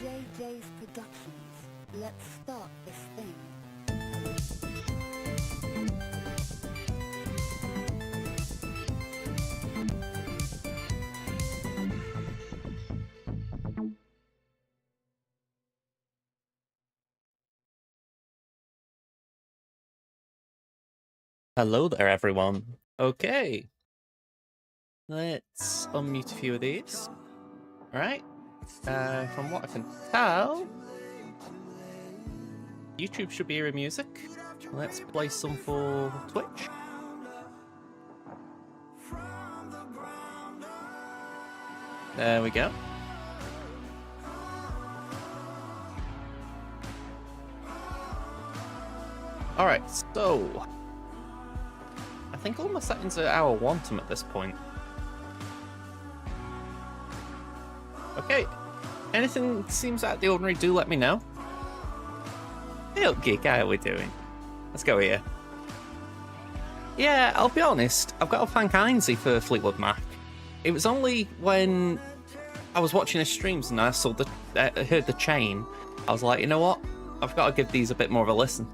JJ's Productions. Let's start this thing. Hello there, everyone. Okay. Let's unmute a few of these. Alright. From what I can tell, YouTube should be hearing music. Let's play some for Twitch. There we go. Alright, so I think all my settings are how I want them at this point. Okay, anything seems out of the ordinary, do let me know. Hey up, Geek, how are we doing? Let's go here. Yeah, I'll be honest, I've got to thank Ainsley for Fleetwood Mac. It was only when I was watching his streams and I saw heard the chain, I was like, you know what? I've got to give these a bit more of a listen.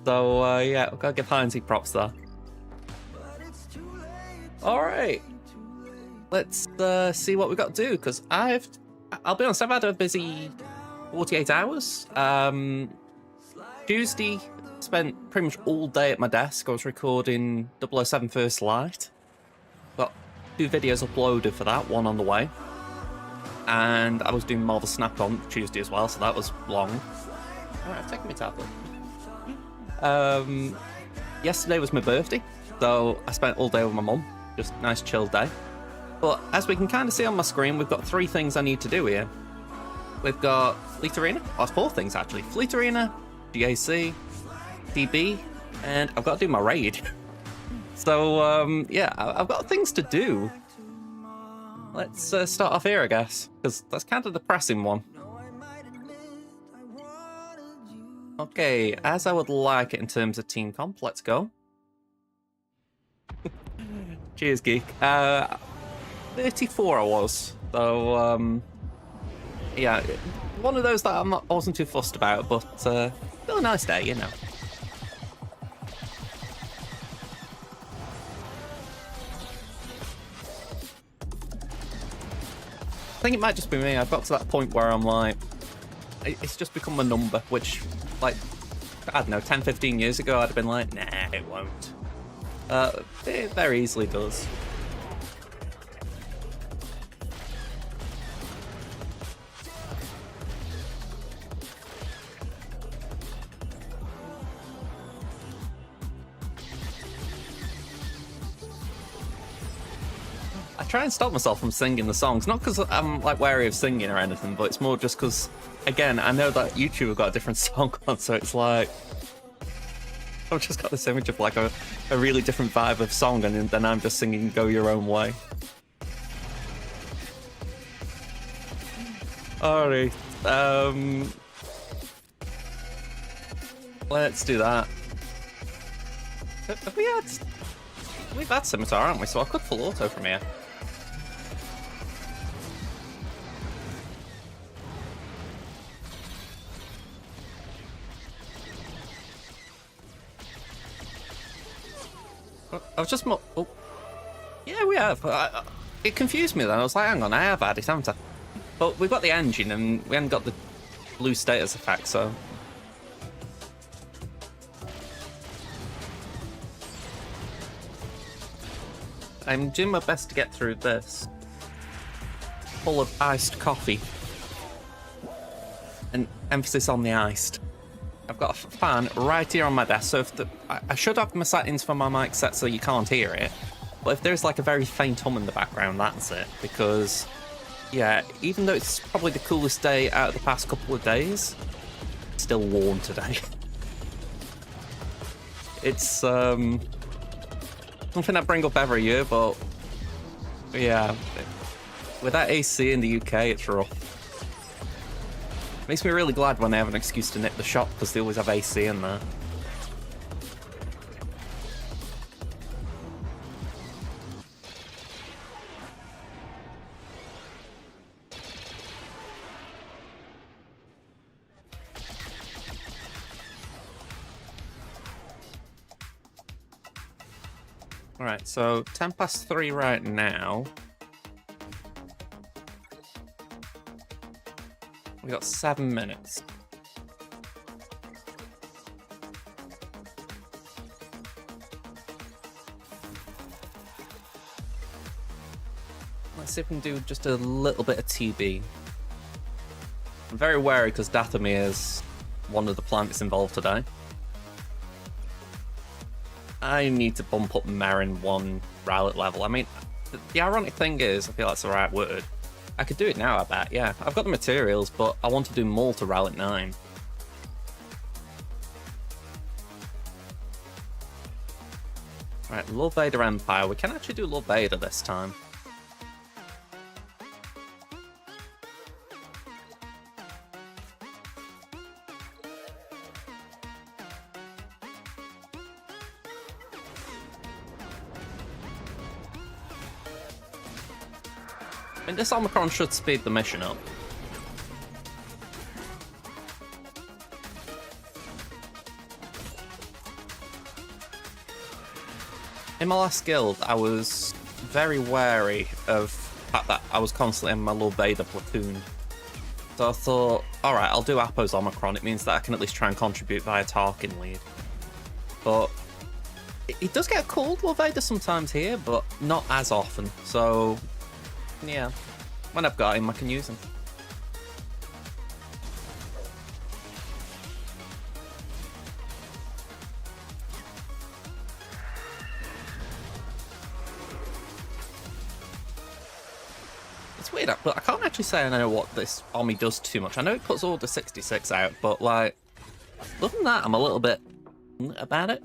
So, yeah, I've got to give Ainsley props there. Alright. Let's see what we got to do, because I'll be honest, I've had a busy 48 hours. Tuesday, spent pretty much all day at my desk. I was recording 007 First Light. Got 2 videos uploaded for that, one on the way. And I was doing Marvel Snap on Tuesday as well, so that was long. Alright, I've taken my tablet. Yesterday was my birthday, so I spent all day with my mum. Just a nice chill day. But as we can kind of see on my screen, we've got 3 things I need to do here. We've got Fleet Arena, well, 4 things actually. Fleet Arena, GAC, DB, and I've got to do my raid. So, yeah, I've got things to do. Let's start off here, I guess, because that's kind of the pressing one. Okay, as I would like it in terms of team comp, let's go. Cheers, Geek. 34 I was, so, yeah, one of those that I wasn't too fussed about, but still a nice day, you know. I think it might just be me. I've got to that point where I'm like, it's just become a number, which, like, I don't know, 10, 15 years ago, I'd have been like, nah, it won't. It very easily does. I try and stop myself from singing the songs, not because I'm like wary of singing or anything, but it's more just because, again, I know that YouTube have got a different song on, so it's like I've just got this image of like a really different vibe of song, and then I'm just singing "Go Your Own Way." Alright, let's do that. We've had Scimitar, haven't we? So I could full auto from here. I was just more. Oh. Yeah, we have. It confused me then. I was like, hang on, I have had it, haven't I? But we've got the engine and we haven't got the blue status effect, so. I'm doing my best to get through this. Full of iced coffee. And emphasis on the iced. I've got a fan right here on my desk, so if I should have my settings for my mic set so you can't hear it. But if there's like a very faint hum in the background, that's it. Because, yeah, even though it's probably the coolest day out of the past couple of days, it's still warm today. It's something I bring up every year, but yeah, with that AC in the UK, it's rough. Makes me really glad when they have an excuse to nip the shop because they always have AC in there. Alright, so 3:10 right now. We got 7 minutes. Let's see if we can do just a little bit of TB. I'm very wary because Dathomir is one of the planets involved today. I need to bump up Marin 1 Rowlet level. I mean, the ironic thing is, I feel that's the right word. I could do it now, I bet, yeah. I've got the materials, but I want to do more to Rowlet 9. Right, Lord Vader Empire. We can actually do Lord Vader this time. I mean, this Omicron should speed the mission up. In my last guild, I was very wary of the fact that I was constantly in my Lord Vader platoon. So I thought, alright, I'll do Apo's Omicron. It means that I can at least try and contribute via Tarkin lead. But it does get called Lord Vader sometimes here, but not as often. So yeah, when I've got him, I can use him. It's weird, but I can't actually say I know what this army does too much. I know it puts Order 66 out, but like, other than that, I'm a little bit about it.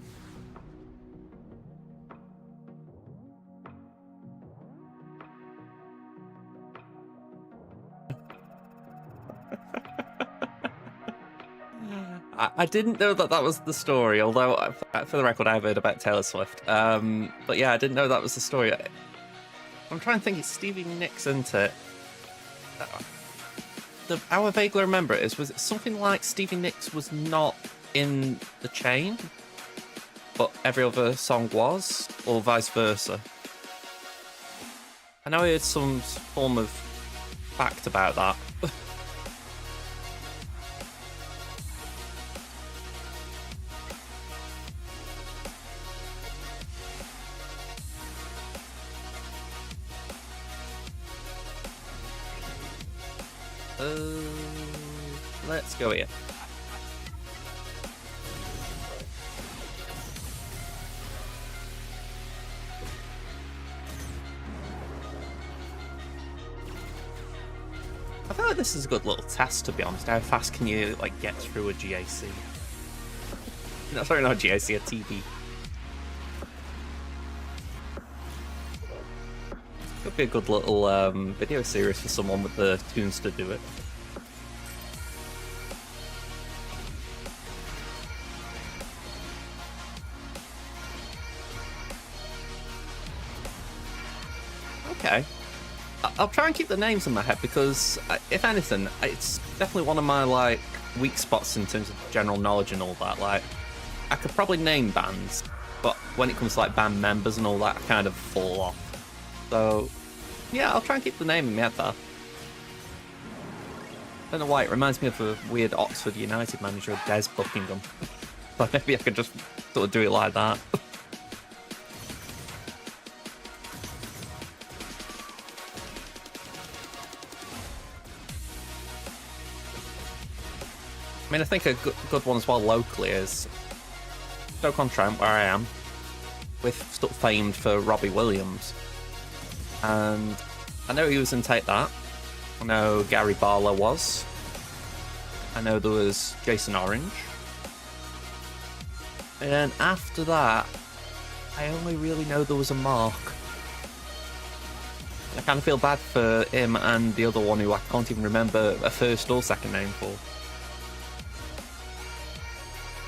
I didn't know that was the story, although, for the record, I've heard about Taylor Swift. But yeah, I didn't know that was the story. I'm trying to think, it's Stevie Nicks, isn't it? how I vaguely remember it was it something like Stevie Nicks was not in the chain, but every other song was, or vice versa. I know I heard some form of fact about that. Let's go here. I feel like this is a good little test, to be honest. How fast can you like get through a GAC? No, sorry, not a GAC, a TV. Could be a good little video series for someone with the tunes to do it. Okay. I'll try and keep the names in my head because, if anything, it's definitely one of my like weak spots in terms of general knowledge and all that. Like, I could probably name bands, but when it comes to like band members and all that, I kind of fall off. So, yeah, I'll try and keep the name in my head there. I don't know why, it reminds me of a weird Oxford United manager, Des Buckingham. But maybe I could just sort of do it like that. I mean, I think a good one as well locally is Stoke-on-Trent, where I am, with sort of famed for Robbie Williams. And I know he was in Take That. I know Gary Barlow was. I know there was Jason Orange. And after that, I only really know there was a Mark. I kind of feel bad for him and the other one who I can't even remember a first or second name for.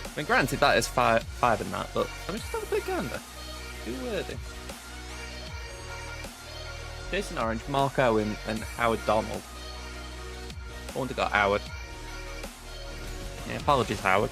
I mean, granted, that is five in that, but let me just have a quick gander. Who were they? Jason Orange, Mark Owen, and Howard Donald. I wonder got Howard. Yeah, apologies, Howard.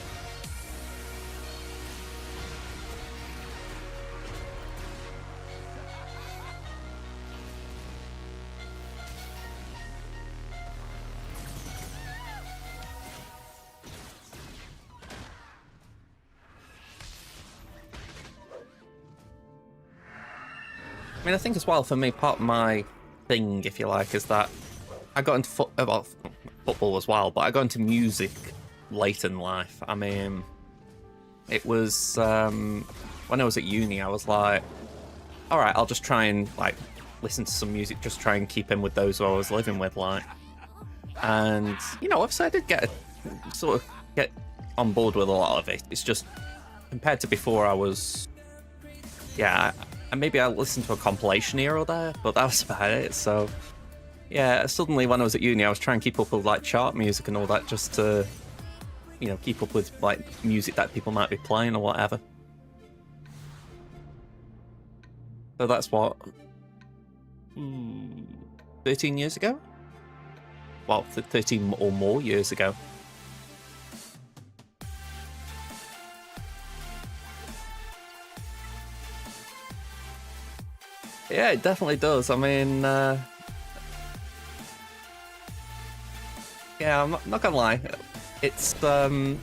I mean, I think as well, for me, part of my thing, if you like, is that I got into football as well, but I got into music late in life. I mean, it was when I was at uni, I was like, all right, I'll just try and like listen to some music, just try and keep in with those who I was living with, like. And you know, obviously, I did sort of get on board with a lot of it. It's just compared to before, I was, yeah. And maybe I listened to a compilation here or there, but that was about it. So, yeah, suddenly when I was at uni, I was trying to keep up with like chart music and all that, just to, you know, keep up with like music that people might be playing or whatever. So that's what, 13 years ago? Well, 13 or more years ago. Yeah, it definitely does. I mean, yeah, I'm not gonna lie. It's the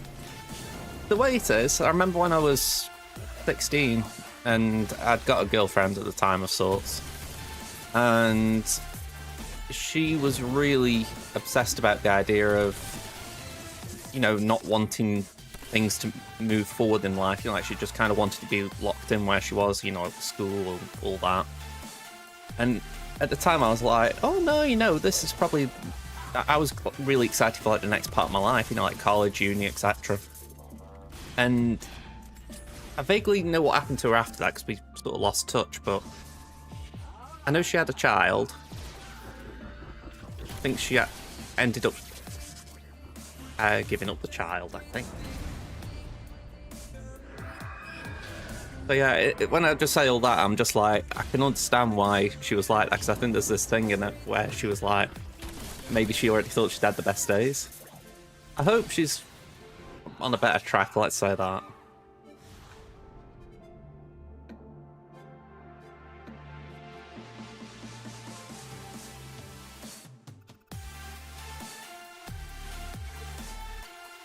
way it is. I remember when I was 16 and I'd got a girlfriend at the time of sorts, and she was really obsessed about the idea of, you know, not wanting things to move forward in life. You know, like she just kind of wanted to be locked in where she was, you know, at school and all that. And at the time I was like, oh no, you know, this is probably, I was really excited for like the next part of my life, you know, like college, uni, etc. And I vaguely know what happened to her after that because we sort of lost touch, but I know she had a child. I think she ended up giving up the child, I think. But yeah, when I just say all that, I'm just like, I can understand why she was like that, because I think there's this thing in it where she was like, maybe she already thought she'd had the best days. I hope she's on a better track, let's say that.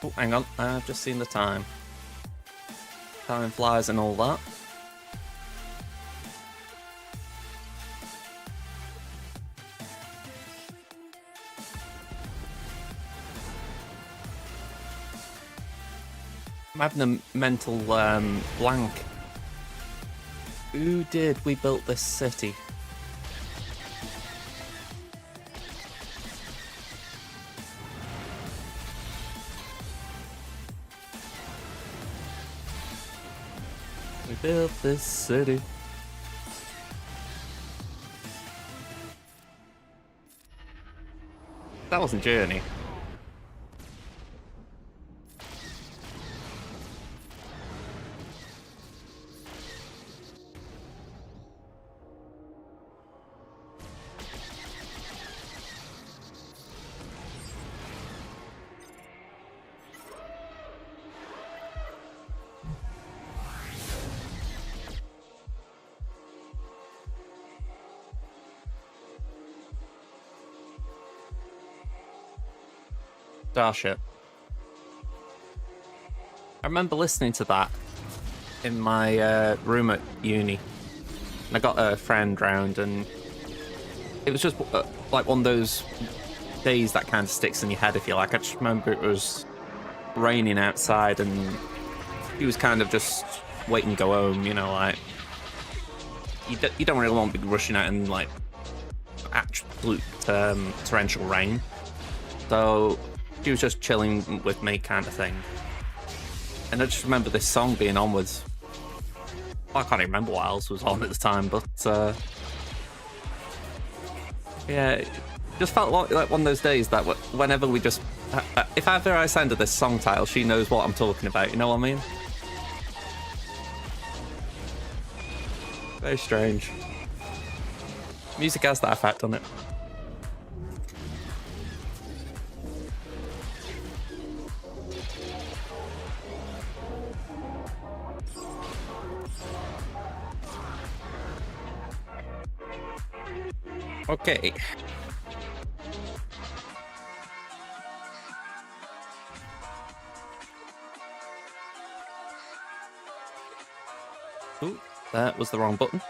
Oh, hang on, I've just seen the time. Time flies and all that. I'm having a mental blank. Who did we built this city? We built this city. That wasn't Journey. Starship. I remember listening to that in my room at uni. And I got a friend round, and it was just like one of those days that kind of sticks in your head, if you like. I just remember it was raining outside, and he was kind of just waiting to go home, you know, like you don't really want to be rushing out in like absolute torrential rain. So she was just chilling with me, kind of thing. And I just remember this song being on with, well, I can't even remember what else was on at the time, but yeah, it just felt like one of those days that whenever we just, if ever I send her this song title, she knows what I'm talking about, you know what I mean? Very strange. Music has that effect on it. Okay. Ooh, that was the wrong button.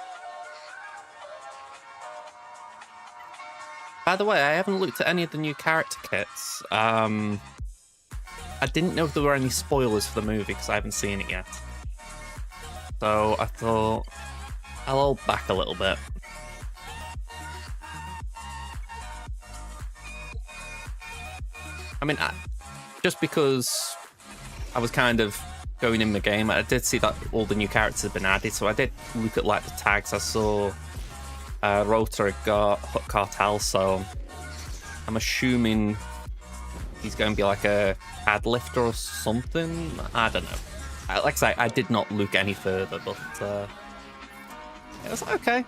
By the way, I haven't looked at any of the new character kits. I didn't know if there were any spoilers for the movie because I haven't seen it yet. So I thought I'll hold back a little bit. I mean, just because I was kind of going in the game, I did see that all the new characters have been added, so I did look at like the tags. I saw Rota got Hut Cartel, so I'm assuming he's going to be like a ad lifter or something. I don't know. Like I say, I did not look any further, but it was okay.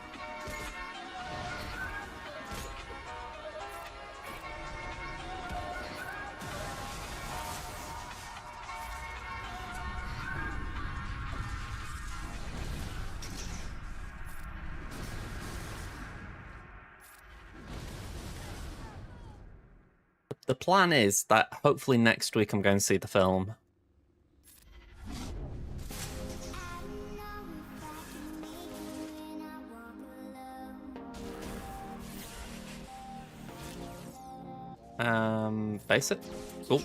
The plan is that hopefully next week I'm going to see the film. Basic. Cool.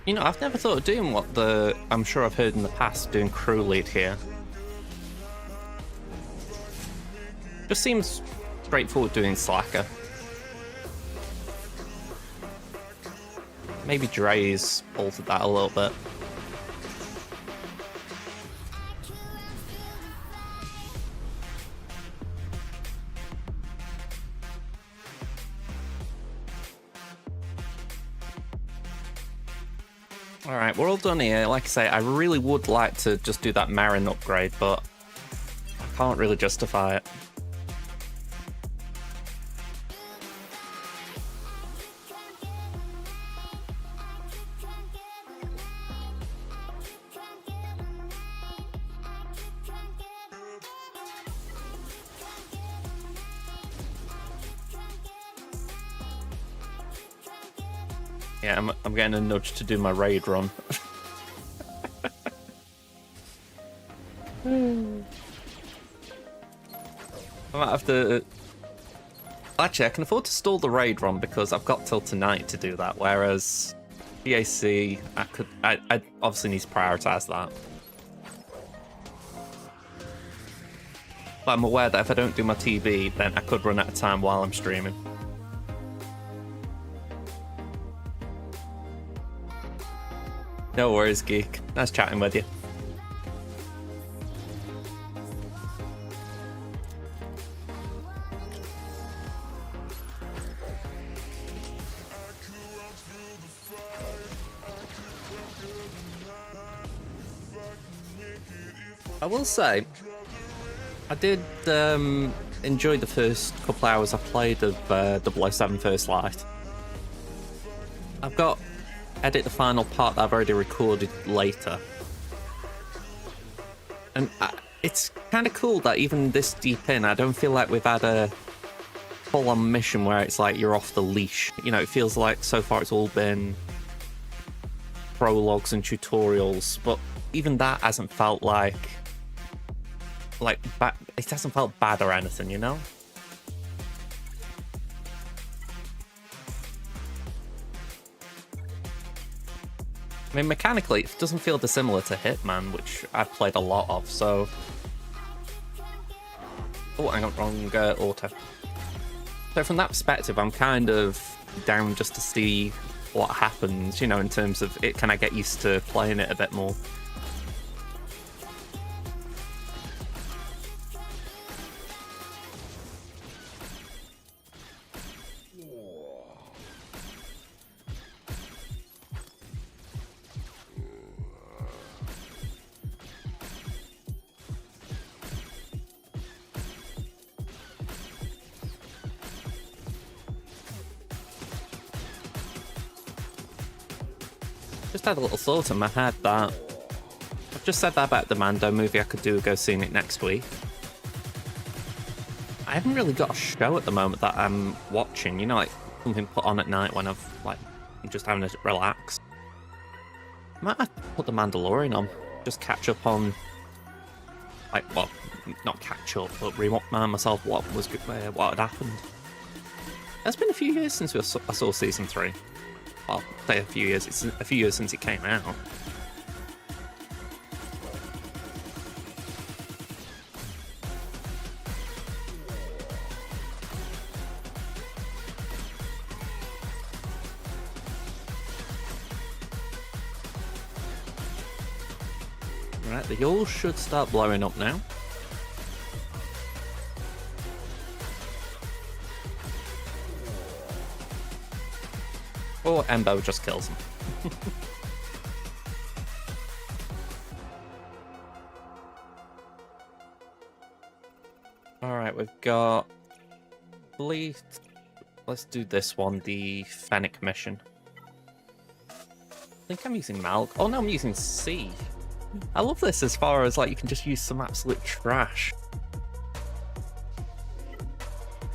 You know, I've never thought of doing what I'm sure I've heard in the past, doing crew lead here. Just seems straightforward doing Slacker. Maybe Dre's altered that a little bit. Alright, we're all done here. Like I say, I really would like to just do that Marin upgrade, but I can't really justify it. Yeah, I'm getting a nudge to do my raid run. I might have to... Actually, I can afford to stall the raid run because I've got till tonight to do that, whereas BAC, I obviously need to prioritise that. But I'm aware that if I don't do my TV, then I could run out of time while I'm streaming. No worries, Geek. Nice chatting with you. I will say, I did enjoy the first couple hours I played of 007 First Light. I've got edit the final part that I've already recorded later. And it's kind of cool that even this deep in, I don't feel like we've had a full-on mission where it's like you're off the leash. You know, it feels like so far it's all been prologues and tutorials, but even that hasn't felt like it hasn't felt bad or anything, you know? I mean, mechanically, it doesn't feel dissimilar to Hitman, which I've played a lot of, so... Oh, hang on, wrong auto. So from that perspective, I'm kind of down just to see what happens, you know, in terms of it. Can I get used to playing it a bit more? Just had a little thought in my head that I've just said that about the Mando movie. I could go seeing it next week. I haven't really got a show at the moment that I'm watching, you know, like something put on at night when I'm just having to relax. I might have to put The Mandalorian on, just catch up on, well, not catch up, but remind myself what had happened. It's been a few years since I saw season 3. Well, say a few years. It's a few years since it came out. Right, the yawl should start blowing up now. Or Embo just kills him. Alright, we've got Fleet. Let's do this one, the Fennec mission. I think I'm using Malk. Oh no, I'm using C. I love this as far as like you can just use some absolute trash.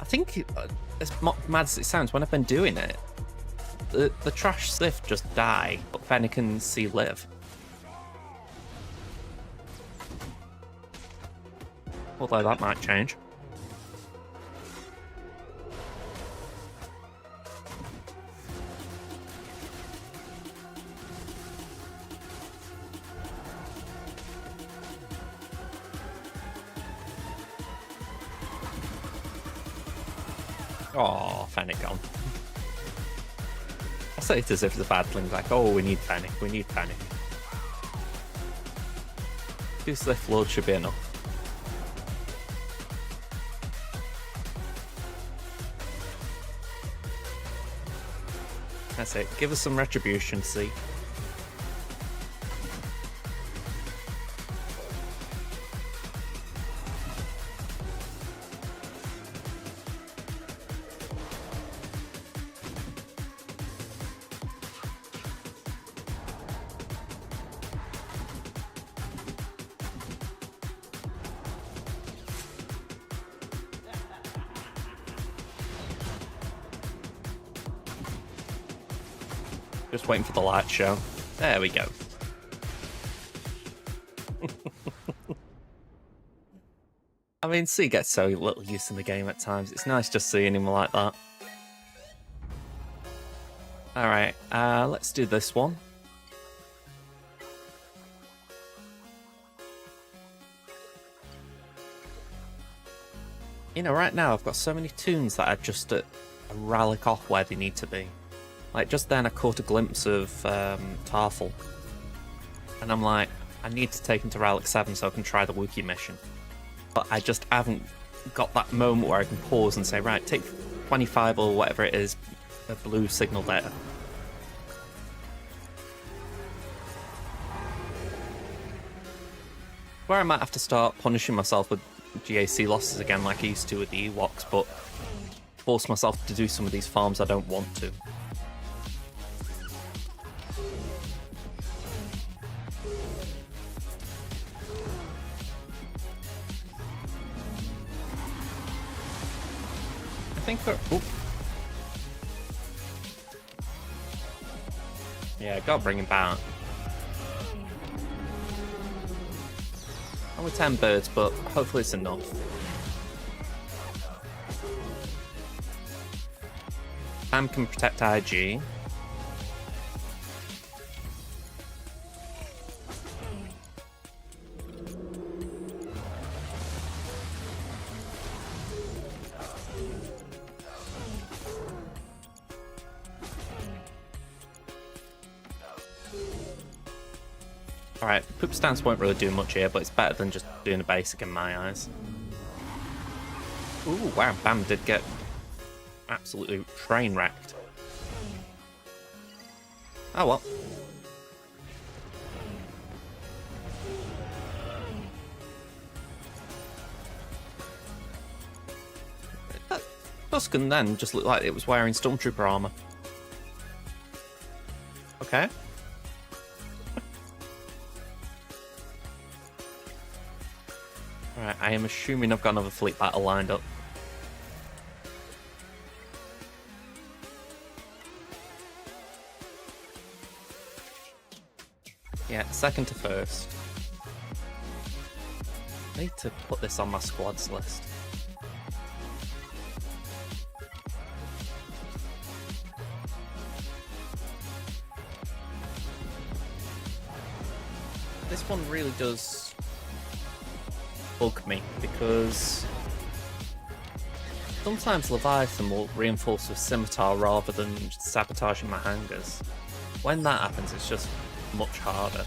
I think, as mad as it sounds, when I've been doing it, the trash Sith just die, but Fennec and C live. Although that might change. Oh, Fennec gone. I say it as if the bad thing's like, oh, we need Fennec, we need Fennec. 2 Sith Lords should be enough. That's it, give us some retribution, see. Just waiting for the light show. There we go. I mean, C gets so little use in the game at times. It's nice just seeing him like that. Alright, let's do this one. You know, right now I've got so many tunes that are just at a relic off where they need to be. Like, just then I caught a glimpse of Tarful. And I'm like, I need to take him to Relic 7 so I can try the Wookiee mission. But I just haven't got that moment where I can pause and say, right, take 25 or whatever it is, a blue signal data. Where I might have to start punishing myself with GAC losses again like I used to with the Ewoks, but force myself to do some of these farms I don't want to. I think for... Oop. Yeah, gotta bring him back. Only 10 birds, but hopefully it's enough. Pam can protect IG. Alright, poop stance won't really do much here, but it's better than just doing a basic in my eyes. Ooh, wow, Bam did get absolutely train wrecked. Oh well. That Tusken then just looked like it was wearing Stormtrooper armor. Okay. Alright, I am assuming I've got another fleet battle lined up. Yeah, second to first. I need to put this on my squads list. This one really does bug me because sometimes Leviathan will reinforce with Scimitar rather than sabotaging my hangars. When that happens, it's just much harder.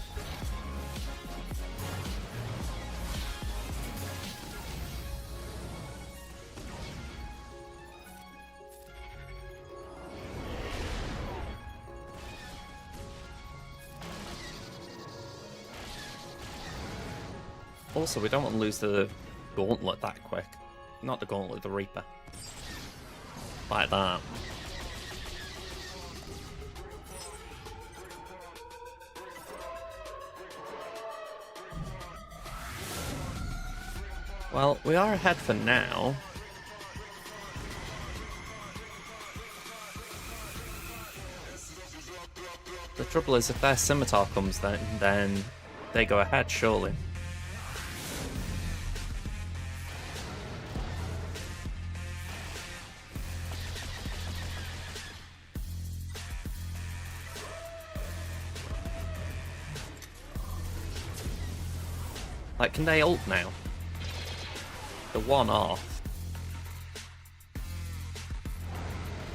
Also, we don't want to lose the Gauntlet that quick. Not the Gauntlet, the Reaper. Like that. Well, we are ahead for now. The trouble is, if their Scimitar comes then they go ahead, surely. Like, can they ult now? The one off.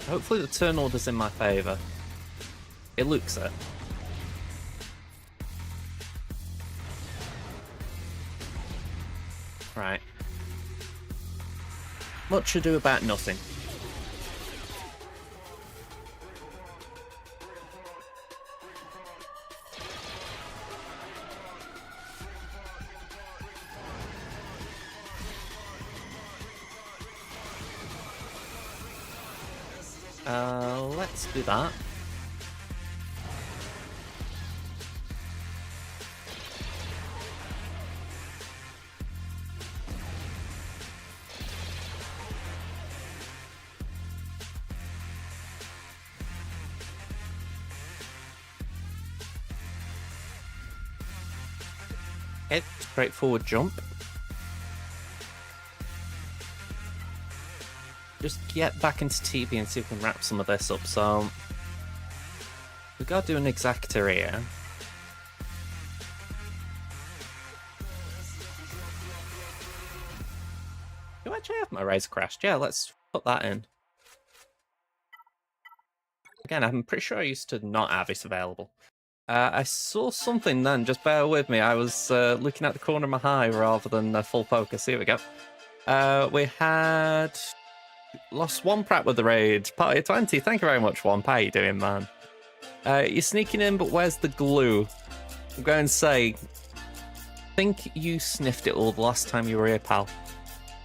Hopefully the turn order's in my favour. It looks it. Right. Much ado about nothing. Let's do that. straightforward jump. Just get back into TB and see if we can wrap some of this up. So we gotta do an exactor here. Do I actually have my razor crest? Yeah, let's put that in. Again, I'm pretty sure I used to not have this available. I saw something then, just bear with me. I was looking at the corner of my eye rather than full focus. Here we go. We had lost one prep with the raid. Party 20, thank you very much, Womp. How you doing, man? You're sneaking in, but where's the glue? I'm going to say, I think you sniffed it all the last time you were here, pal.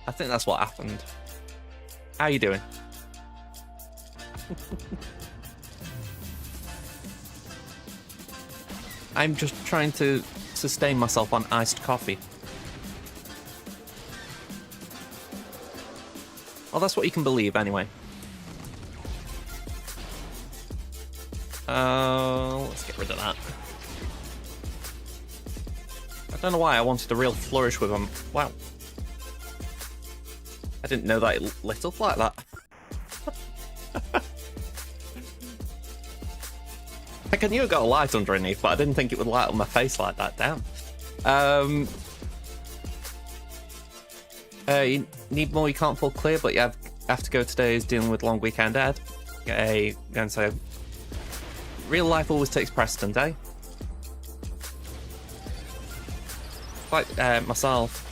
I think that's what happened. How you doing? I'm just trying to sustain myself on iced coffee. Well, that's what you can believe, anyway. Let's get rid of that. I don't know why I wanted a real flourish with them. Wow. I didn't know that it lit up like that. Like, I knew it got a light underneath, but I didn't think it would light up my face like that. Damn. You need more, you can't fall clear, but you have to go today is dealing with long weekend ed. And so real life always takes precedent, eh? Like myself,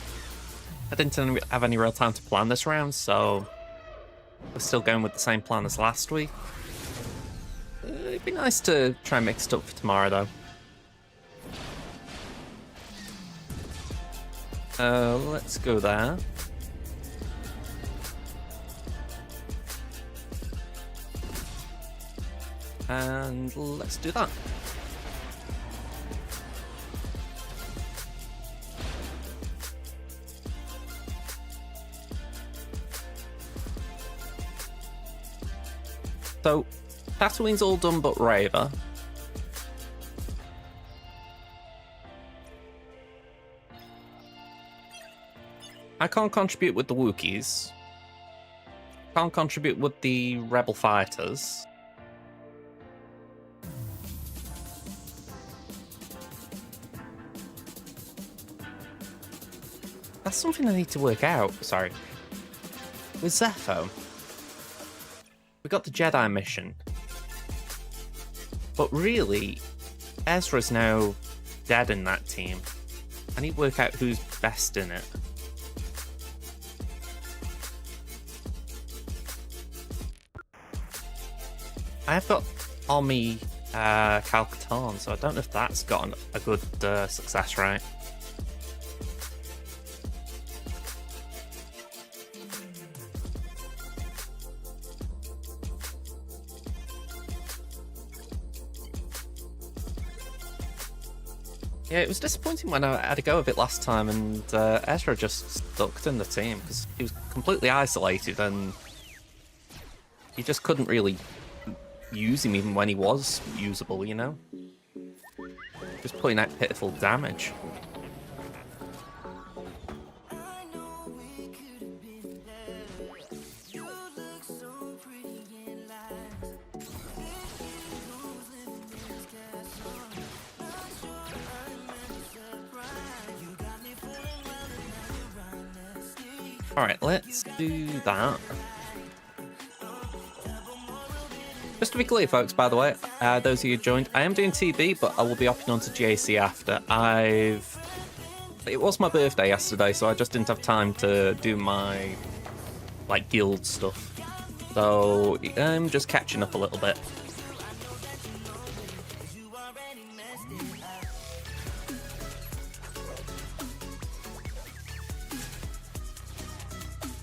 I didn't have any real time to plan this round, so we're still going with the same plan as last week. It'd be nice to try and mix it up for tomorrow, though. Let's go there. And let's do that. So, Tatooine's all done but Raver. I can't contribute with the Wookiees. Can't contribute with the Rebel Fighters. That's something I need to work out. Sorry. With Zepho, we got the Jedi mission. But really, Ezra's now dead in that team. I need to work out who's best in it. I have got Omi Cal-Katarn, so I don't know if that's gotten a good success rate. Yeah, it was disappointing when I had a go of it last time, and Ezra just stuck in the team because he was completely isolated, and you just couldn't really use him even when he was usable, you know? Just putting out pitiful damage. Alright, let's do that. Just to be clear, folks, by the way, those of you who joined, I am doing TB, but I will be hopping onto GAC after. It was my birthday yesterday, so I just didn't have time to do my, like, guild stuff. So, I'm just catching up a little bit.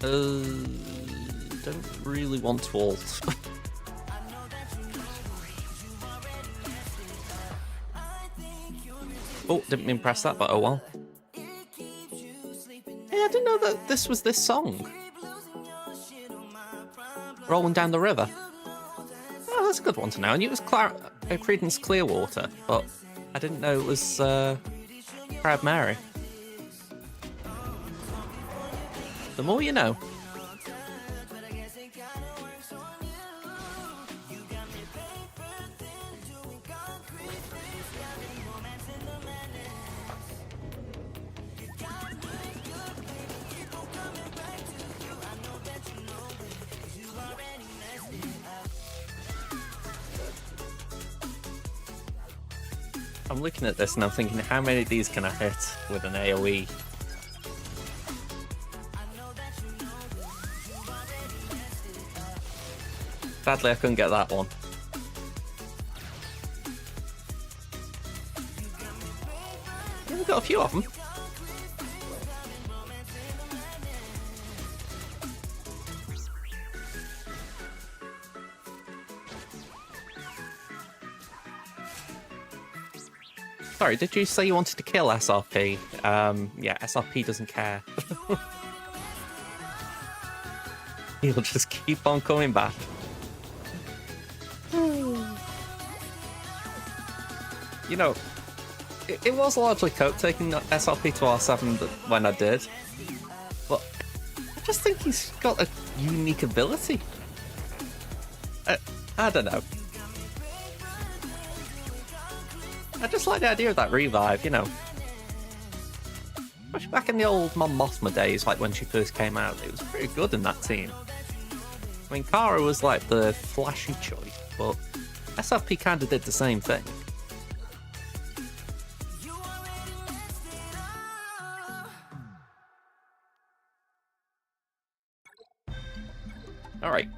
Don't really want to ult. Oh, didn't mean press that, but oh well. Hey, I didn't know that this was this song. Rolling Down the River. Oh, that's a good one to know. I knew it was Creedence Clearwater, but I didn't know it was Proud Mary. The more you know. I'm looking at this and I'm thinking, how many of these can I hit with an AoE? Sadly, I couldn't get that one. Yeah, we've got a few of them. Sorry, did you say you wanted to kill SRP? Yeah, SRP doesn't care. He'll just keep on coming back. You know, it was largely cope taking SRP to R7 when I did, but I just think he's got a unique ability. I don't know. I just like the idea of that revive, you know. Especially back in the old Mon Mothma days, like when she first came out, it was pretty good in that team. I mean, Kara was like the flashy choice, but SRP kind of did the same thing. Alright.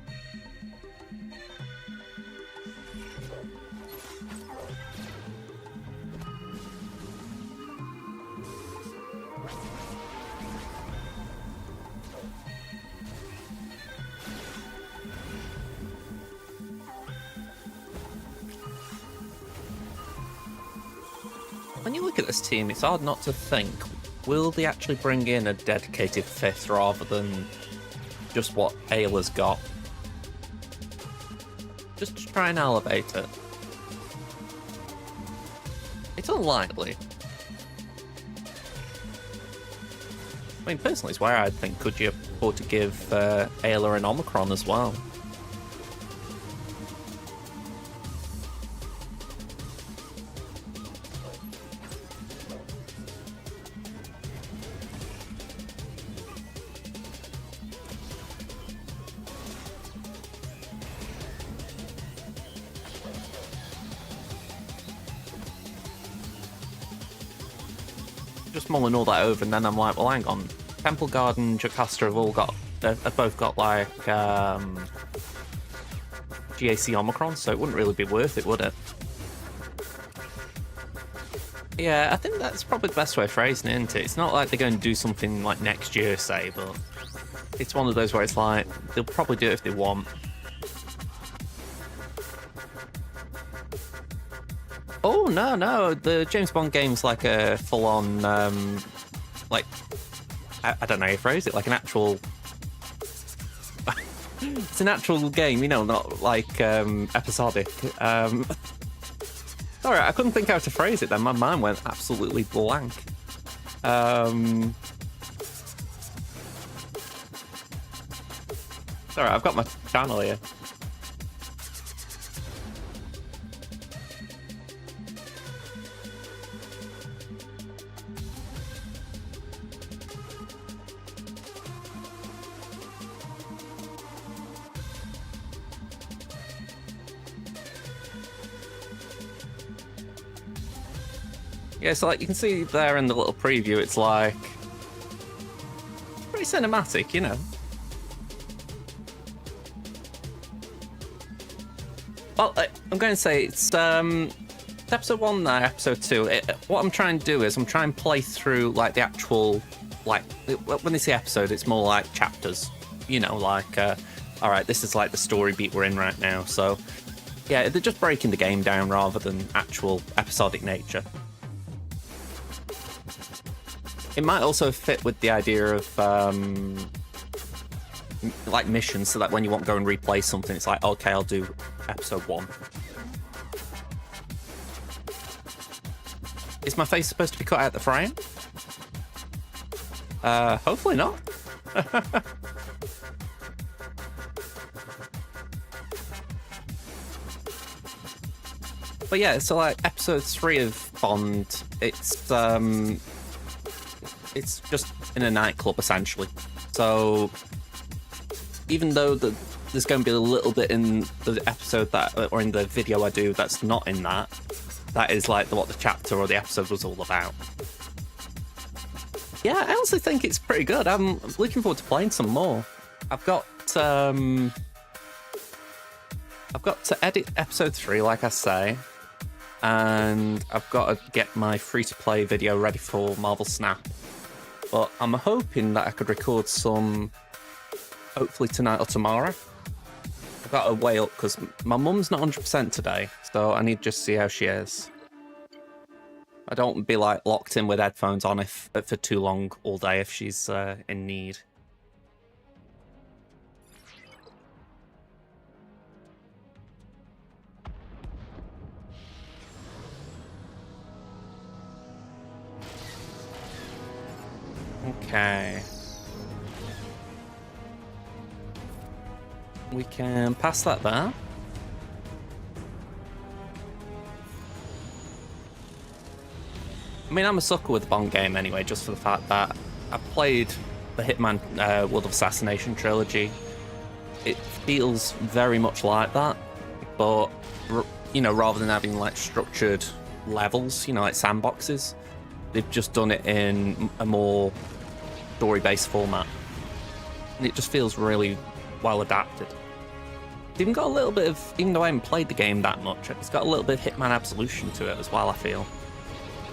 When you look at this team, it's hard not to think, will they actually bring in a dedicated fifth rather than just what Ayla's got? Just to try and elevate it. It's unlikely. I mean, personally, it's where I'd think, could you afford to give Ayla an Omicron as well? Just mulling all that over, and then I'm like, well, hang on. Temple Guard and Jocasta have both got like GAC Omicron, so it wouldn't really be worth it, would it? Yeah, I think that's probably the best way of phrasing it, isn't it? It's not like they're going to do something like next year, say, but it's one of those where it's like, they'll probably do it if they want. Oh, no, the James Bond game's like a full-on, like, I don't know how you phrase it, like an actual... It's an actual game, you know, not like episodic. Sorry, I couldn't think how to phrase it then, my mind went absolutely blank. Sorry, I've got my channel here. Yeah, so like you can see there in the little preview, it's like pretty cinematic, you know. Well, I'm going to say it's episode 1 there, episode 2. What I'm trying to do is I'm trying to play through like the actual, like when they say episode, it's more like chapters, you know, like all right, this is like the story beat we're in right now. So yeah, they're just breaking the game down rather than actual episodic nature. It might also fit with the idea of like missions, so that when you want to go and replay something, it's like, okay, I'll do episode 1. Is my face supposed to be cut out the frame? Hopefully not. But yeah, so like episode 3 of Bond, it's just in a nightclub essentially. So even though there's going to be a little bit in the episode that, or in the video I do that's not in that, that is like what the chapter or the episode was all about. Yeah, I honestly think it's pretty good. I'm looking forward to playing some more. I've got to edit episode 3, like I say, and I've got to get my free-to-play video ready for Marvel Snap. But I'm hoping that I could record some, hopefully tonight or tomorrow. I've got to weigh up because my mum's not 100% today, so I need to just see how she is. I don't want to be like locked in with headphones on for too long all day if she's in need. Okay. We can pass that there. I mean, I'm a sucker with the Bond game anyway, just for the fact that I've played the Hitman World of Assassination trilogy. It feels very much like that, but, you know, rather than having like structured levels, you know, like sandboxes, they've just done it in a more story-based format. And it just feels really well adapted. It's even got a little bit of, even though I haven't played the game that much, it's got a little bit of Hitman Absolution to it as well, I feel.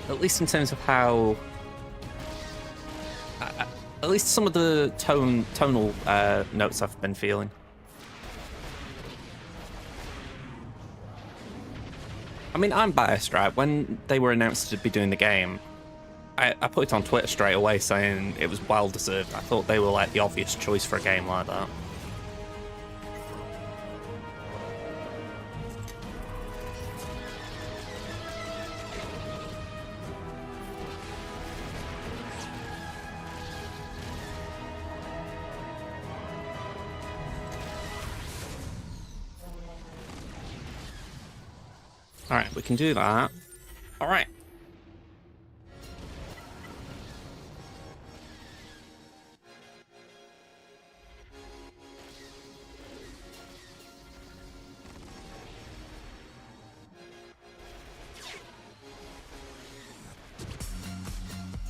At least in terms of how... at least some of the tonal notes I've been feeling. I mean, I'm biased, right? When they were announced to be doing the game, I put it on Twitter straight away saying it was well deserved. I thought they were like the obvious choice for a game like that. Alright, we can do that. Alright.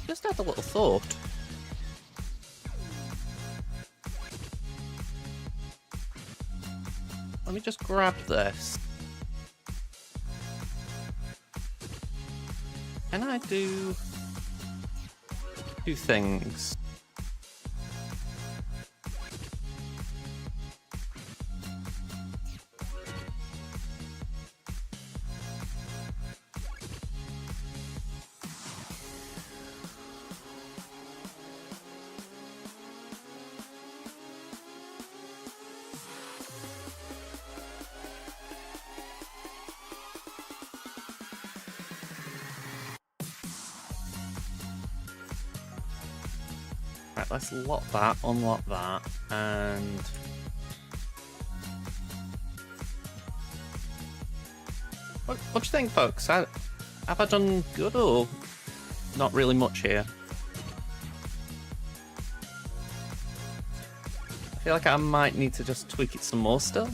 Just had a little thought. Let me just grab this. Can I do two things? Right, let's lock that, unlock that, and... What do you think, folks? Have I done good or not really much here? I feel like I might need to just tweak it some more still.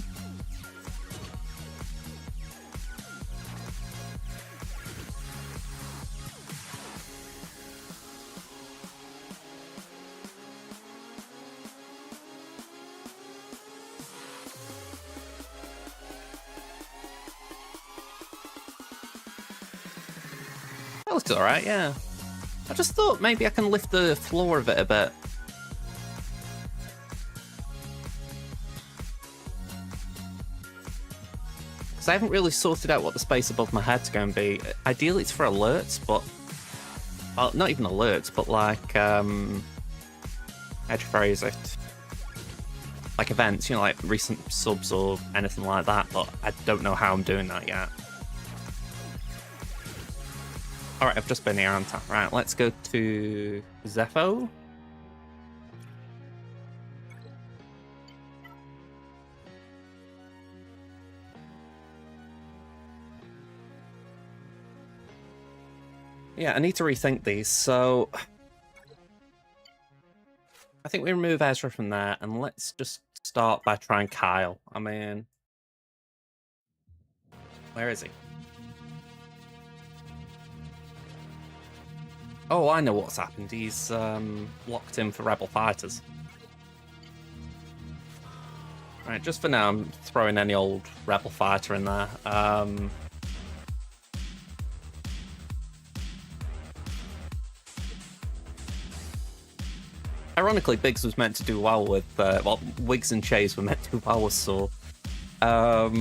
That looks alright, yeah. I just thought maybe I can lift the floor of it a bit. Because I haven't really sorted out what the space above my head's going to be. Ideally it's for alerts, but... Well, not even alerts, but like... How'd you phrase it? Like events, you know, like recent subs or anything like that, but I don't know how I'm doing that yet. Alright, I've just been here, aren't I? Right, let's go to Zepho. Yeah, I need to rethink these, so... I think we remove Ezra from there, and let's just start by trying Kyle. I mean... Where is he? Oh, I know what's happened. He's locked in for Rebel Fighters. Right, just for now, I'm throwing any old Rebel Fighter in there. Ironically, Biggs was meant to do well with... well, Wiggs and Chase were meant to do well with Saw. But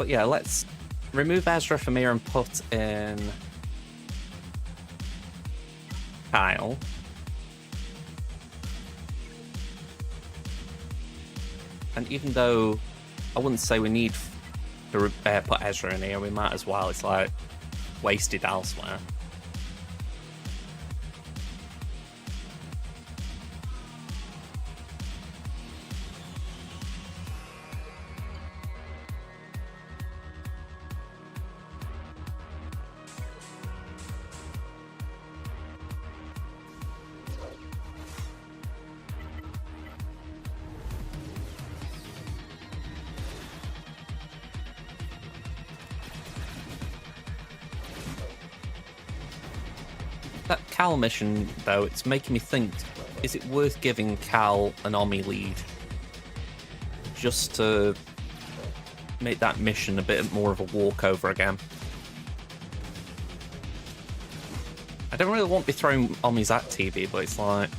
yeah, let's remove Ezra from here and put in... Kyle. And even though I wouldn't say we need to put Ezra in here, we might as well. It's like wasted elsewhere. That Cal mission, though, it's making me think, is it worth giving Cal an Omi lead? Just to make that mission a bit more of a walkover again. I don't really want to be throwing Omis at TV, but it's like...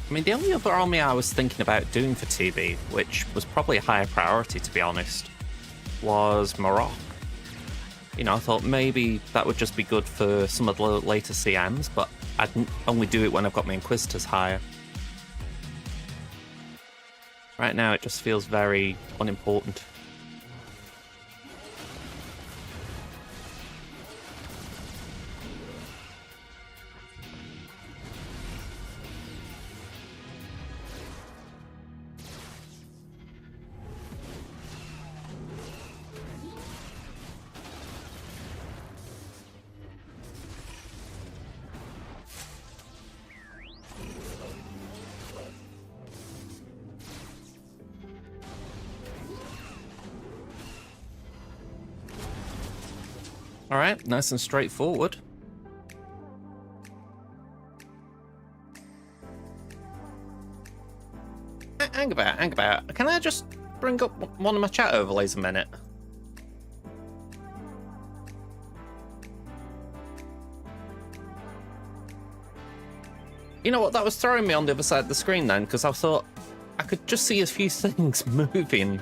I mean, the only other army I was thinking about doing for TB, which was probably a higher priority to be honest, was Morocco. You know, I thought maybe that would just be good for some of the later CMs, but I'd only do it when I've got my Inquisitors higher. Right now it just feels very unimportant. Alright, nice and straightforward. Hang about. Can I just bring up one of my chat overlays a minute? You know what, that was throwing me on the other side of the screen then, because I thought I could just see a few things moving.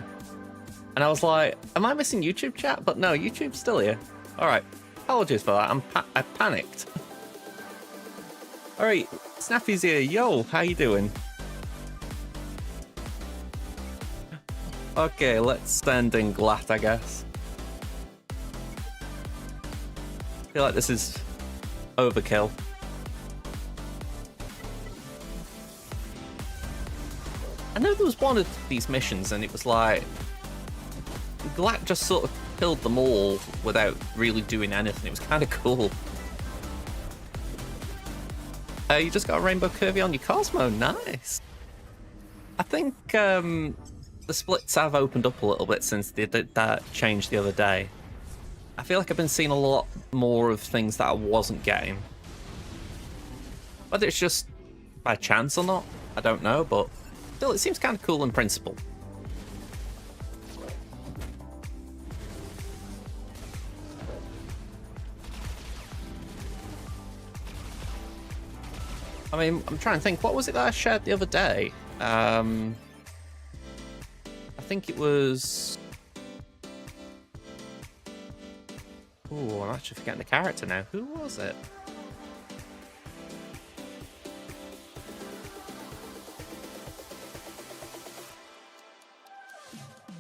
And I was like, am I missing YouTube chat? But no, YouTube's still here. Alright, apologies for that, I panicked. Alright, Snappy's here. Yo, how you doing? Okay, let's send in Glat, I guess. I feel like this is overkill. I know there was one of these missions and it was like... Glat just sort of killed them all without really doing anything. It was kind of cool. You just got a Rainbow Curvy on your Cosmo. Nice. I think the splits have opened up a little bit since they did that change the other day. I feel like I've been seeing a lot more of things that I wasn't getting. Whether it's just by chance or not, I don't know, but still it seems kind of cool in principle. I mean, I'm trying to think, what was it that I shared the other day? I think it was... Ooh, I'm actually forgetting the character now. Who was it?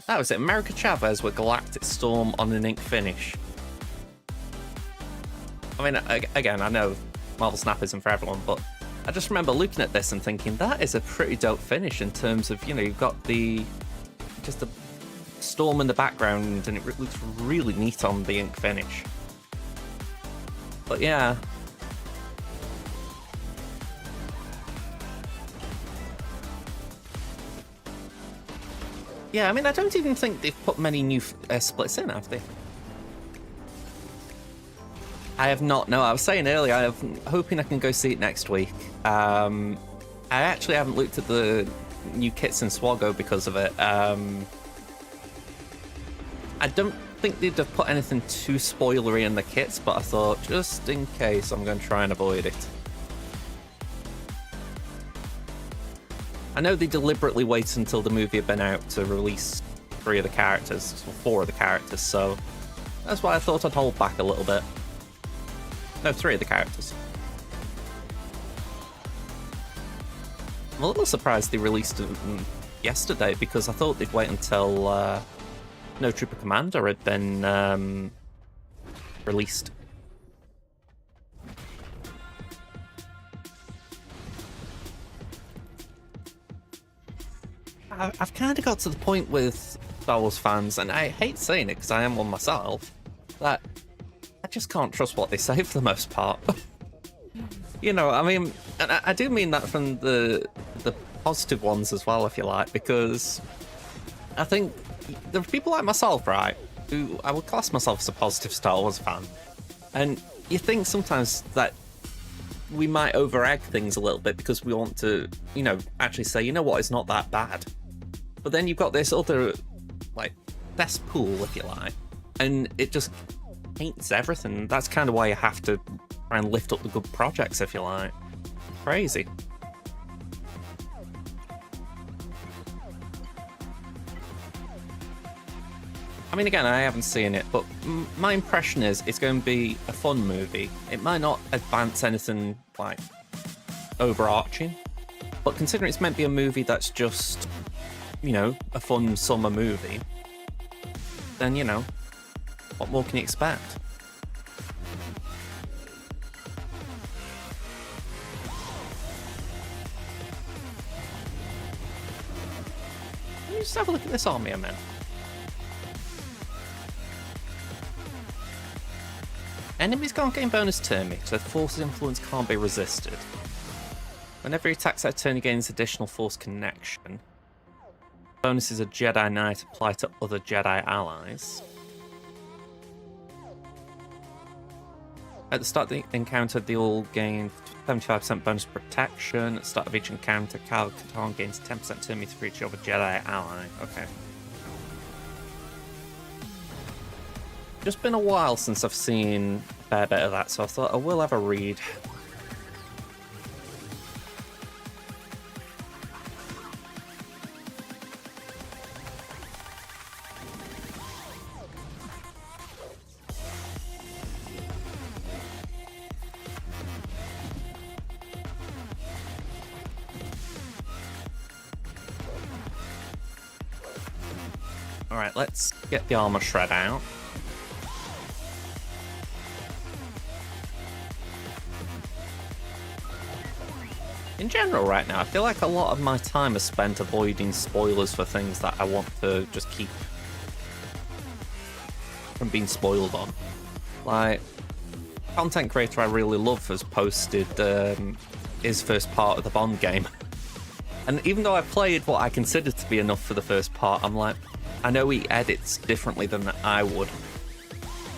That was it. America Chavez with Galactic Storm on an ink finish. I mean, again, I know Marvel Snap isn't for everyone, but I just remember looking at this and thinking that is a pretty dope finish in terms of, you know, you've got just the storm in the background and it looks really neat on the ink finish. But yeah. Yeah, I mean, I don't even think they've put many new splits in, have they? I have not. No, I was saying earlier, I'm hoping I can go see it next week. I actually haven't looked at the new kits in Swago because of it. I don't think they'd have put anything too spoilery in the kits, but I thought, just in case, I'm going to try and avoid it. I know they deliberately waited until the movie had been out to release 3 of the characters, or 4 of the characters, so that's why I thought I'd hold back a little bit. No, 3 of the characters. I'm a little surprised they released it yesterday because I thought they'd wait until No Trooper Commander had been released. I've kind of got to the point with Star Wars fans, and I hate saying it because I am one myself, that I just can't trust what they say for the most part. You know, I mean, and I do mean that from the positive ones as well, if you like, because I think there are people like myself, right, who I would class myself as a positive Star Wars fan, and you think sometimes that we might over-egg things a little bit because we want to, you know, actually say, you know what, it's not that bad. But then you've got this other, like, cesspool, if you like, and it just paints everything. That's kind of why you have to try and lift up the good projects, if you like. Crazy. I mean, again, I haven't seen it, but my impression is it's going to be a fun movie. It might not advance anything, like, overarching, but considering it's meant to be a movie that's just, you know, a fun summer movie, then, you know, what more can you expect? Let me just have a look at this army a minute. Enemies can't gain bonus turn mix, so Force's influence can't be resisted. Whenever he attacks that turn, he gains additional Force connection. Bonuses of Jedi Knight apply to other Jedi allies. At the start of the encounter, they all gain 75% bonus protection. At the start of each encounter, Kyle Katarn gains 10% turn meter for each other Jedi ally. Okay. Just been a while since I've seen a fair bit of that, so I thought I will have a read. Alright, let's get the armor shred out. In general right now, I feel like a lot of my time is spent avoiding spoilers for things that I want to just keep from being spoiled on. Like, content creator I really love has posted his first part of the Bond game. And even though I played what I consider to be enough for the first part, I'm like, I know he edits differently than I would.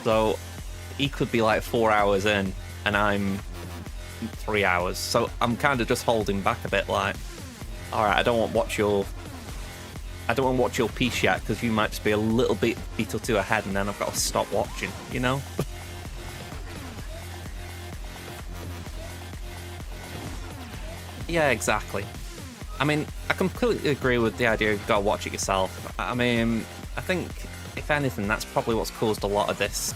So he could be like 4 hours in and I'm 3 hours, so I'm kind of just holding back a bit, like, alright, I don't want to watch your piece yet because you might just be a little beat or two ahead and then I've got to stop watching, you know? Yeah, exactly. I mean, I completely agree with the idea you've got to watch it yourself. I mean, I think, if anything, that's probably what's caused a lot of this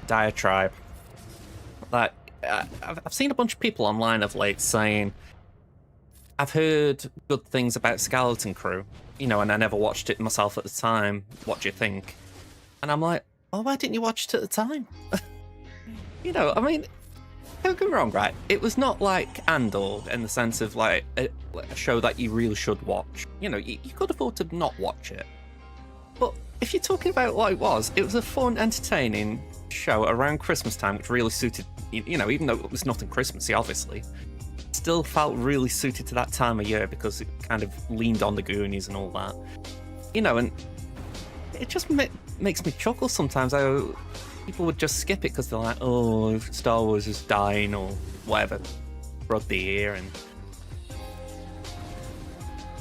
diatribe. Like, I've seen a bunch of people online of late saying, I've heard good things about Skeleton Crew, you know, and I never watched it myself at the time. What do you think? And I'm like, oh, why didn't you watch it at the time? You know, I mean, don't get me wrong, right? It was not like Andor in the sense of like a show that you really should watch. You know, you could afford to not watch it. But if you're talking about what it was a fun, entertaining show around Christmas time, which really suited, you know, even though it was nothing Christmassy, obviously, still felt really suited to that time of year because it kind of leaned on the Goonies and all that. You know, and it just makes me chuckle sometimes how people would just skip it because they're like, oh, Star Wars is dying or whatever, broke the ear, and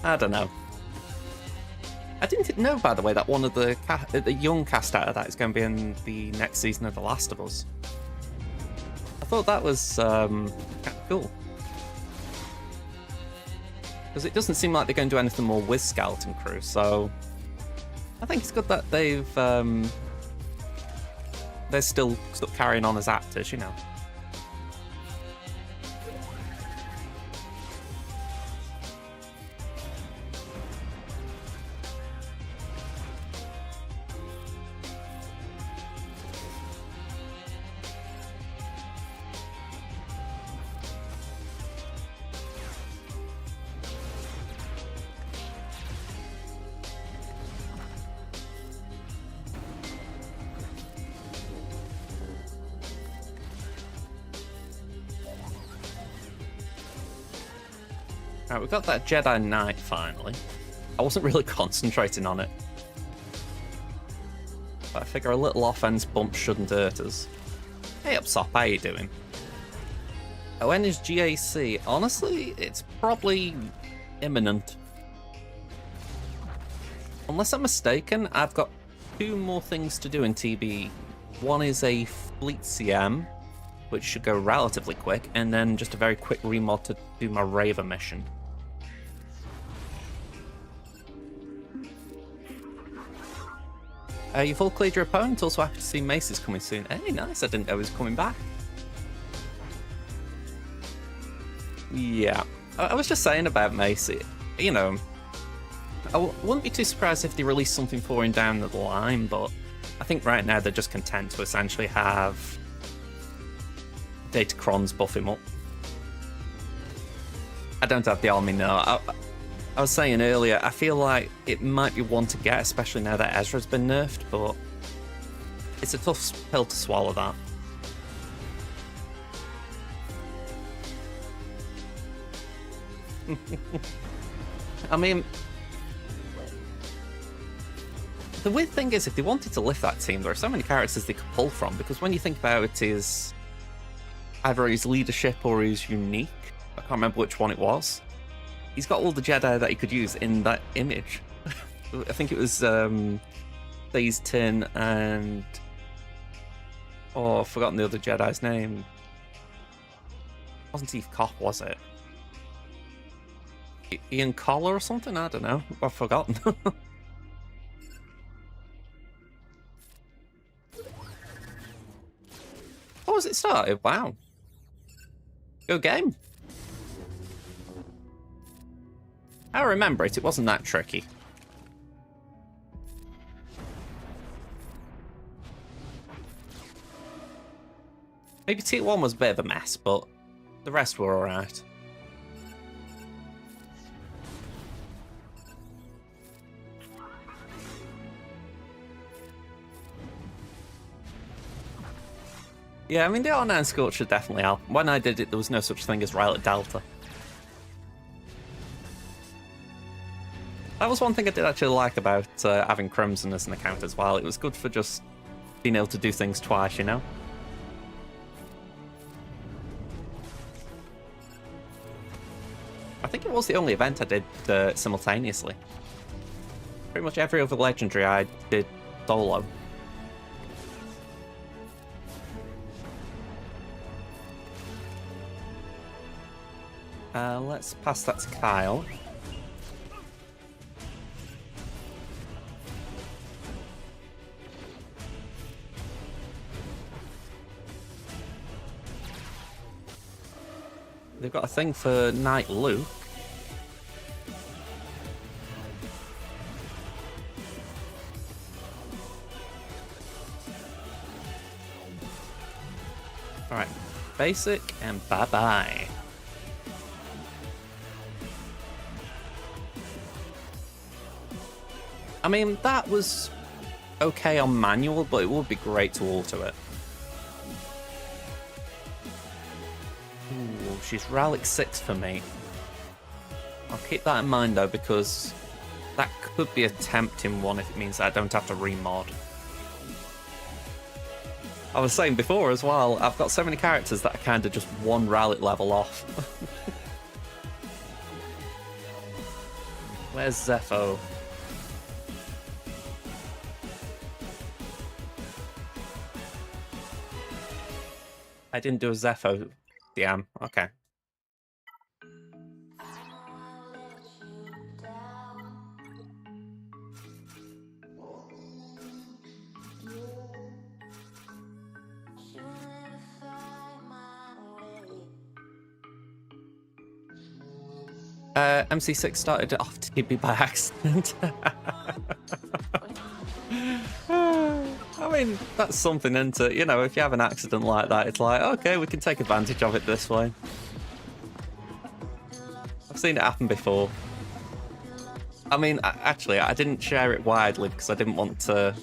I don't know. I didn't know, by the way, that one of the young cast out of that is going to be in the next season of The Last of Us. I thought that was kind of cool. Because it doesn't seem like they're going to do anything more with Skeleton Crew, so I think it's good that they're still carrying on as actors, you know. Right, we got that Jedi Knight finally. I wasn't really concentrating on it, but I figure a little offense bump shouldn't hurt us. Hey Upsop, how you doing? Oh, when is GAC? Honestly, it's probably imminent. Unless I'm mistaken, I've got 2 more things to do in TB. One is a Fleet CM, which should go relatively quick, and then just a very quick remod to do my Raver mission. You've all cleared your opponent, also happy to see Mace's coming soon. Hey, nice, I didn't know he was coming back. Yeah, I was just saying about Mace, you know, I wouldn't be too surprised if they released something for him down the line, but I think right now they're just content to essentially have Datacrons buff him up. I don't have the army, no. I was saying earlier, I feel like it might be one to get, especially now that Ezra's been nerfed, but it's a tough pill to swallow, that. I mean, the weird thing is, if they wanted to lift that team, there are so many characters they could pull from, because when you think about it, is either his leadership or his unique. I can't remember which one it was. He's got all the Jedi that he could use in that image. I think it was Phase 10 and... oh, I've forgotten the other Jedi's name. It wasn't Eve Kopp, was it? Ian Collar or something? I don't know. I've forgotten. Oh, has it started? Wow. Good game. I remember it wasn't that tricky. Maybe T1 was a bit of a mess, but the rest were alright. Yeah, I mean, the R9 Scorch should definitely help. When I did it, there was no such thing as Rylot Delta. That was one thing I did actually like about having Crimson as an account as well. It was good for just being able to do things twice, you know? I think it was the only event I did simultaneously. Pretty much every other legendary I did solo. Let's pass that to Kyle. they've got a thing for Knight Luke. Alright, basic and bye-bye. I mean, that was okay on manual, but it would be great to auto it. Ooh, she's Relic 6 for me. I'll keep that in mind though, because that could be a tempting one if it means that I don't have to remod. I was saying before as well, I've got so many characters that I kind of just one Relic level off. Where's Zepho? I didn't do a Zepho. Damn, okay. MC6 started it off TB by accident. I mean, that's something, isn't it? You know, if you have an accident like that, it's like, okay, we can take advantage of it this way. I've seen it happen before. I mean, actually, I didn't share it widely because I didn't want to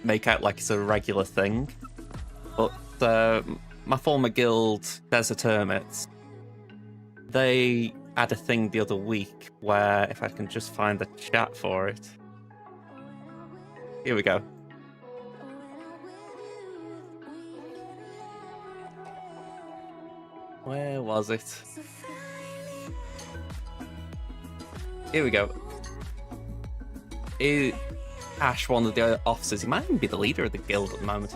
make out like it's a regular thing. But my former guild, Desert Hermits, they had a thing the other week where, if I can just find the chat for it. Here we go. Where was it? Here we go. Ash, one of the officers, he might even be the leader of the guild at the moment.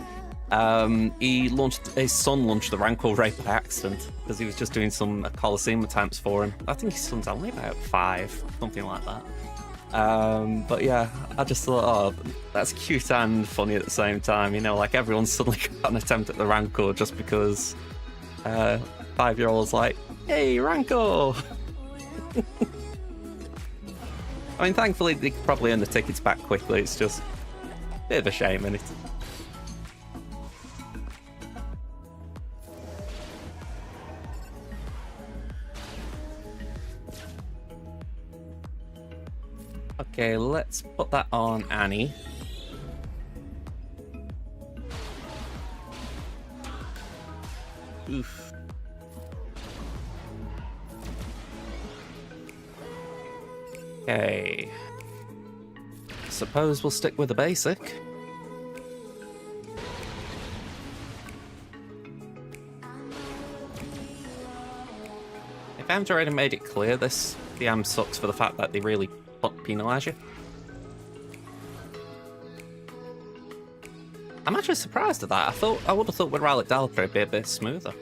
His son launched the Rancor raid by accident because he was just doing some Coliseum attempts for him. I think his son's only about 5, something like that. But yeah, I just thought, oh, that's cute and funny at the same time. You know, like everyone's suddenly got an attempt at the Rancor just because 5-year-old's like, hey, Rancor! I mean, thankfully, they could probably earn the tickets back quickly. It's just a bit of a shame, isn't it? Okay, let's put that on Annie. Oof. Okay. Suppose we'll stick with the basic. If I haven't already made it clear, this DM sucks for the fact that they really penalise you. I'm actually surprised at that. I would have thought with Relic Delta it'd be a bit smoother.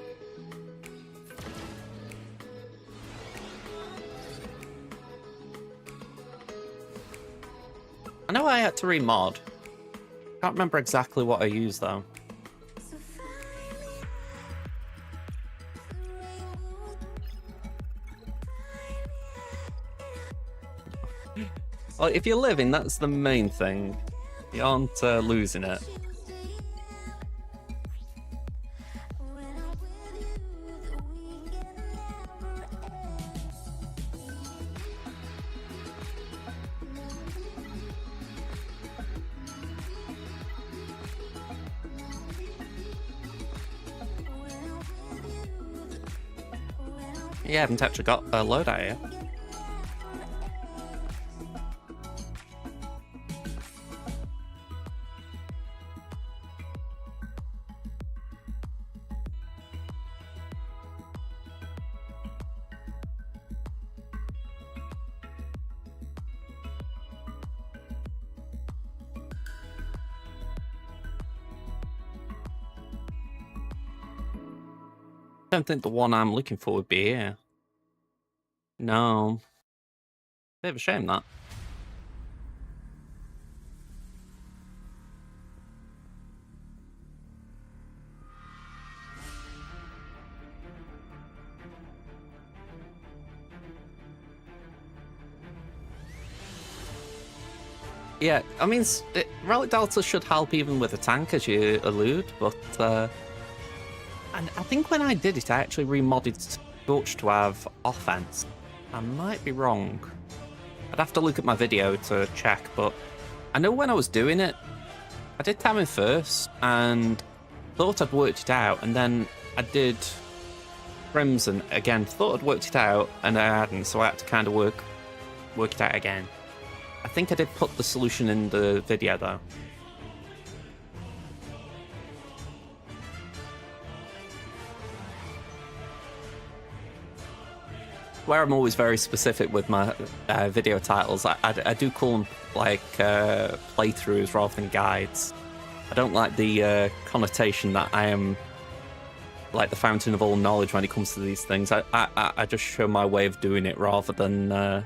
I know I had to remod. Can't remember exactly what I used though. Well, if you're living, that's the main thing. You aren't losing it. Yeah, I haven't actually got a loadout yet. I don't think the one I'm looking for would be here. No. Bit of a shame, that. Yeah, I mean, Relic Delta should help even with a tank, as you allude, but and I think when I did it, I actually remodded Scorch to have offense. I might be wrong. I'd have to look at my video to check, but I know when I was doing it, I did Tammin first and thought I'd worked it out, and then I did Crimson again, thought I'd worked it out, and I hadn't, so I had to kind of work it out again. I think I did put the solution in the video though. Where I'm always very specific with my video titles, I do call them like playthroughs rather than guides. I don't like the connotation that I am like the fountain of all knowledge when it comes to these things. I just show my way of doing it rather than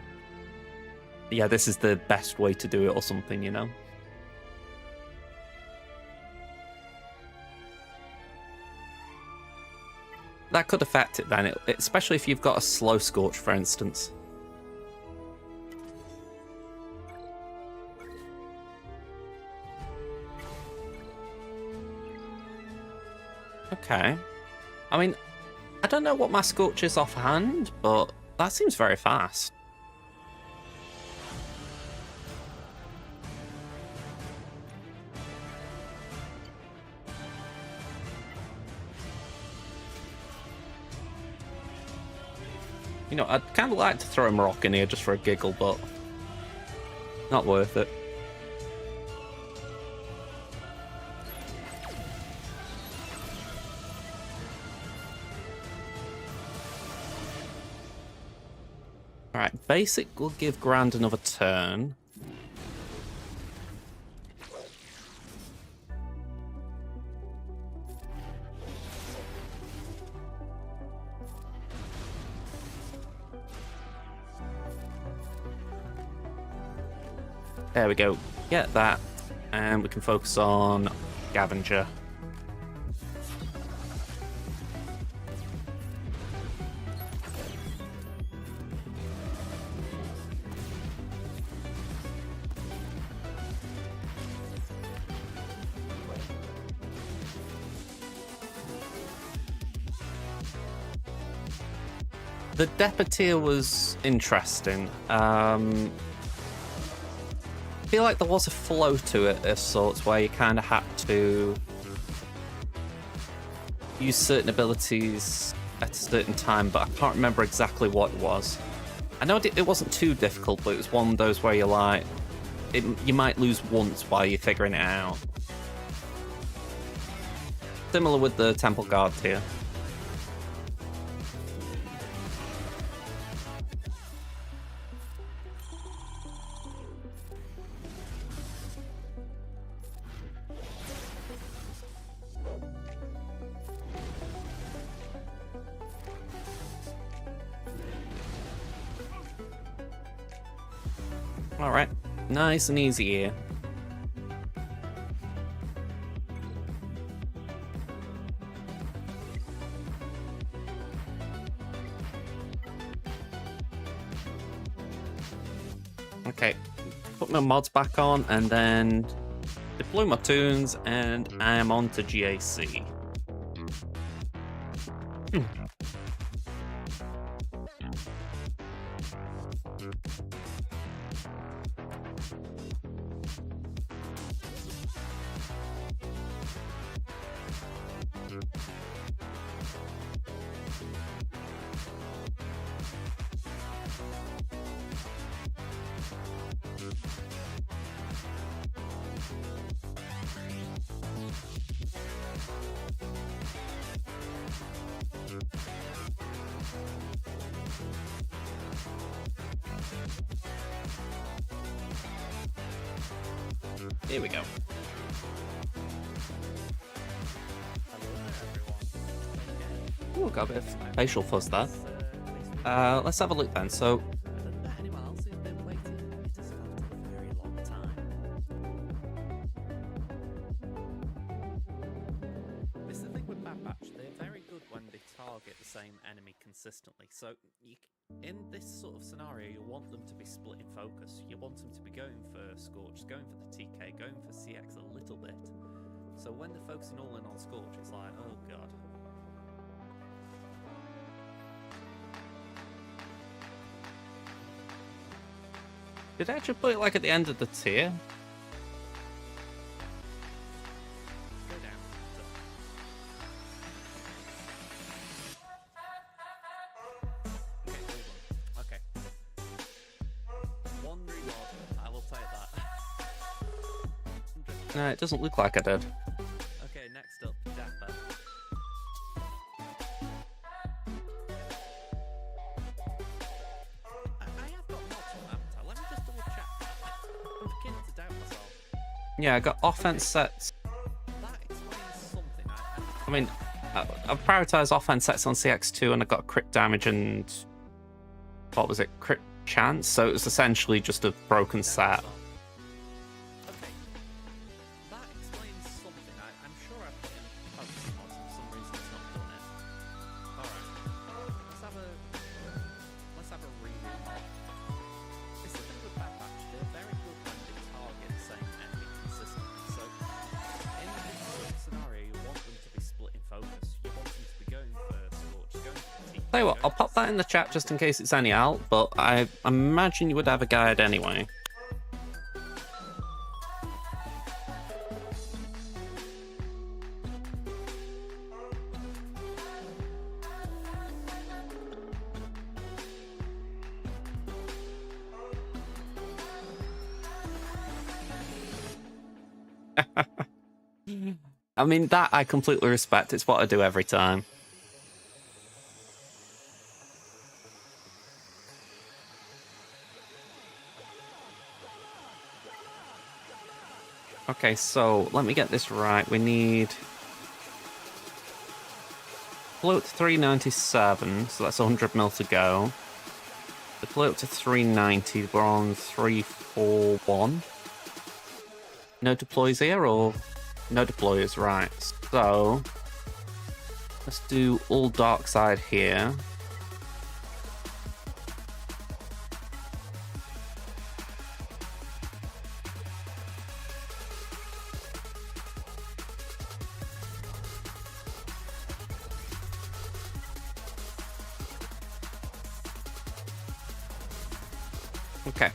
yeah, this is the best way to do it or something, you know? That could affect it then, especially if you've got a slow Scorch, for instance. Okay. I mean, I don't know what my Scorch is offhand, but that seems very fast. You know, I'd kind of like to throw a Maroc in here just for a giggle, but not worth it. Alright, basic will give Grand another turn. There we go. Get that. And we can focus on Scavenger. The Depatir was interesting. I feel like there was a flow to it of sorts where you kind of had to use certain abilities at a certain time, but I can't remember exactly what it was. I know it wasn't too difficult, but it was one of those where you're like, you might lose once while you're figuring it out. Similar with the Temple Guard here. Alright, nice and easy here. Okay, put my mods back on and then deploy my tunes, and I am on to GAC. Here we go. Ooh, got a bit of facial fuzz there. Let's have a look then. So, this is the thing with Bad Batch. They're very good when they target the same enemy consistently. So in this sort of scenario, you want them to be split in focus. You want them to be going for Scorch, going for the TK, going for CX a little bit. So when they're focusing all in on Scorch, it's like, oh god. Did I actually put it like at the end of the tier? Go down. Okay, hold on. Okay. One reload. I will take that. No, it doesn't look like I did. Okay, next up, Dapper. I have got mods on Avatar. Let me just double check that. I'm beginning to doubt myself. Yeah, I got offense sets. That explains something. I mean, I've prioritized offense sets on CX2 and I got crit damage and what was it? Crit chance. So it was essentially just a broken set. Okay, that explains something. I'm sure I put in focus mods and for some reason it's not done it. Alright, let's have a reread mod. It's the thing with backpacks, they're very good when they target the same enemy consistently. So in this sort of scenario, you want them to be split in focus. You want them to be going for Scorch, going for TK. Tell you what, I'll pop that in the chat just in case it's any out, but I imagine you would have a guide anyway. I mean, that I completely respect. It's what I do every time. Okay, so let me get this right. We need float to 397, so that's 100 mil to go. The float to 390, we're on 341. No deploys here, or no deploys, right? So let's do all dark side here. Okay.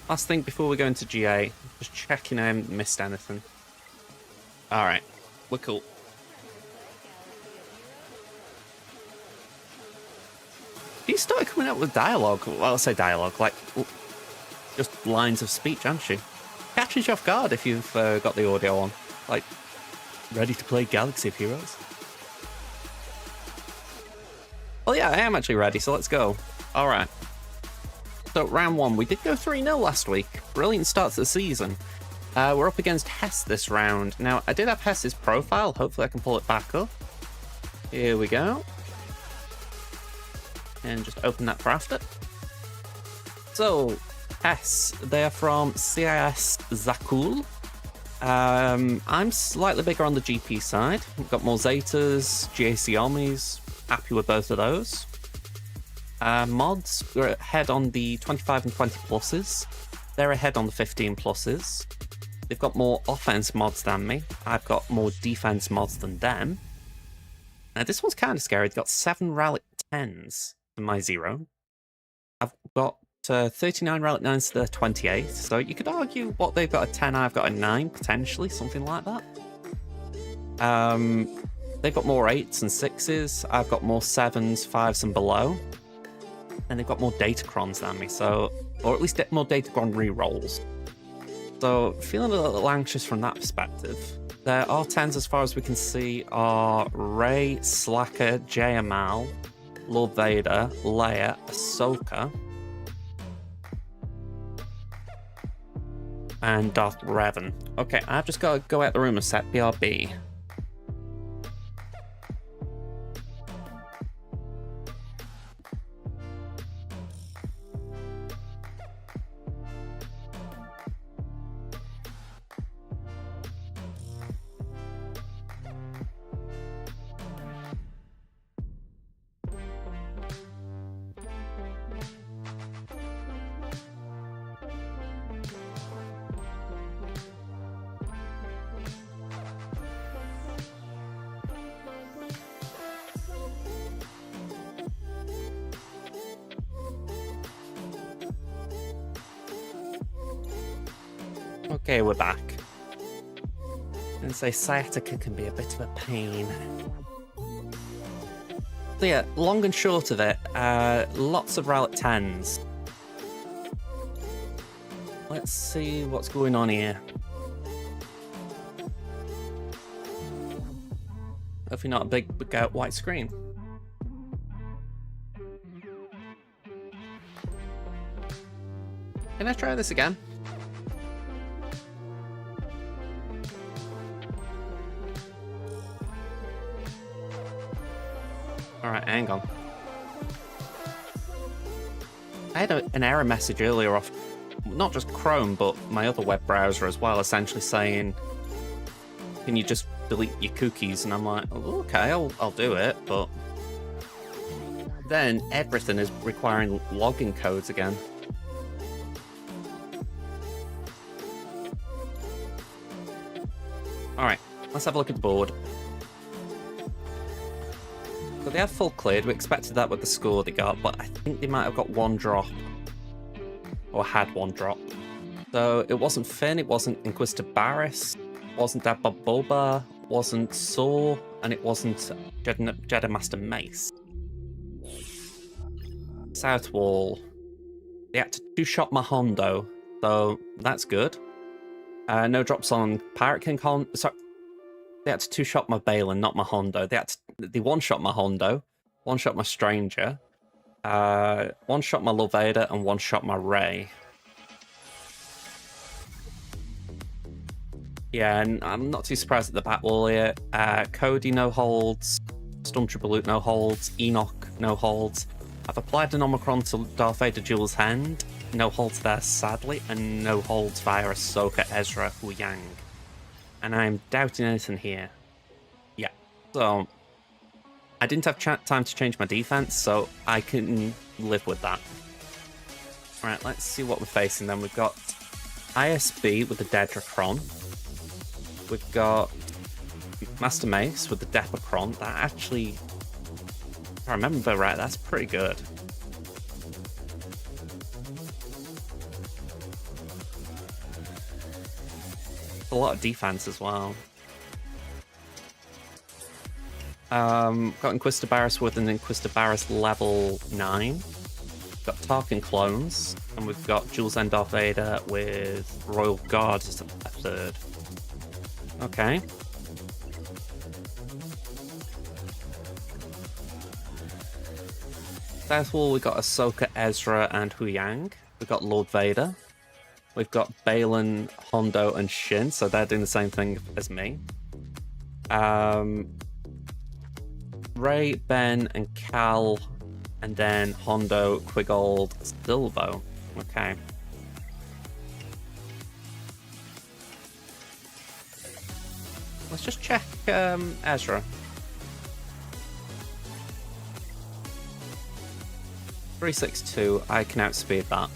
Last thing before we go into GA, just checking I haven't missed anything. Alright, we're cool. You started coming up with dialogue. Well, I'll say dialogue, like just lines of speech, haven't you? Catches you off guard if you've got the audio on. Like, ready to play Galaxy of Heroes? Well, yeah, I am actually ready, so let's go. Alright. So, round one, we did go 3-0 last week. Brilliant start to the season. We're up against Hess this round. Now, I did have Hess's profile. Hopefully I can pull it back up. Here we go. And just open that for after. So, Hess, they're from CIS Zakul. I'm slightly bigger on the GP side. We've got more Zetas, GAC Armies. Happy with both of those. Mods, we're ahead on the 25 and 20 pluses. They're ahead on the 15 pluses. They've got more offense mods than me. I've got more defense mods than them. Now, this one's kind of scary. They've got 7 Relic 10s to my 0. I've got 39 Relic 9s to their 28. So you could argue what they've got a 10, I've got a 9, potentially, something like that. They've got more 8s and 6s. I've got more 7s, 5s and below. And they've got more Datacrons than me, so... Or at least more Datacron rerolls. So, feeling a little anxious from that perspective. Their R10s, as far as we can see, are Rey, Slacker, Jayamal, Lord Vader, Leia, Ahsoka, and Darth Revan. Okay, I've just got to go out the room and set BRB. Okay, we're back. And say sciatica can be a bit of a pain. So yeah, long and short of it, lots of Rowlet 10s. Let's see what's going on here. Hopefully not a big out white screen. Can I try this again? Alright, hang on. I had an error message earlier off, not just Chrome, but my other web browser as well, essentially saying, can you just delete your cookies? And I'm like, oh, okay, I'll do it, but then everything is requiring login codes again. Alright, let's have a look at the board. So they have full cleared. We expected that with the score they got, but I think they might have got one drop. Or had one drop. So it wasn't Finn, it wasn't Inquisitor Barris, wasn't Dabba Boba, wasn't Saw, and it wasn't Jedi Master Mace. South Wall. They had to two-shot my Hondo, so that's good. No drops on Pirate King Hondo. Sorry, they had to two-shot my Balin, not my Hondo. They one-shot my Hondo, one-shot my Stranger, one-shot my Luvada, and one-shot my Ray. Yeah, and I'm not too surprised at the back wall here. Cody, no holds. Stormtrooper Luke, no holds. Enoch, no holds. I've applied an Omicron to Darth Vader Duel's hand. No holds there, sadly. And no holds via Ahsoka, Ezra, Hu Yang. And I'm doubting anything here. Yeah. So, I didn't have time to change my defense, so I can live with that. Alright, let's see what we're facing then. We've got ISB with the Dedricron. We've got Master Mace with the Depacron. That actually, if I remember right, that's pretty good. A lot of defense as well. Got Inquisitor Barris with an Inquisitor Barris level 9. We've got Tarkin clones, and we've got Jules and Darth Vader with Royal Guard as a third. Okay. South Wall, we've got Ahsoka, Ezra, and Hu Yang. We've got Lord Vader. We've got Balin, Hondo, and Shin, so they're doing the same thing as me. Ray, Ben, and Cal, and then Hondo, Quigold, Silvo. Okay. Let's just check Ezra. 362, I can outspeed that.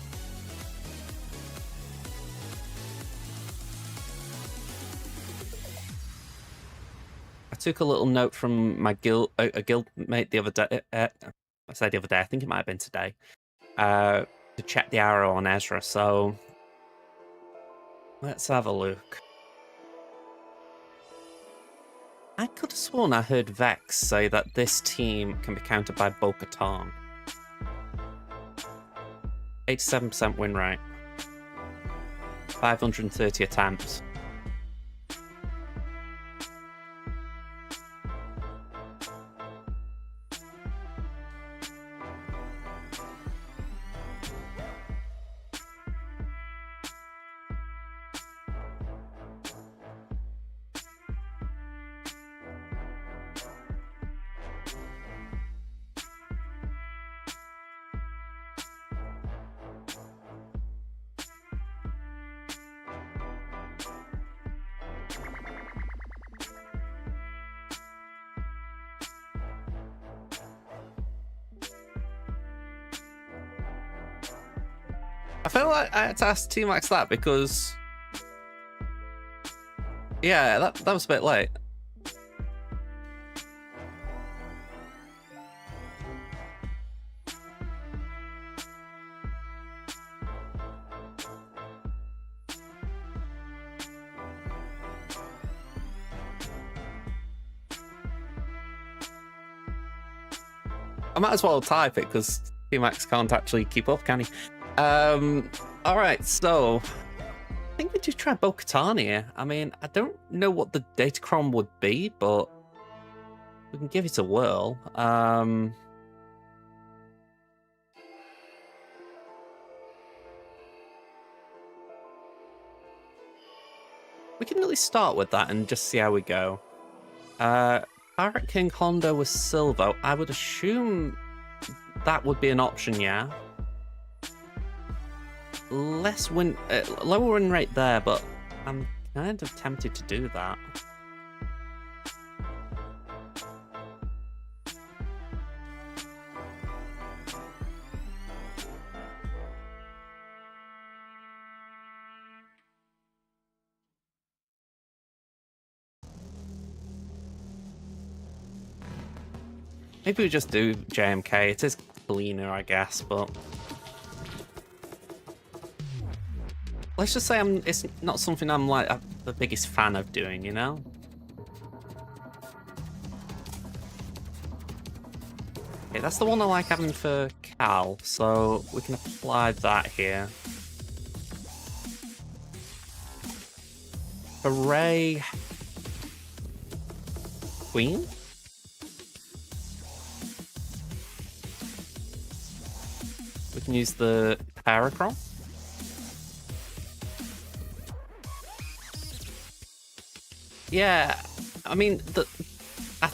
I took a little note from my guild mate the other day. I said the other day, I think it might have been today, to check the arrow on Ezra. So let's have a look. I could have sworn I heard Vex say that this team can be countered by Bo-Katan. 87% win rate. 530 attempts. I feel like I had to ask T-Max that because, yeah, that was a bit late. I might as well type it because T-Max can't actually keep up, can he? Alright, so I think we do try Bo-Katan here. I mean, I don't know what the Datacron would be, but we can give it a whirl. We can at least start with that and just see how we go. Pirate King Hondo with Silvo. I would assume that would be an option, yeah. Lower win rate there, but I'm kind of tempted to do that. Maybe we just do JMK. It is cleaner, I guess, but let's just say it's not something I'm like the biggest fan of doing, you know? Okay, that's the one I like having for Cal, so we can apply that here. For Rey, Queen? We can use the Paracron. Yeah, I mean,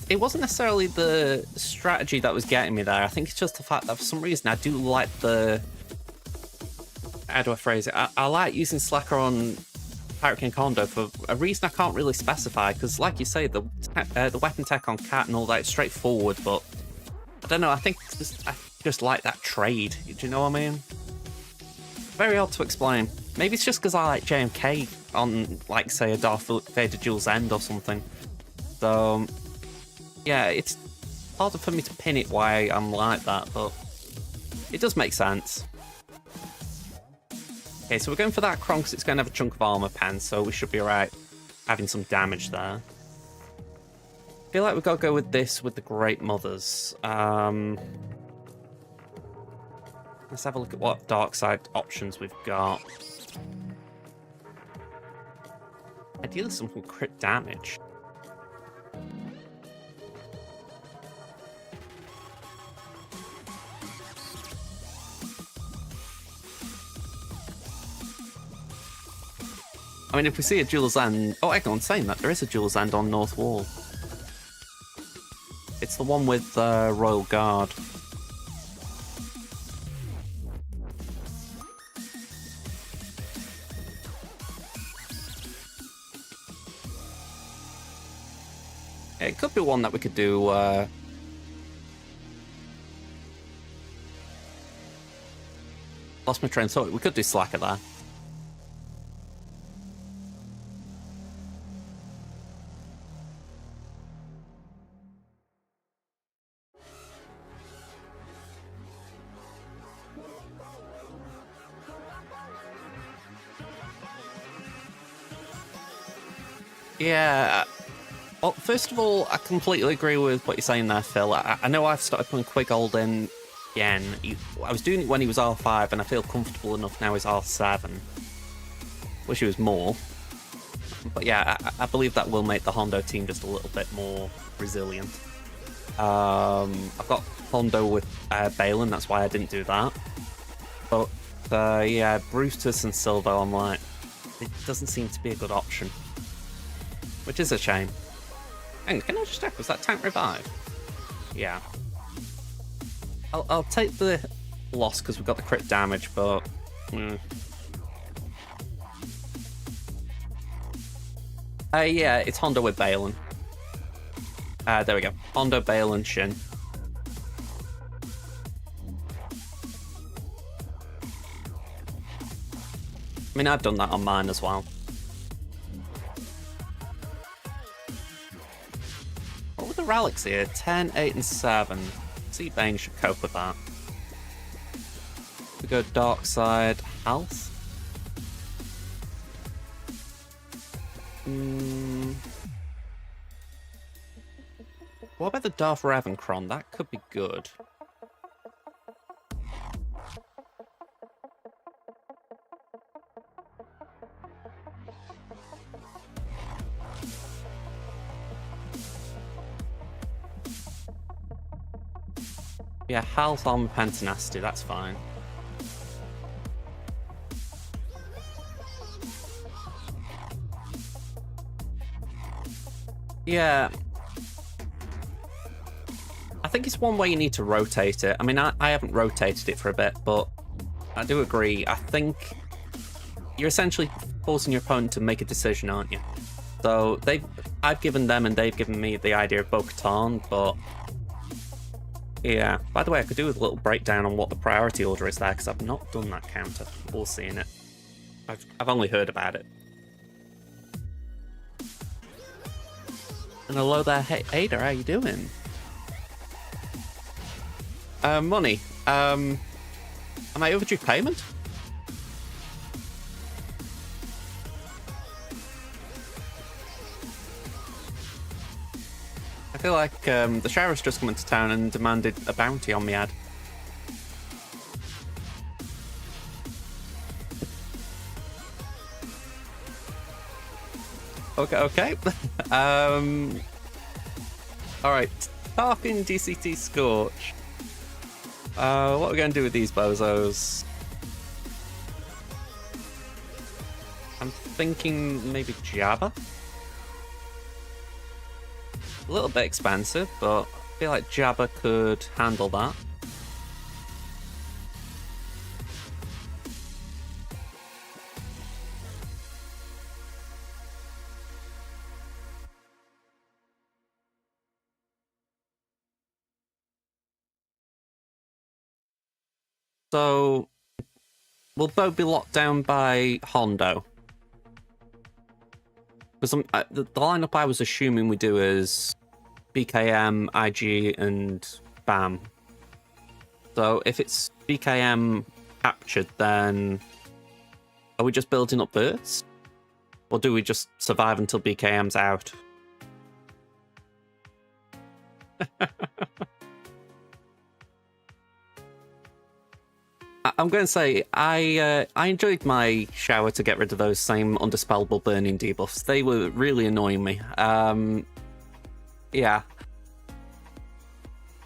it wasn't necessarily the strategy that was getting me there. I think it's just the fact that for some reason I do like how do I phrase it? I like using Slacker on Pirate King Hondo for a reason I can't really specify, because like you say, the weapon tech on Cat and all that is straightforward, but I don't know, I think I just like that trade. Do you know what I mean? Very hard to explain. Maybe it's just because I like JMK on, like, say, a Darth Vader Duel's End or something. So, yeah, it's harder for me to pin it why I'm like that, but it does make sense. Okay, so we're going for that Kron because it's going to have a chunk of armor pen, so we should be alright having some damage there. I feel like we've got to go with this with the Great Mothers. Let's have a look at what dark side options we've got. Ideally something crit damage. I mean, if we see a Duel's End... Oh, hang on, saying that, there is a Duel's End on North Wall. It's the one with Royal Guard. It could be one that we could do. Lost my train of thought. We could do Slacker there. Yeah. Well, first of all, I completely agree with what you're saying there, Phil. I know I've started putting Quigold in again. I was doing it when he was R5, and I feel comfortable enough now he's R7. Wish he was more. But yeah, I believe that will make the Hondo team just a little bit more resilient. I've got Hondo with Balin, that's why I didn't do that. But yeah, Brutus and Silvo, I'm like, it doesn't seem to be a good option. Which is a shame. Hang on, can I just check? Was that tank revive? Yeah. I'll take the loss because we've got the crit damage, but... yeah, it's Hondo with Balin. There we go. Hondo, Balin, Shin. I mean, I've done that on mine as well. What were the relics here? 10, 8, and 7. See, Bane should cope with that. We go Dark Side, Health. What about the Darth Revan Kron? That could be good. Yeah, health on Pentanacity, that's fine. Yeah. I think it's one way you need to rotate it. I mean, I haven't rotated it for a bit, but I do agree. I think you're essentially forcing your opponent to make a decision, aren't you? So I've given them and they've given me the idea of Bo-Katan, but yeah. By the way, I could do with a little breakdown on what the priority order is there, because I've not done that counter or seen it. I've only heard about it. And hello there, hey Ada, how you doing? Money. Am I overdue payment? I feel like the sheriff's just come into town and demanded a bounty on me ad. Okay. Alright, talking DCT Scorch. What are we going to do with these bozos? I'm thinking maybe Jabba? A little bit expensive, but I feel like Jabba could handle that. So, will Bo be locked down by Hondo? Because the lineup I was assuming we do is BKM, IG, and BAM. So if it's BKM captured, then are we just building up bursts? Or do we just survive until BKM's out? I'm going to say, I enjoyed my shower to get rid of those same undispellable burning debuffs. They were really annoying me. Yeah.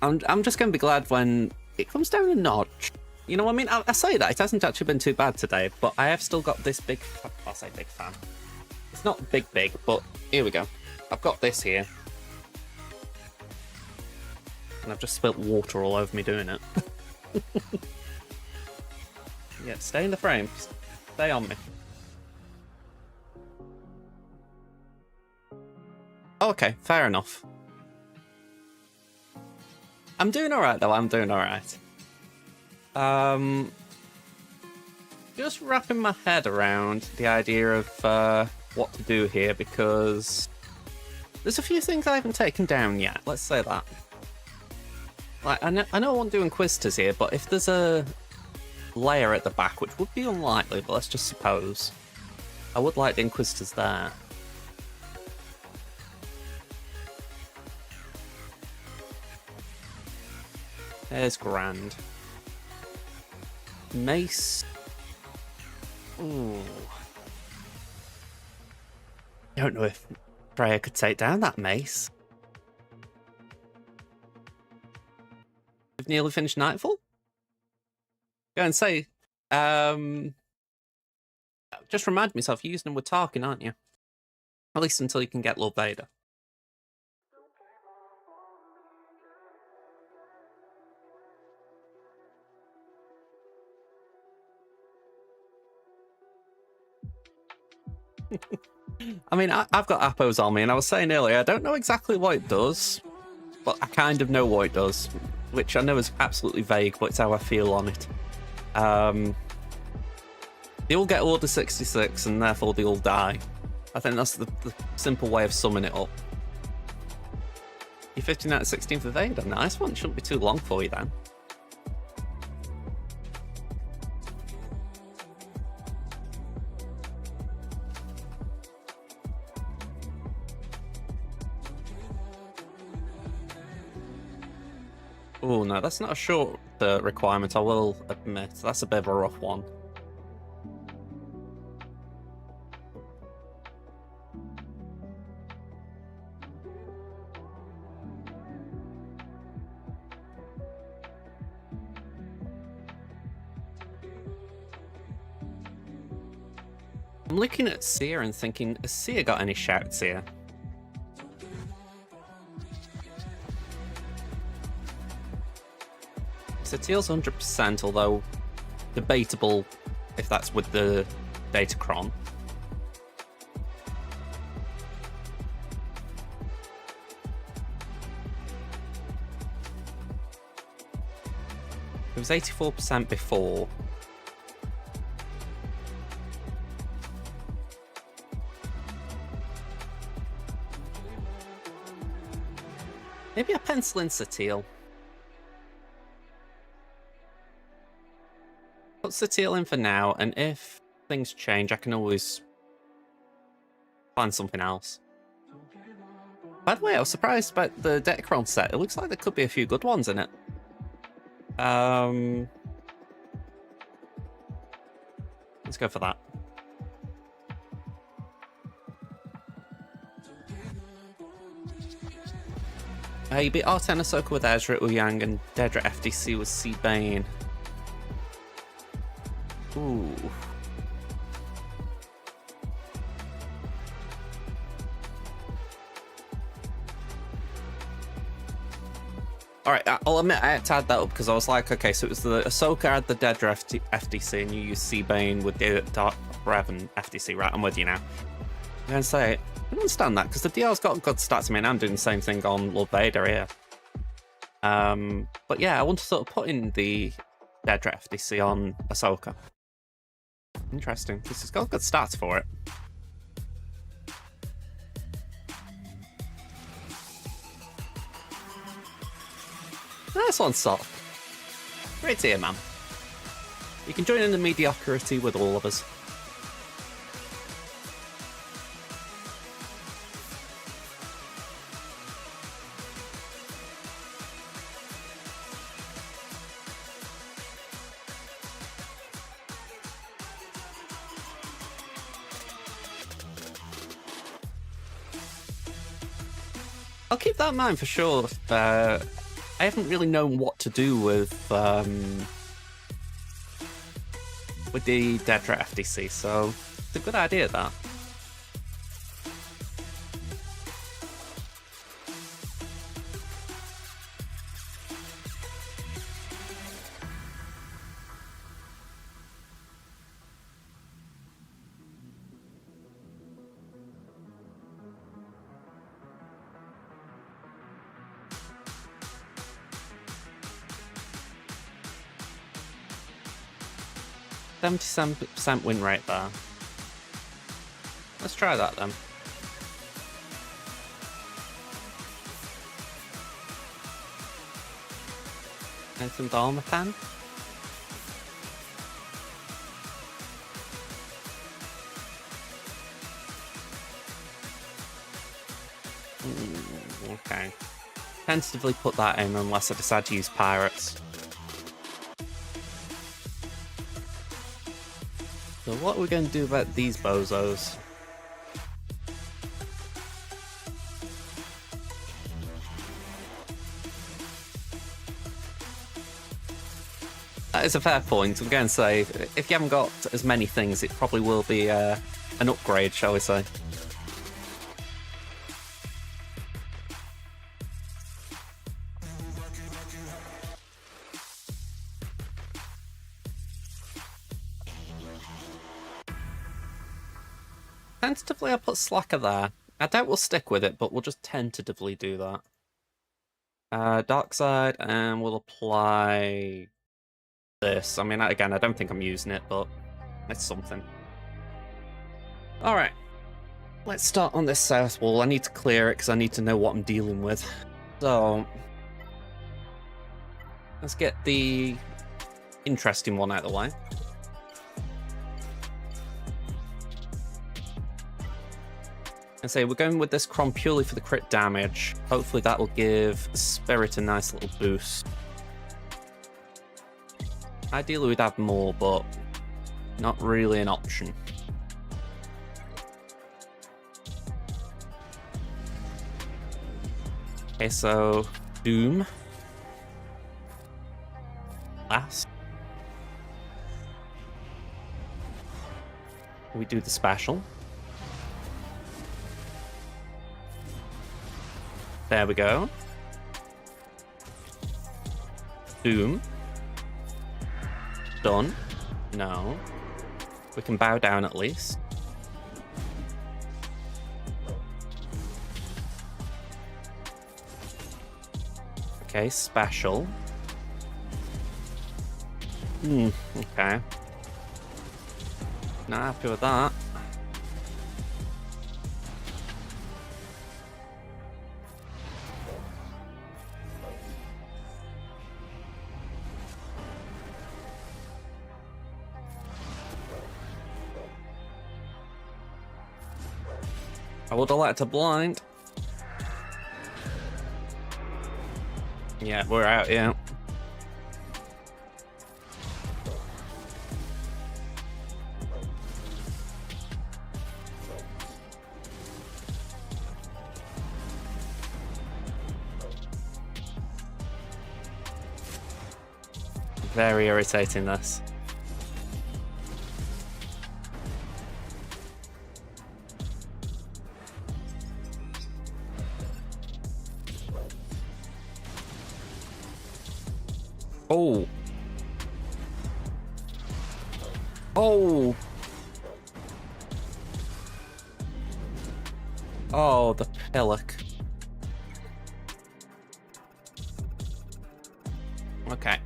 I'm just going to be glad when it comes down a notch. You know what I mean? I say that, it hasn't actually been too bad today, but I have still got this big... I'll say big fan. It's not big, but here we go. I've got this here. And I've just spilt water all over me doing it. Yeah, stay in the frame. Stay on me. Okay, fair enough. I'm doing alright though, I'm doing alright. Just wrapping my head around the idea of what to do here, because there's a few things I haven't taken down yet, let's say that. Like, I know I want to do Inquisitors here, but if there's a layer at the back, which would be unlikely, but let's just suppose, I would like the Inquisitors there. There's grand. Mace. Ooh. I don't know if Freya could take down that mace. We've nearly finished Nightfall? Go and say, just remind myself, you're using them with Tarkin, aren't you? At least until you can get Lord Vader. I mean, I've got Appos on me, and I was saying earlier, I don't know exactly what it does, but I kind of know what it does, which I know is absolutely vague, but it's how I feel on it. They all get Order 66, and therefore they all die. I think that's the simple way of summing it up. You're 15 out of 16 for Vader. Nice one. Shouldn't be too long for you then. Oh no, that's not a short requirement, I will admit. That's a bit of a rough one. I'm looking at Seer and thinking, has Seer got any shouts here? Sateel's 100%, although debatable if that's with the Datacron. It was 84% before. Maybe I pencil in Sateel. Put Sateel in for now, and if things change, I can always find something else. By the way, I was surprised by the Datacron set. It looks like there could be a few good ones in it. Let's go for that. You beat R10 Ahsoka with Ezra Uyang and Dedra FDC with C-Bane. Ooh. Alright, I'll admit I had to add that up because I was like, okay, so it was the Ahsoka had the Dedra FDC and you used C-Bane with the Dark Revan FDC, right? I'm with you now. I'm going to say, I don't understand that because the DL's got good stats. I mean, I'm doing the same thing on Lord Vader here. But yeah, I want to sort of put in the Dedra FDC on Ahsoka. Interesting, because it's got good stats for it. Nice one, Sol. Great to hear, man. You can join in the mediocrity with all of us. I'll keep that in mind for sure. I haven't really known what to do with the Dedra FDC, so it's a good idea, that. %, win rate there. Let's try that then. Anything Dalmathan? Okay. Tentatively put that in unless I decide to use pirates. So what are we going to do about these bozos? That is a fair point. I'm going to say, if you haven't got as many things, it probably will be an upgrade, shall we say. Tentatively, I'll put Slacker there. I doubt we'll stick with it, but we'll just tentatively do that. Dark Side, and we'll apply this. I mean, again, I don't think I'm using it, but it's something. Alright. Let's start on this south wall. I need to clear it because I need to know what I'm dealing with. So, let's get the interesting one out of the way. And say we're going with this Crom purely for the crit damage. Hopefully that will give Spirit a nice little boost. Ideally we'd have more, but not really an option. Okay, so Doom. Last. We do the special. There we go. Doom. Done. No. We can bow down at least. Okay, special. Okay. Not happy with that. I would have liked to blind. Yeah, we're out, yeah. Very irritating, this. Oh. Oh. Oh, the pillock. Okay.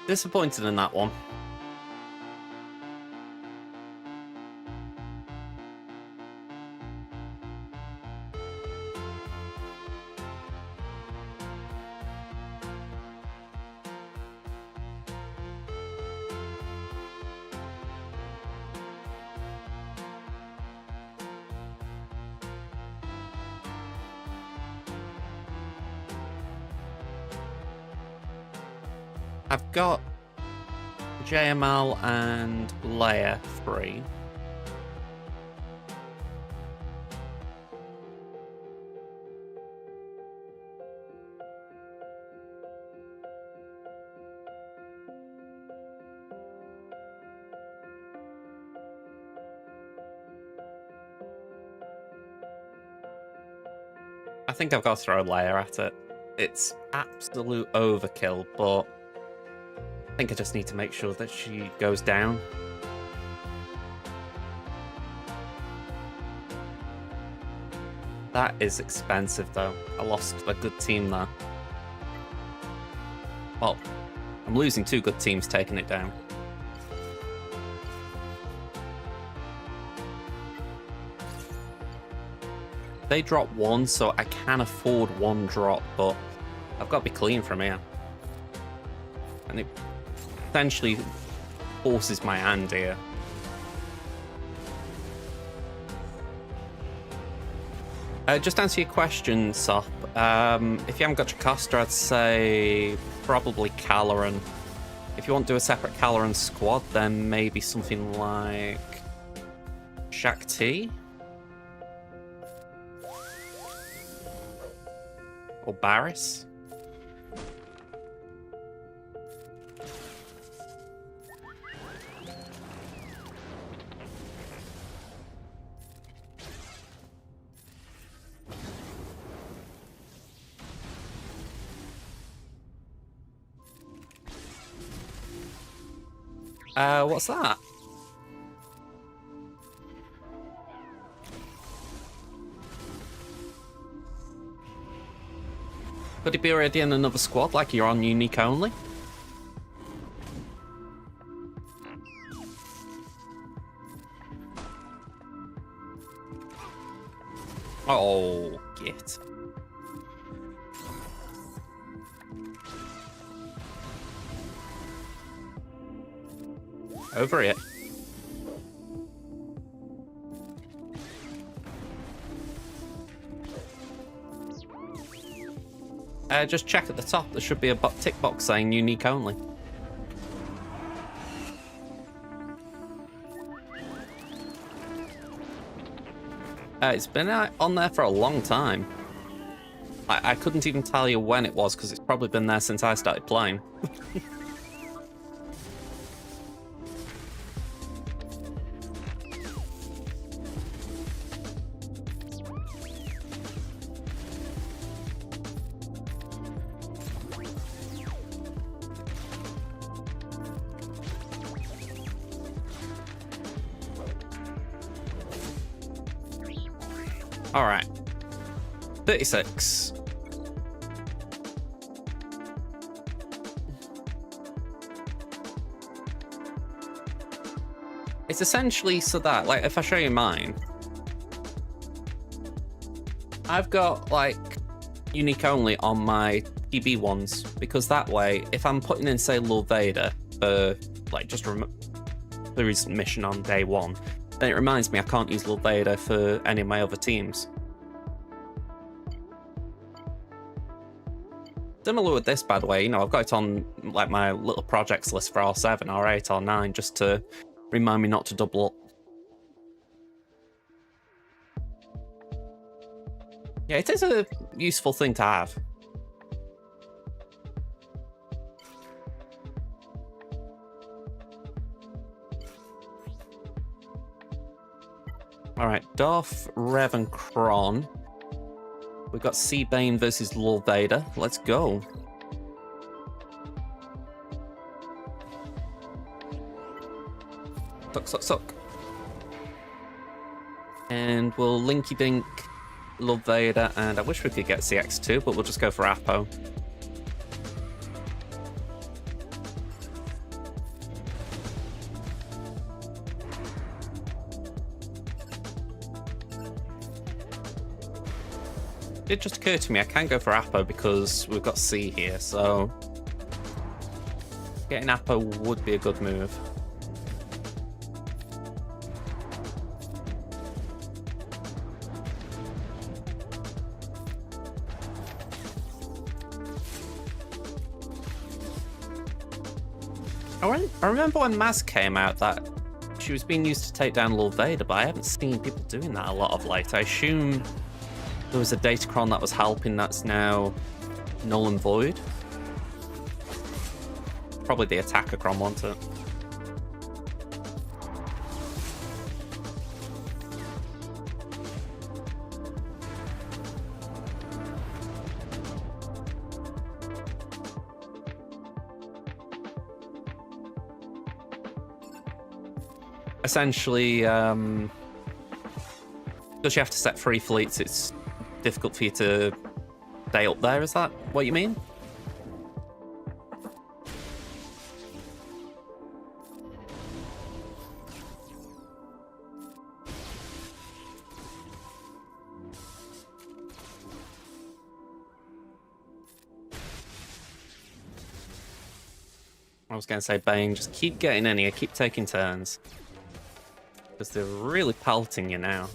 Disappointed in that one. I've got JML and Leia free. I think I've got to throw Leia at it. It's absolute overkill, but I think I just need to make sure that she goes down. That is expensive, though. I lost a good team there. Well, I'm losing two good teams taking it down. They drop one, so I can afford one drop, but I've got to be clean from here. And it essentially forces my hand here. Just to answer your question, Sop, if you haven't got Jocasta, I'd say probably Caloran. If you want to do a separate Caloran squad, then maybe something like Shaak Ti? Or Barriss? What's that? Could it be already in another squad, like you're on unique only? Oh, git. Over it. Just check at the top. There should be a tick box saying unique only. It's been on there for a long time. I couldn't even tell you when it was because it's probably been there since I started playing. Alright. 36. It's essentially so that, like, if I show you mine, I've got, like, unique only on my TB ones, because that way, if I'm putting in, say, Lord Vader for, like, just for his mission on day one, then it reminds me I can't use Lord Vader for any of my other teams. Similar with this, by the way, you know, I've got it on, like, my little projects list for R7, R8, R9, just to remind me not to double up. Yeah, it is a useful thing to have. Alright, Darth Revan Kron. We've got Seabane versus Lord Vader. Let's go. Suck, suck, suck. And we'll Linky Dink Lord Vader, and I wish we could get CX2, but we'll just go for Apo. It just occurred to me I can go for Apo because we've got C here, so getting Apo would be a good move. I remember when Maz came out that she was being used to take down Lord Vader, but I haven't seen people doing that a lot of late. I assume there was a Datacron that was helping that's now null and void. Probably the Attackacron, wasn't it? Essentially, because you have to set 3 fleets, it's difficult for you to stay up there, is that what you mean? I was going to say, Bane, just keep getting in here, keep taking turns. Because they're really pelting you now.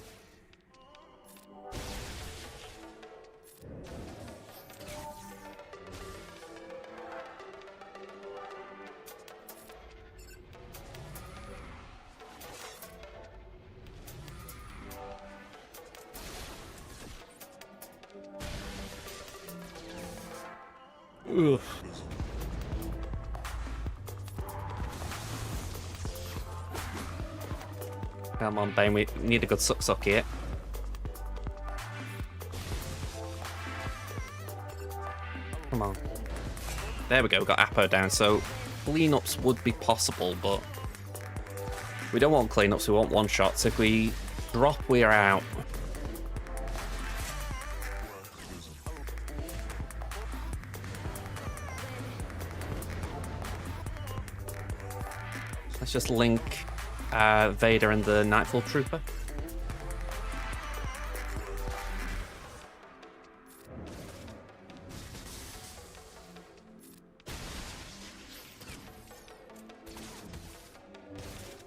Ugh. Come on, Bane, we need a good suck here. Come on. There we go, we got Apo down, so cleanups would be possible, but we don't want cleanups, we want one-shots. If we drop, we are out. Let's just link Vader and the Nightfall Trooper.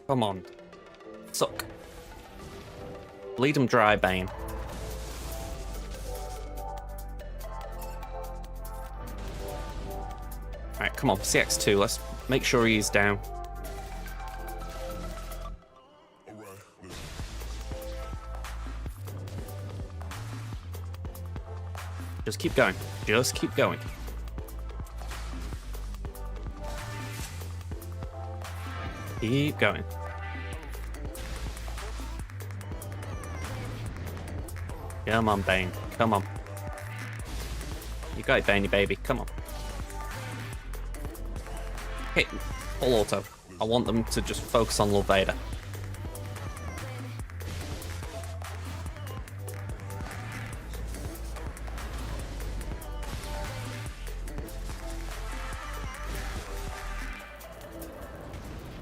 Come on. Suck. Bleed him dry, Bane. Alright, come on, CX2, let's make sure he's down. Just keep going. Just keep going. Keep going. Come on, Bane. Come on. You got it, Baney baby. Come on. Hit full auto. I want them to just focus on Lord Vader.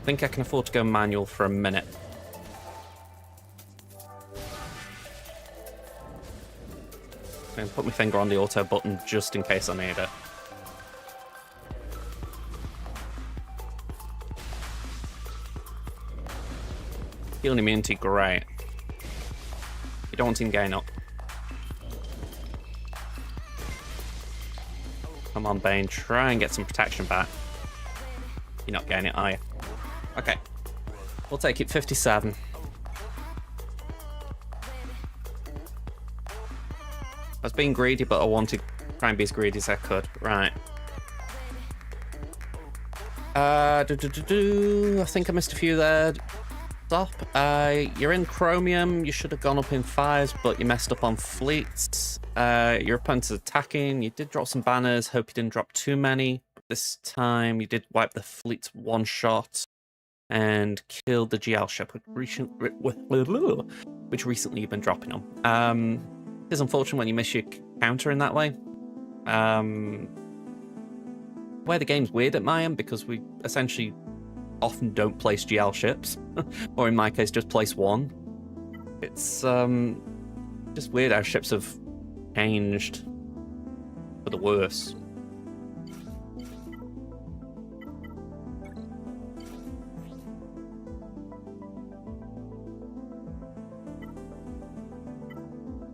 think I can afford to go manual for a minute. I'm going to put my finger on the auto button just in case I need it. Healing immunity, great. You don't want him getting up. Come on, Bane, try and get some protection back. You're not getting it, are you? Okay. We'll take it 57. I was being greedy, but I wanted to try and be as greedy as I could. Right. I think I missed a few there. Stop. You're in Chromium. You should have gone up in fires, but you messed up on fleets. Your opponent's attacking. You did drop some banners. Hope you didn't drop too many. This time you did wipe the fleet one shot and killed the GL ship, which recently you've been dropping on. It is unfortunate when you miss your counter in that way. Where the game's weird at my end, because we essentially often don't place GL ships, or in my case, just place one. It's just weird how ships have changed for the worse.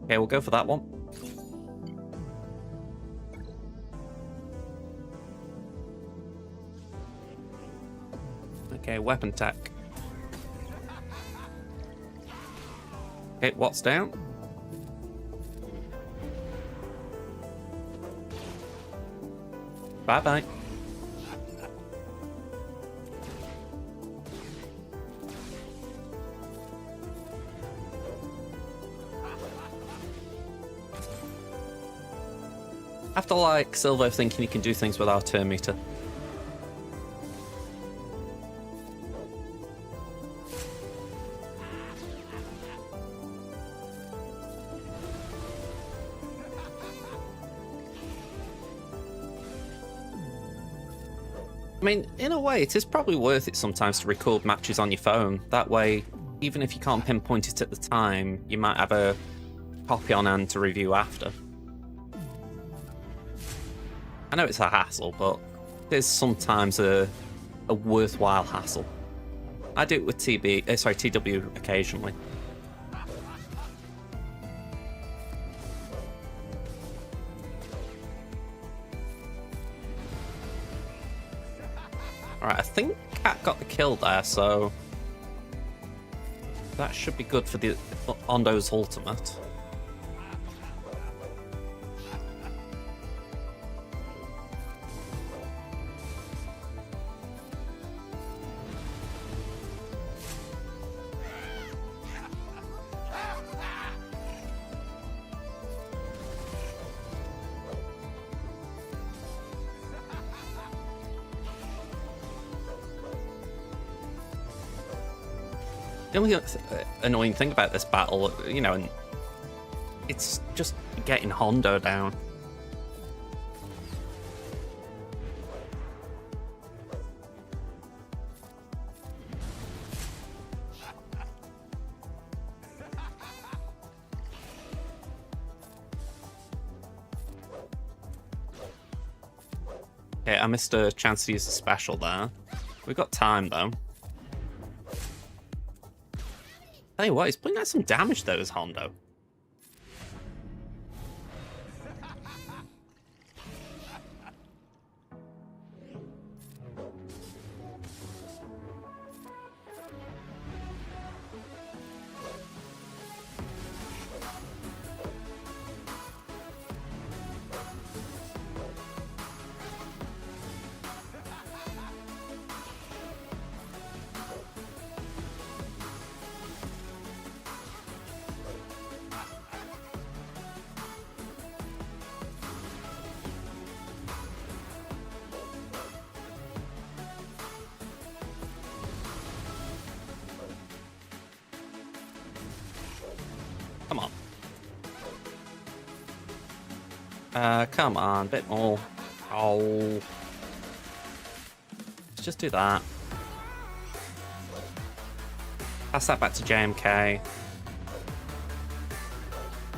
Okay, we'll go for that one. Okay, weapon tech. Okay, what's down? Bye-bye. After like Silvo thinking he can do things with our turn meter. I mean, in a way, it is probably worth it sometimes to record matches on your phone. That way, even if you can't pinpoint it at the time, you might have a copy on hand to review after. I know it's a hassle, but it is sometimes a worthwhile hassle. I do it with TW occasionally. Alright, I think Cat got the kill there, so that should be good for the Ondo's ultimate. The only annoying thing about this battle, you know, and it's just getting Hondo down. Okay, I missed a chance to use the special there. We've got time though. Tell you what, he's putting out some damage though, as Hondo. Come on. Come on, a bit more. Oh. Let's just do that. Pass that back to JMK.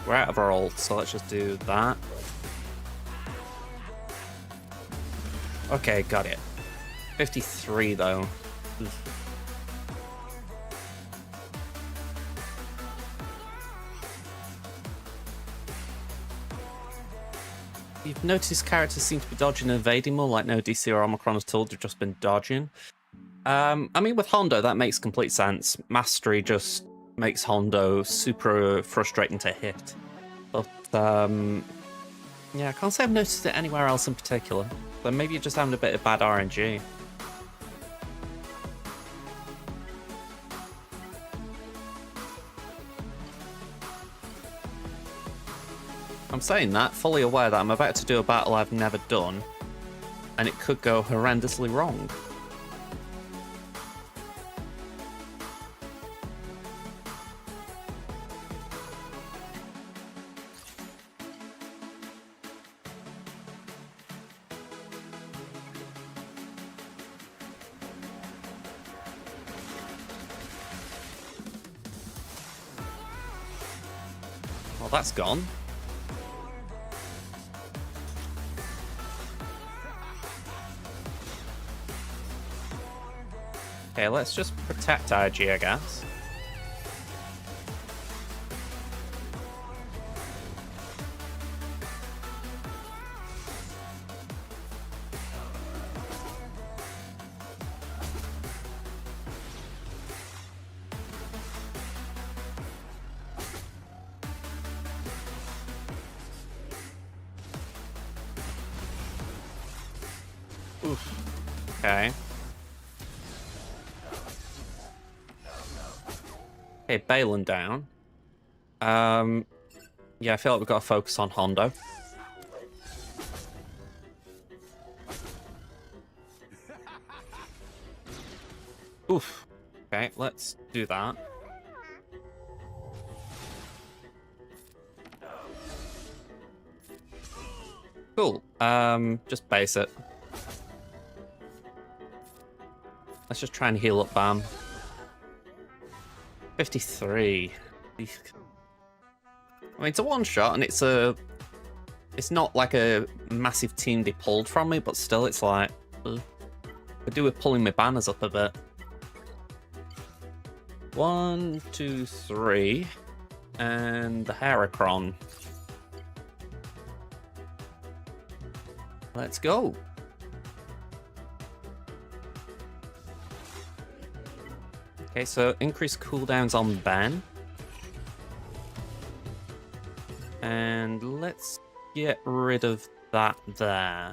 We're out of our ult, so let's just do that. Okay, got it. 53 though. Oof. You've noticed characters seem to be dodging and evading more, like no DC or Omicron at all, they've just been dodging. I mean, with Hondo, that makes complete sense. Mastery just makes Hondo super frustrating to hit. But, yeah, I can't say I've noticed it anywhere else in particular. But maybe you're just having a bit of bad RNG. I'm saying that, fully aware that I'm about to do a battle I've never done, and it could go horrendously wrong. Well, that's gone. Okay, let's just protect IG, I guess. Oof. Okay. Okay, Balin down. Yeah, I feel like we've got to focus on Hondo. Oof. Okay, let's do that. Cool. Just base it. Let's just try and heal up Bam. 53. I mean, it's a one-shot, and it's not like a massive team they pulled from me, but still, it's like, could do with pulling my banners up a bit. 1, 2, 3, and the Heracron. Let's go. Okay, so increase cooldowns on Ben. And let's get rid of that there.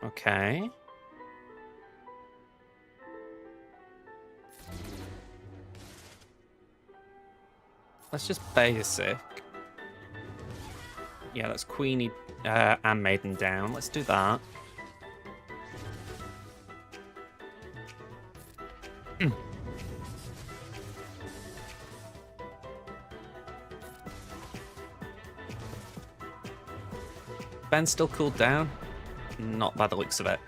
Okay. Let's just basic. Yeah, that's Queenie and Maiden down. Let's do that. Ben's still cooled down. Not by the looks of it.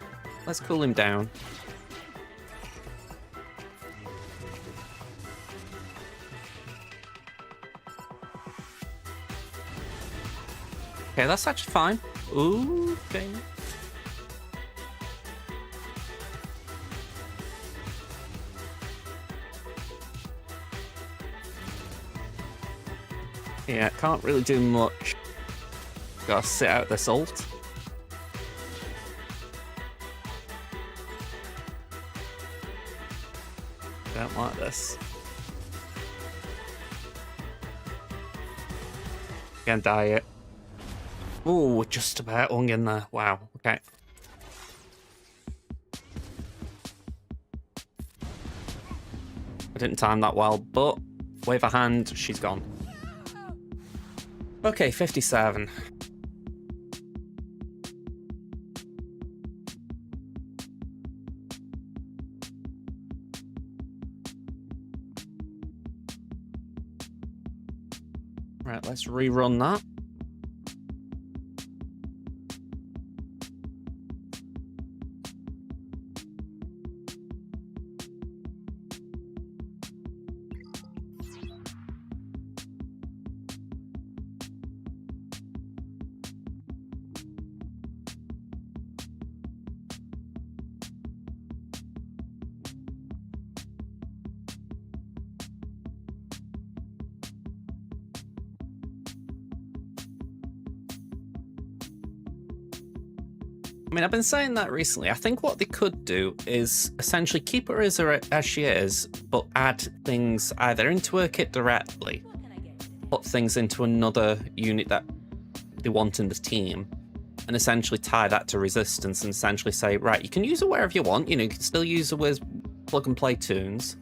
Let's cool him down. Okay, that's actually fine. Ooh, okay. Yeah, can't really do much. Gotta sit out this ult. Don't like this. Can't die it. Ooh, just about hung in there. Wow, okay. I didn't time that well, but wave a hand, she's gone. Okay, 57. Right, let's rerun that. I mean, I've been saying that recently. I think what they could do is essentially keep her as she is, but add things either into her kit directly, put things into another unit that they want in the team, and essentially tie that to resistance and essentially say, right, you can use her wherever you want. You know, you can still use her with plug and play tunes,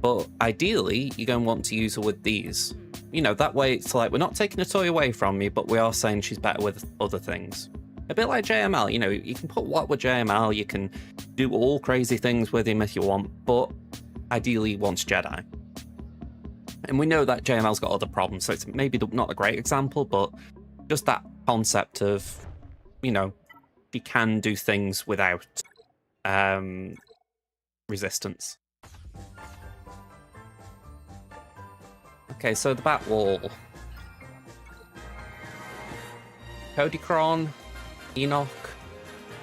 but ideally, you're going to want to use her with these. You know, that way it's like, we're not taking a toy away from you, but we are saying she's better with other things. A bit like JML, you know, you can put what with JML, you can do all crazy things with him if you want, but ideally he wants Jedi. And we know that JML's got other problems, so it's maybe not a great example, but just that concept of, you know, he can do things without resistance. Okay, so the back wall. Codicron, Enoch,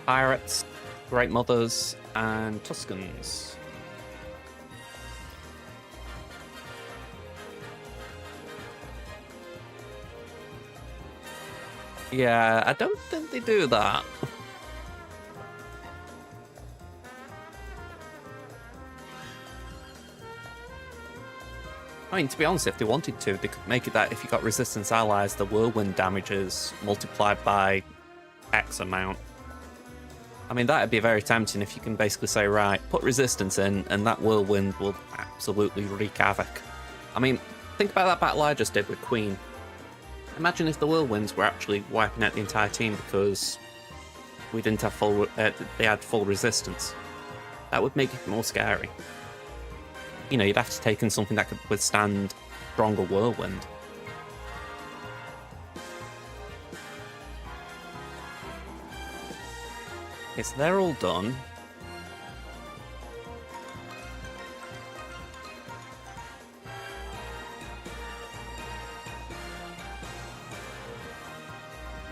Pirates, Great Mothers, and Tuscans. Yeah, I don't think they do that. I mean, to be honest, if they wanted to, they could make it that if you got resistance allies, the whirlwind damage is multiplied by X amount. I mean, that'd be very tempting if you can basically say, right, put resistance in, and that whirlwind will absolutely wreak havoc. I mean, think about that battle I just did with Queen. Imagine if the whirlwinds were actually wiping out the entire team because we didn't have full, they had full resistance. That would make it more scary. You know, you'd have to take in something that could withstand stronger whirlwind. Okay, so they're all done.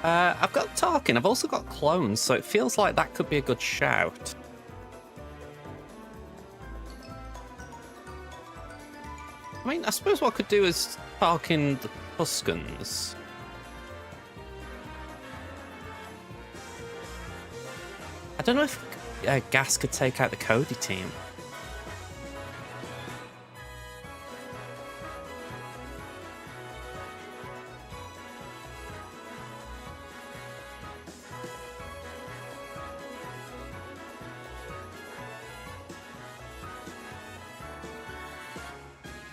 I've got Tarkin, I've also got clones, so it feels like that could be a good shout. I mean, I suppose what I could do is Tarkin the Tuscans. I don't know if Gas could take out the Cody team.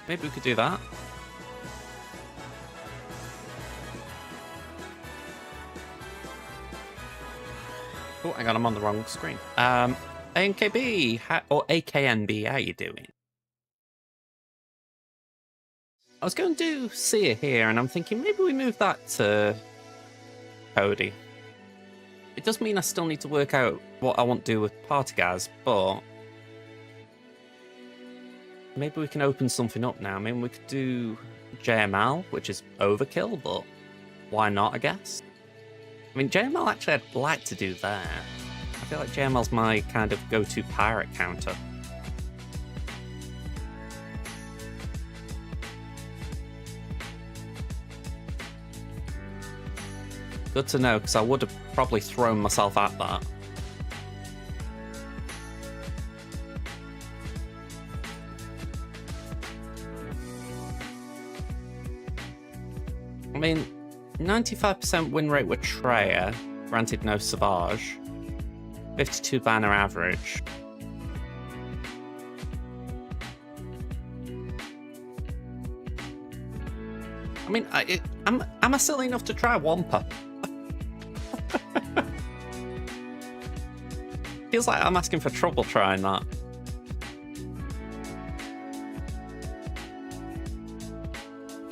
Maybe we could do that. Oh, hang on, I'm on the wrong screen. ANKB, or AKNB, how you doing? I was going to do Seer here, and I'm thinking maybe we move that to Cody. It does mean I still need to work out what I want to do with Partygaz, but maybe we can open something up now. Maybe we could do JML, which is overkill, but why not, I guess? I mean, JML actually I'd like to do there. I feel like JML's my kind of go-to pirate counter. Good to know, because I would have probably thrown myself at that. I mean, 95% win rate with Traya, granted no Savage, 52 banner average. I mean, am I silly enough to try Wampa? Feels like I'm asking for trouble trying that.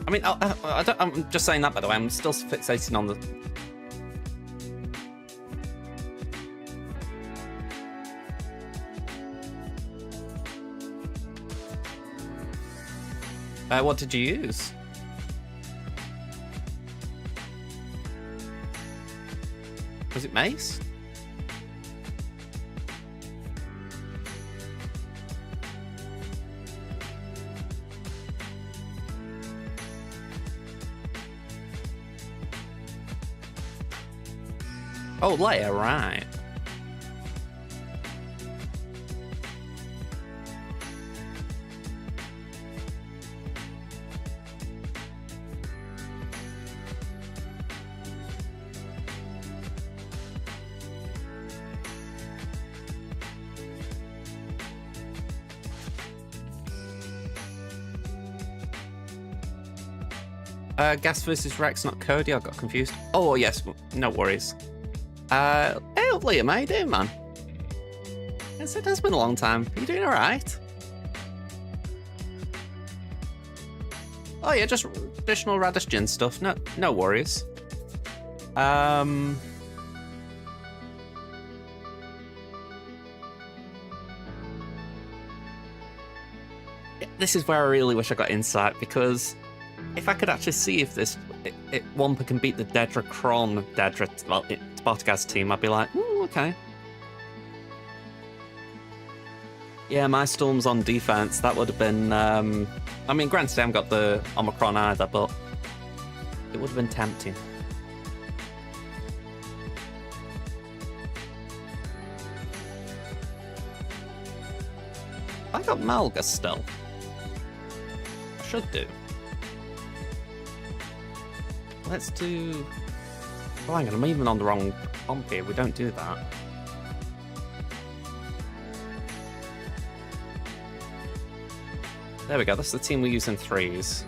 I mean, I'm just saying that, by the way. I'm still fixating on the... what did you use? Was it Mace? Oh, Leia, right. Gas versus Rex, not Cody. I got confused. Oh, yes. No worries. Hey up, Liam. How you doing, man? Yes, it has been a long time. Are you doing all right? Oh, yeah, just traditional Radish Gin stuff. No worries. This is where I really wish I got insight, because if I could actually see if this Wampa can beat the Dedra Kron Spartagaz team, I'd be like, ooh, okay. Yeah, my Storm's on defense. That would have been, I mean, granted I haven't got the Omicron either, but it would have been tempting. I got Malgus still. Should do. Let's do... Oh, hang on, I'm even on the wrong comp here. We don't do that. There we go, that's the team we use in threes.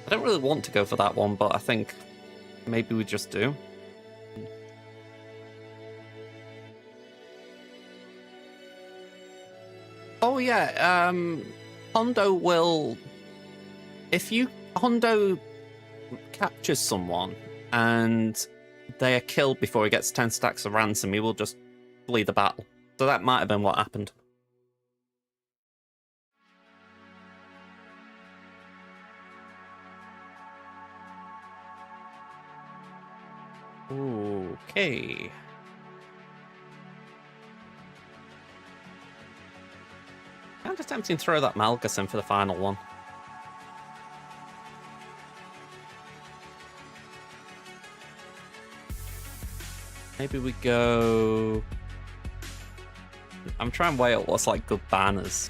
I don't really want to go for that one, but I think maybe we just do. Oh yeah, Hondo will... If Hondo captures someone and they are killed before he gets 10 stacks of ransom, he will just flee the battle. So that might have been what happened. Okay. I'm just tempting to throw that Malgus in for the final one. Maybe we go... I'm trying to weigh up what's like good banners.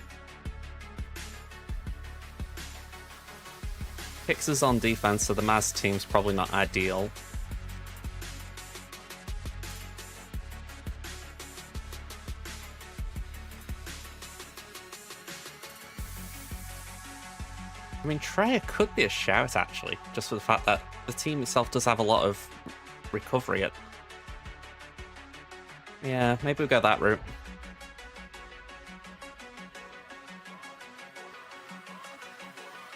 Pixar's on defense, so the Maz team's probably not ideal. I mean, Treya could be a shout, actually, just for the fact that the team itself does have a lot of recovery. Yeah, maybe we'll go that route.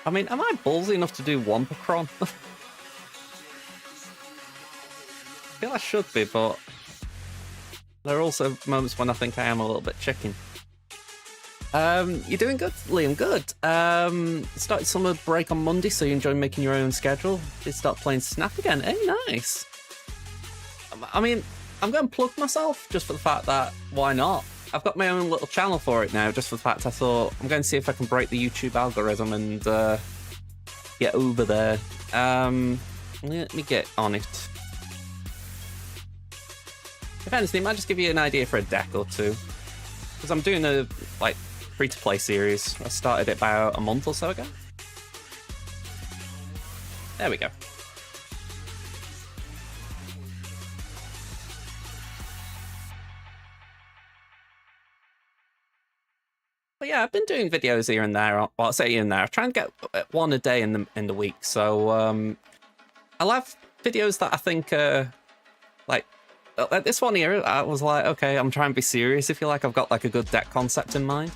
I mean, am I ballsy enough to do Wampacron? I feel I should be, but there are also moments when I think I am a little bit chicken. You're doing good, Liam. Good. Started summer break on Monday, so you enjoy making your own schedule. Did start playing Snap again. Hey, nice. I mean, I'm going to plug myself just for the fact that why not? I've got my own little channel for it now, just for the fact I thought I'm going to see if I can break the YouTube algorithm and get over there. Let me get on it. If anything, it might just give you an idea for a deck or two, because I'm doing a free-to-play series. I started it about a month or so ago. There we go. But yeah, I've been doing videos here and there. Well, I'll say here and there. I try and get one a day in the week. So I'll have videos that I think like this one here. I was like, okay, I'm trying to be serious. If you like, I've got like a good deck concept in mind.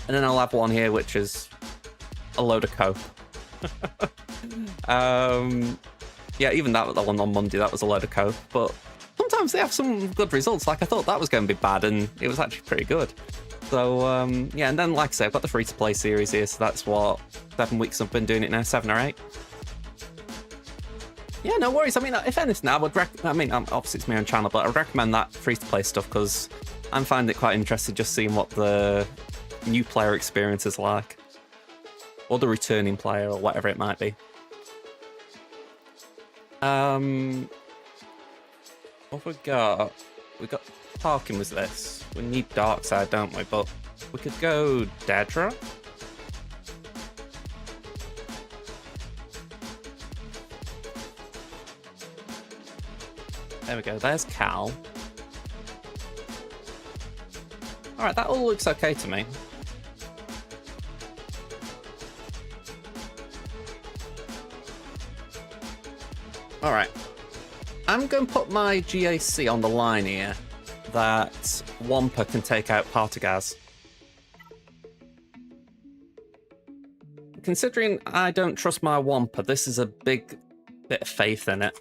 And then I'll have one here which is a load of cope. Yeah, even that one on Monday, that was a load of cope. But sometimes they have some good results. Like I thought that was going to be bad, and it was actually pretty good. So yeah, and then like I say, I've got the free-to-play series here, so that's what 7 weeks I've been doing it now, 7 or 8. Yeah, no worries. I mean, if anything, obviously it's my own channel, but I would recommend that free-to-play stuff because I'm finding it quite interesting just seeing what the new player experience is like, or the returning player, or whatever it might be. What we got? We got Tarkin was this. We need Darkside, don't we? But we could go Dedra. There we go. There's Cal. Alright, that all looks okay to me. Alright. I'm going to put my GAC on the line here that Wampa can take out Partagaz. Considering I don't trust my Wampa, this is a big bit of faith in it.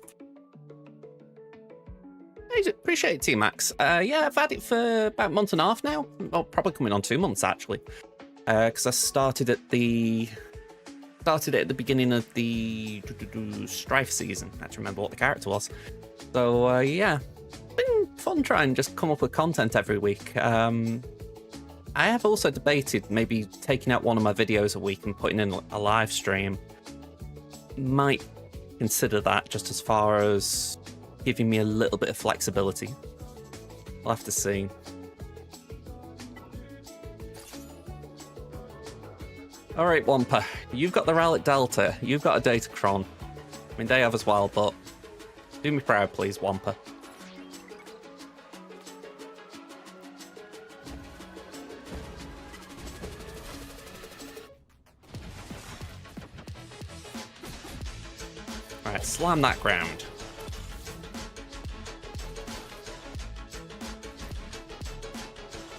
I appreciate it, T-Max. Yeah, I've had it for about a month and a half now. Well, probably coming on 2 months, actually. Because I started it at the beginning of the Strife season. I have to remember what the character was. So, yeah. It's been fun trying to just come up with content every week. I have also debated maybe taking out one of my videos a week and putting in a live stream. Might consider that just as far as giving me a little bit of flexibility. We'll have to see. Alright, Wampa, you've got the Relic Delta, you've got a Datacron. I mean, they have as well, but do me proud, please, Wampa. Alright, slam that ground.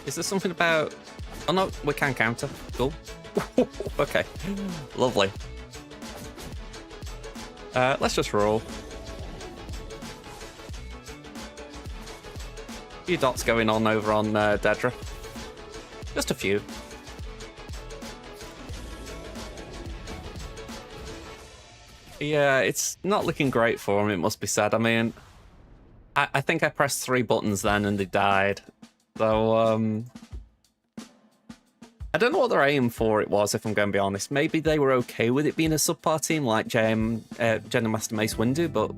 Is there something about... Oh no, we can counter. Cool. Okay, lovely. Let's just roll. A few dots going on over on Dedra. Just a few. Yeah, it's not looking great for him, it must be said. I mean, I think I pressed 3 buttons then and they died. So, I don't know what their aim for it was, if I'm going to be honest. Maybe they were okay with it being a subpar team like Gen and Master Mace Windu, but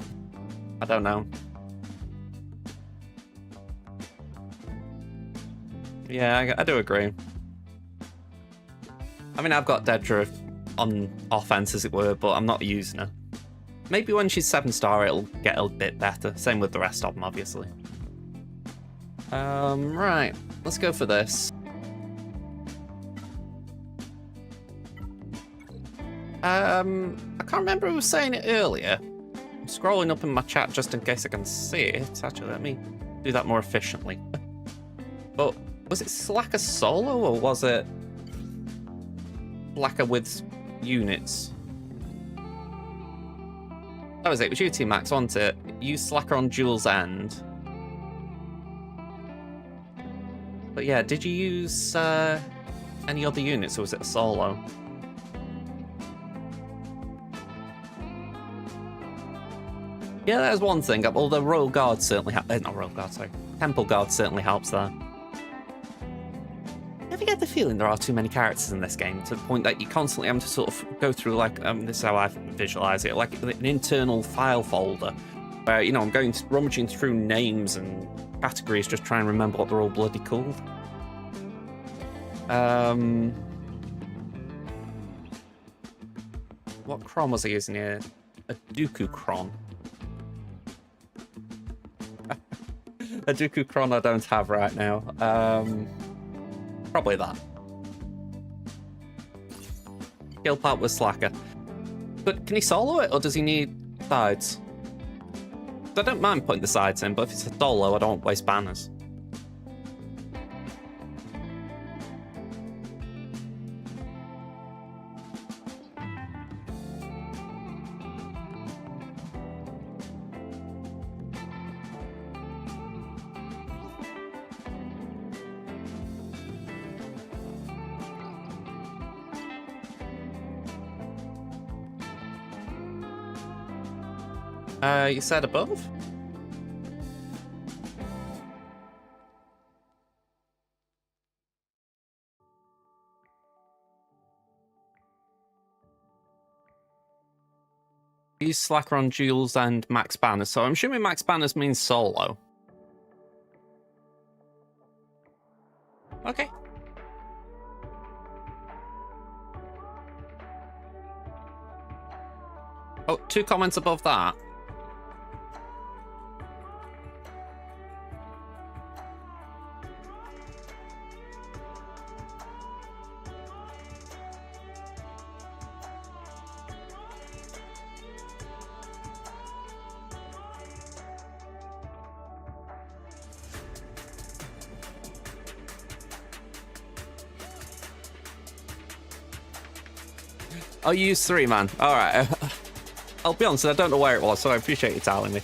I don't know. Yeah, I do agree. I mean, I've got Dedra on offense, as it were, but I'm not using her. Maybe when she's 7-star, it'll get a bit better. Same with the rest of them, obviously. Right. Let's go for this. I can't remember who was saying it earlier. I'm scrolling up in my chat just in case I can see it. Actually, let me do that more efficiently. But was it Slacker solo or was it Slacker with units? That was it. It was you, T-Max, wasn't it? You Slacker on Duel's End. But yeah, did you use any other units or was it a solo? Yeah, that's one thing. Although Royal Guard certainly not Royal Guard, sorry. Temple Guard certainly helps there. I ever get the feeling there are too many characters in this game to the point that you constantly have to sort of go through, like, this is how I visualize it, like an internal file folder where, you know, I'm going rummaging through names and categories just trying to remember what they're all bloody called. What Cron was I using here? A Dooku Cron. A Dooku Cron I don't have right now. Probably that. Kill part with Slacker. But can he solo it, or does he need sides? I don't mind putting the sides in, but if it's a solo, I don't waste banners. You said above? Use Slacker on Jules and Max Banners, so I'm assuming Max Banners means solo. Okay. Oh, 2 comments above that. Oh, you use 3, man. All right. I'll be honest, I don't know where it was, so I appreciate you telling me.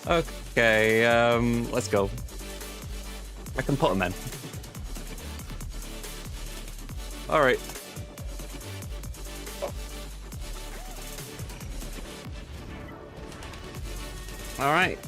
Okay, let's go. I can put them in. All right. All right.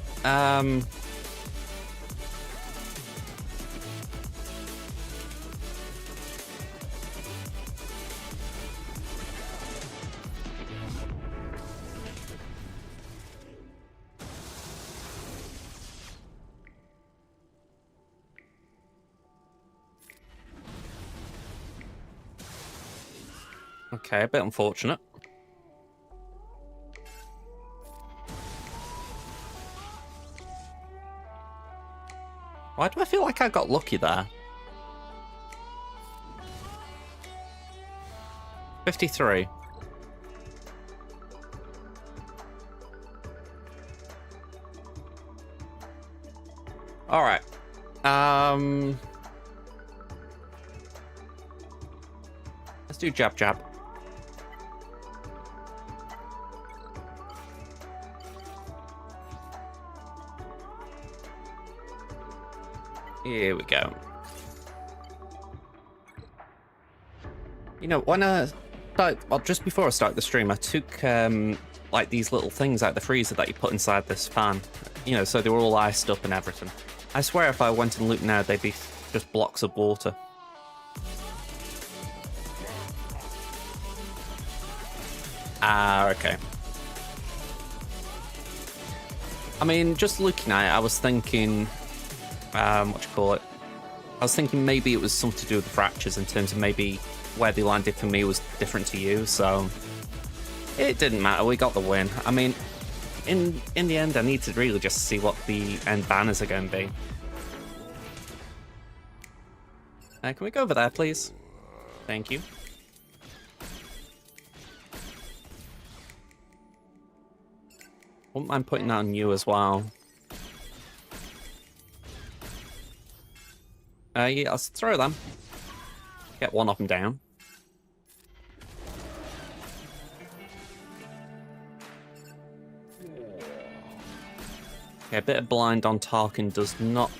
Okay, a bit unfortunate. Why do I feel like I got lucky there? 53. All right. Let's do jab jab. Here we go. You know, when I started, well, just before I started the stream, I took like these little things out the freezer that you put inside this fan. You know, so they were all iced up and everything. I swear if I went and looked now, they'd be just blocks of water. Ah, okay. I mean, just looking at it, I was thinking, what you call it? I was thinking maybe it was something to do with the fractures in terms of maybe where they landed for me was different to you, so it didn't matter. We got the win. I mean, in the end, I need to really just see what the end banners are going to be. Can we go over there, please? Thank you. Wouldn't mind putting that on you as well. Yeah, let's throw them. Get one of them down. Okay, a bit of blind on Tarkin does not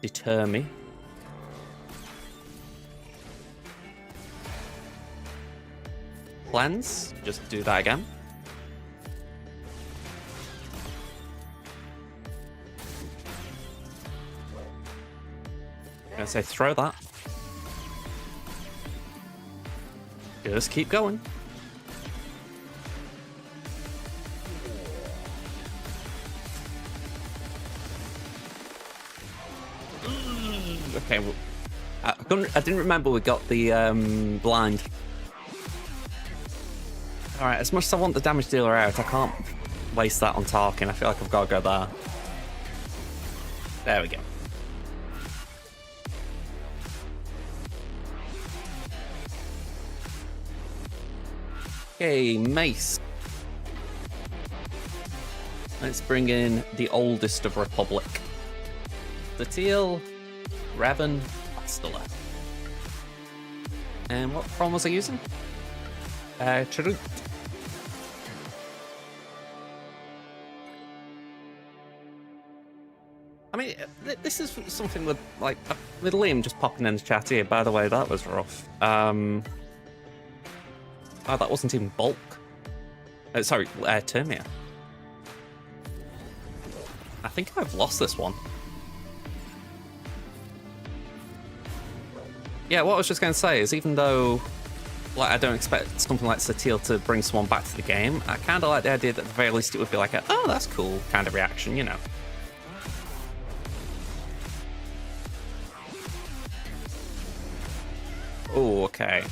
deter me. Cleanse, just do that again. I'm gonna say throw that. Just keep going. Okay, well, I didn't remember we got the blind. Alright, as much as I want the damage dealer out, I can't waste that on Tarkin. I feel like I've got to go there. There we go. Okay, Mace. Let's bring in the oldest of Republic. Satele, Revan, Bastila. And what form was I using? Chirrut. I mean, this is something with, like, with Liam just popping in the chat here. By the way, that was rough. Oh, that wasn't even bulk. Sorry, Termia. I think I've lost this one. Yeah, what I was just going to say is even though like I don't expect something like Satele to bring someone back to the game, I kind of like the idea that at the very least it would be like a, oh, that's cool kind of reaction, you know. Oh, okay.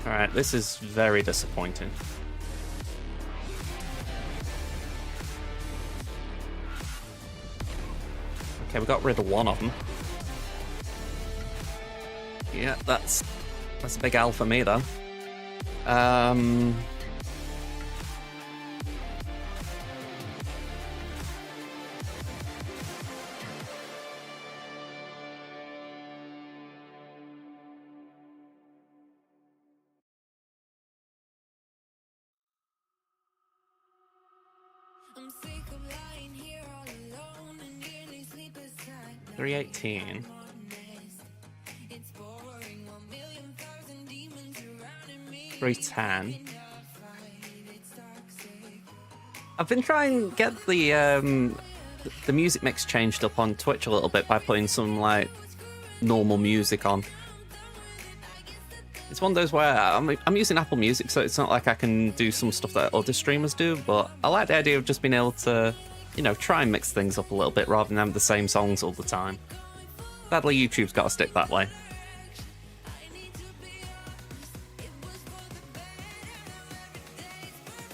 Alright, this is very disappointing. Okay, we got rid of one of them. Yeah, that's a big L for me, though. $3.18. $3.10. I've been trying to get the music mix changed up on Twitch a little bit by putting some like normal music on. It's one of those where I'm using Apple Music, so it's not like I can do some stuff that other streamers do, but I like the idea of just being able to, you know, try and mix things up a little bit rather than have the same songs all the time. Sadly, YouTube's got to stick that way.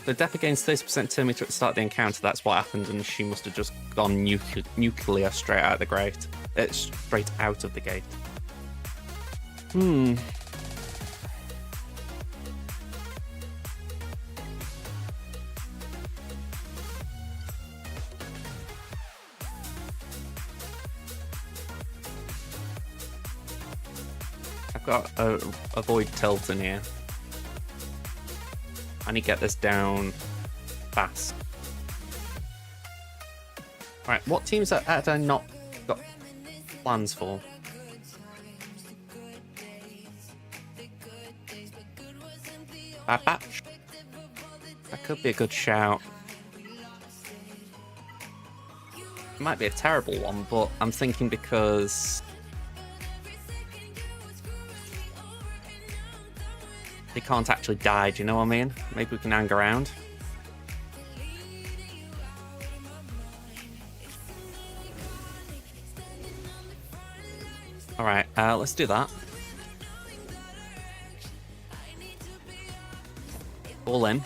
The Death gains 30% turn meter at the start of the encounter. That's what happened, and she must have just gone nuclear straight out of the gate. Straight out of the gate. I've got a avoid tilting here. I need to get this down fast. Alright, what teams had I not got plans for? Bad Batch? That could be a good shout. It might be a terrible one, but I'm thinking because they can't actually die, do you know what I mean? Maybe we can hang around. Alright, let's do that. All in.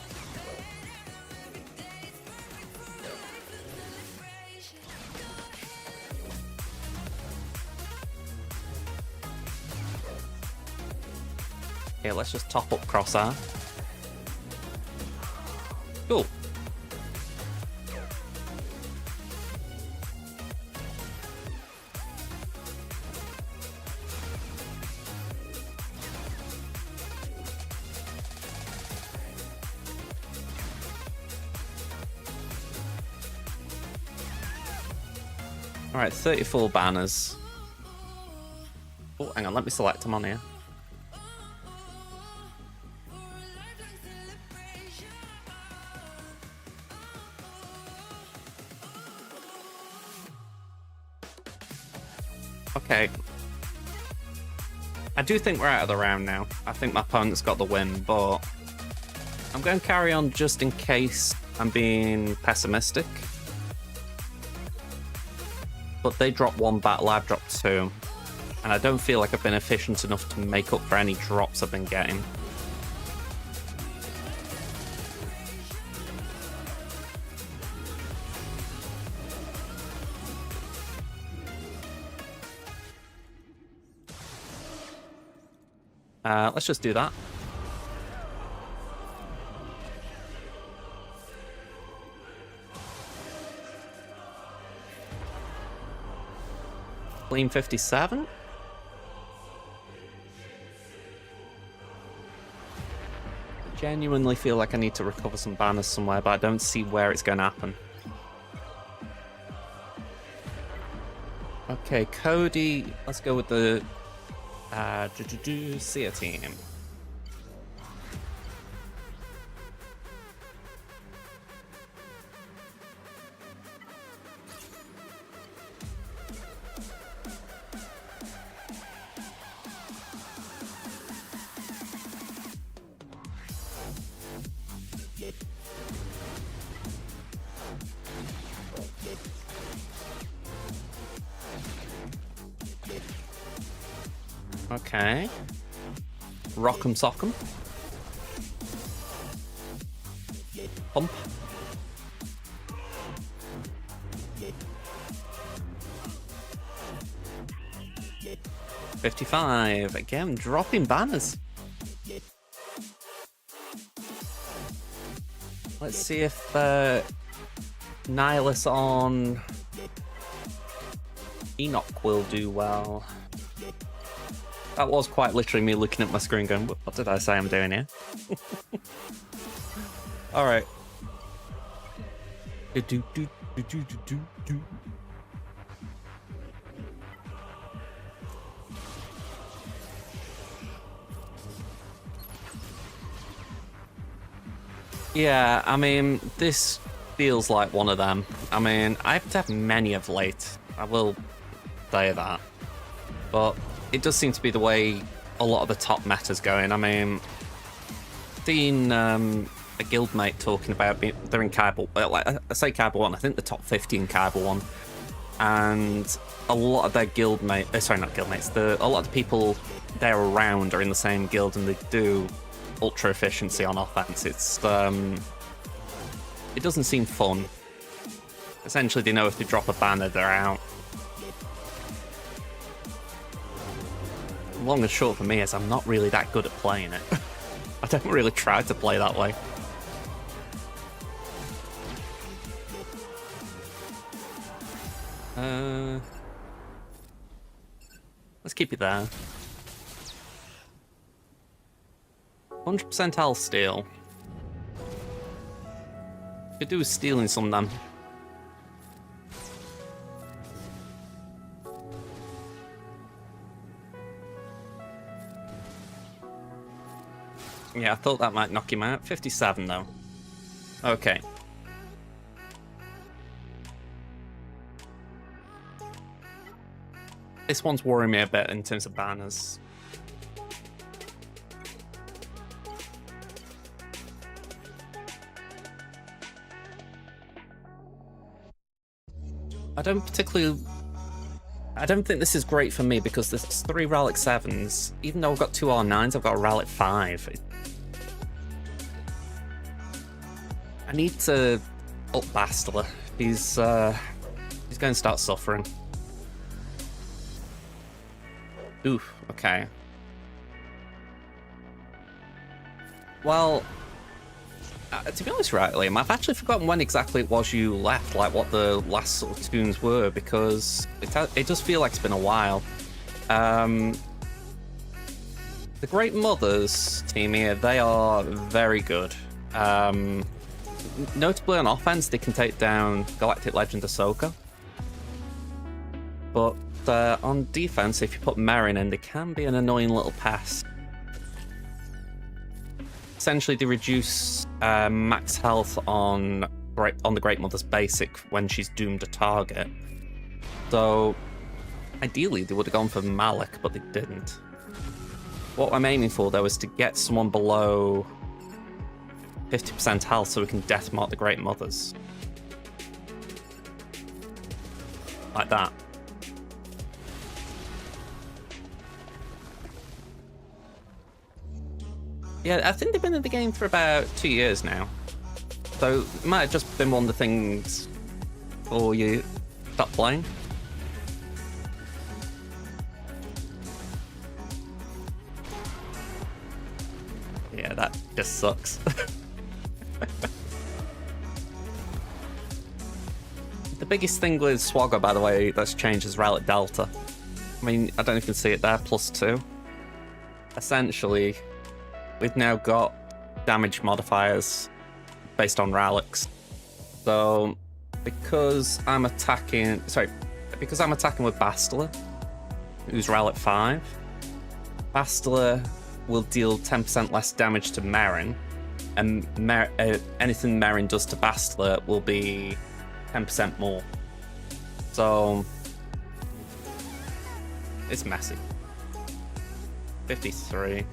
Okay, let's just top up Crosshair. Cool. Alright, 34 banners. Oh, hang on, let me select them on here. Okay. I do think we're out of the round now. I think my opponent's got the win, but I'm going to carry on just in case I'm being pessimistic. But they dropped one battle, I've dropped two. And I don't feel like I've been efficient enough to make up for any drops I've been getting. Let's just do that. Clean 57. Genuinely feel like I need to recover some banners somewhere, but I don't see where it's going to happen. Okay, Cody. Let's go with the Seer team. Okay. Rock'em sock'em. Pump. $55. Again, dropping banners. Let's see if Nihilus on Enoch will do well. That was quite literally me looking at my screen going, what did I say I'm doing here? Alright. Do-do-do-do-do-do-do. Yeah, I mean, this feels like one of them. I mean, I haven't had many of late, I will say that. But it does seem to be the way a lot of the top meta's going. I mean, seen a guildmate talking about they're in Kabul. Like, I say Kabul 1, I think the top 50 in Kabul 1. And a lot of their guildmates, sorry, not guildmates, a lot of the people they're around are in the same guild and they do ultra efficiency on offense. It doesn't seem fun. Essentially, they know if they drop a banner, they're out. Long and short for me is I'm not really that good at playing it. I don't really try to play that way. Let's keep it there. 100% I'll steal. Could do with stealing some of them. Yeah, I thought that might knock him out. 57 though. Okay. This one's worrying me a bit in terms of banners. I don't think this is great for me because there's 3 Rallic 7s. Even though I've got 2 R9s, I've got a Rallic 5. I need to up Bastila. He's going to start suffering. Oof, okay. Well, to be honest, right, Liam, I've actually forgotten when exactly it was you left, like what the last sort of tunes were, because it does feel like it's been a while. The Great Mothers team here, they are very good. Notably on offense, they can take down Galactic Legend Ahsoka. But on defense, if you put Merrin in, they can be an annoying little pest. Essentially, they reduce max health on the Great Mother's basic when she's doomed a target. So, ideally, they would have gone for Malik, but they didn't. What I'm aiming for, though, is to get someone below 50% health so we can deathmark the Great Mothers. Like that. Yeah, I think they've been in the game for about 2 years now. So it might have just been one of the things before you stop playing. Yeah, that just sucks. The biggest thing with Swagger, by the way, that's changed is Rallic Delta. I mean, I don't know if you can see it there, +2. Essentially, we've now got damage modifiers based on Rallics. So, because I'm attacking with Bastila, who's Rallic 5, Bastila will deal 10% less damage to Merrin, and anything Merrin does to Bastila will be 10% more. So, it's messy. 53.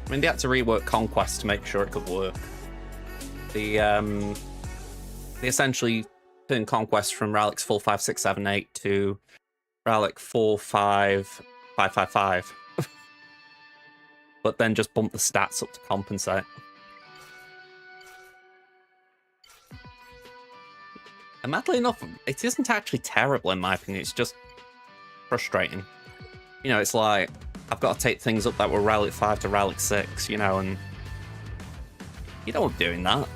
I mean, they had to rework Conquest to make sure it could work. They essentially turned Conquest from Rallic's 4, 5, 6, 7, 8 to Rallic 4, 5, 5, 5, 5. But then just bumped the stats up to compensate. And madly enough, it isn't actually terrible in my opinion, it's just frustrating. You know, it's like, I've got to take things up that were Rallic 5 to Rallic 6, you know, and you don't want doing that.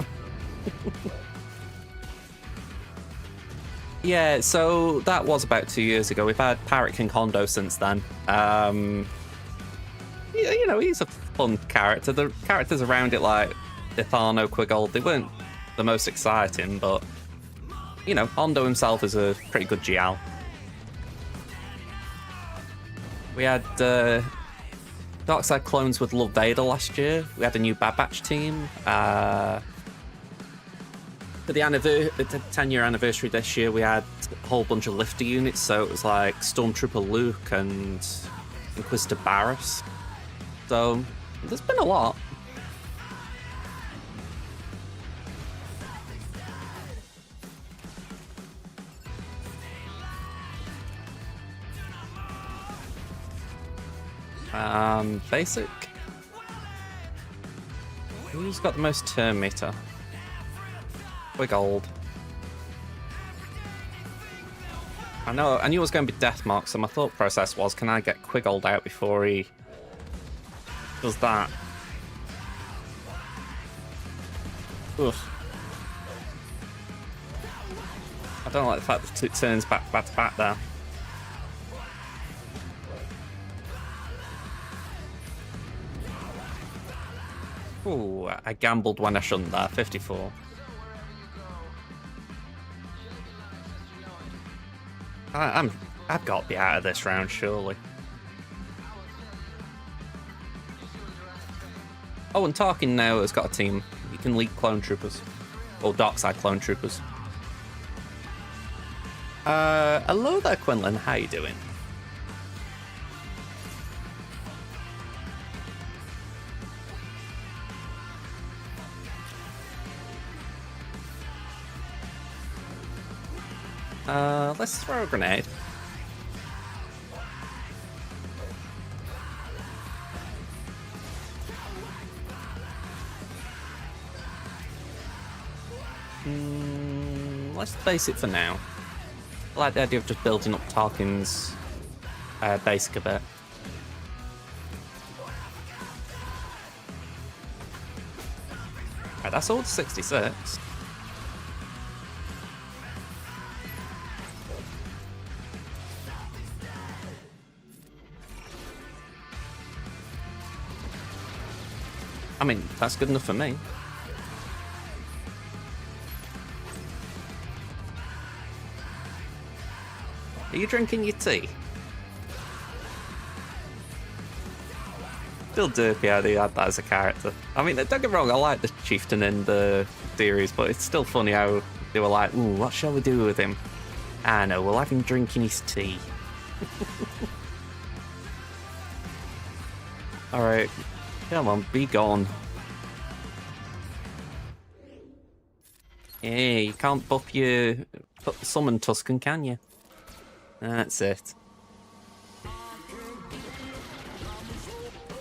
Yeah, so that was about 2 years ago. We've had Parrot King Hondo since then. Yeah, you know, he's a fun character. The characters around it, like Ithano, Quigold, they weren't the most exciting, but, you know, Hondo himself is a pretty good GL. We had Darkside clones with Love Vader last year. We had a new Bad Batch team. For the 10-year anniversary this year, we had a whole bunch of lifter units. So it was like Stormtrooper Luke and Inquisitor Barris. So there's been a lot. Basic. Who's got the most turn meter? Quigold. I knew it was going to be Deathmark, so my thought process was, can I get Quigold out before he does that? Oof. I don't like the fact that it turns back to back there. Ooh, I gambled when I shouldn't there, 54. I've got to be out of this round, surely. Oh, and Tarkin now has got a team. You can lead clone troopers. Or Darkside clone troopers. Hello there, Quinlan. How you doing? Let's throw a grenade. Let's base it for now. I like the idea of just building up Tarkin's basic a bit. Right, that's all to 66. I mean, that's good enough for me. Are you drinking your tea? Still derpy how they had that as a character. I mean, don't get me wrong, I like the chieftain in the series, but it's still funny how they were like, ooh, what shall we do with him? I know, we'll have him drinking his tea. Alright. Come on, be gone. Hey, you can't buff your summon Tusken, can you? That's it.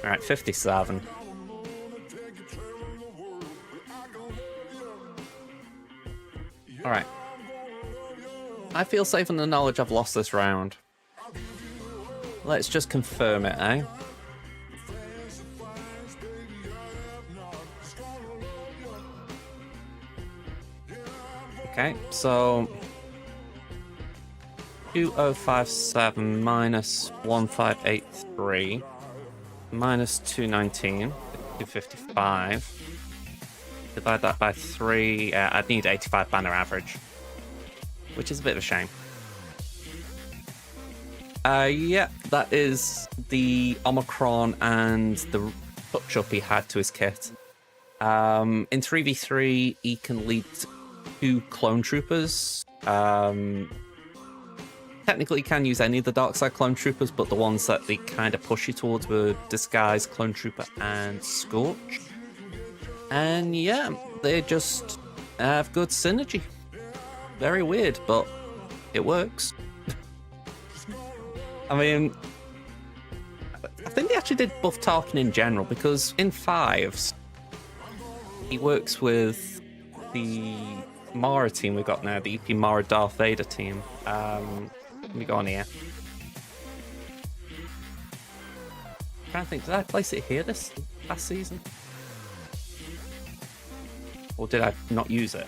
Alright, 57. Alright. I feel safe in the knowledge I've lost this round. Let's just confirm it, eh? Okay, so 2057 minus 1583 minus 219, 255. Divide that by 3. I'd need 85 banner average, which is a bit of a shame. Yeah, that is the Omicron and the touch-up he had to his kit. In 3v3, he can lead 2 clone troopers. Technically, you can use any of the Darkside clone troopers, but the ones that they kind of push you towards were Disguise, Clone Trooper, and Scorch. And yeah, they just have good synergy. Very weird, but it works. I mean, I think they actually did buff Tarkin in general, because in 5s, he works with the Mara team we've got now, the EP Mara Darth Vader team. Let me go on here. I'm trying to think, did I place it here this last season? Or did I not use it?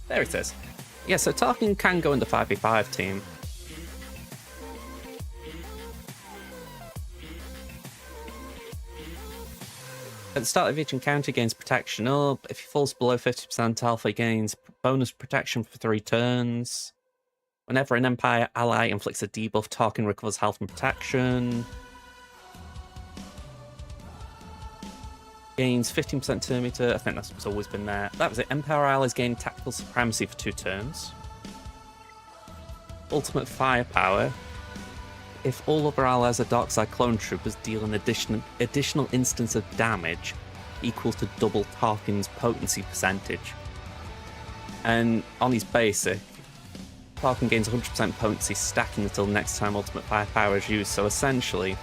There it is. Yeah, so Tarkin can go in the 5v5 team. At the start of each encounter, he gains protection up. If he falls below 50% health, he gains bonus protection for 3 turns. Whenever an Empire ally inflicts a debuff, Tarkin recovers health and protection. Gains 15% turn meter. I think that's what's always been there. That was it. Empire allies gain tactical supremacy for 2 turns. Ultimate firepower. If all other allies are Darkside clone troopers, deal an additional instance of damage equal to double Tarkin's potency percentage. And on his basic, Tarkin gains 100% potency stacking until next time ultimate firepower is used. So essentially,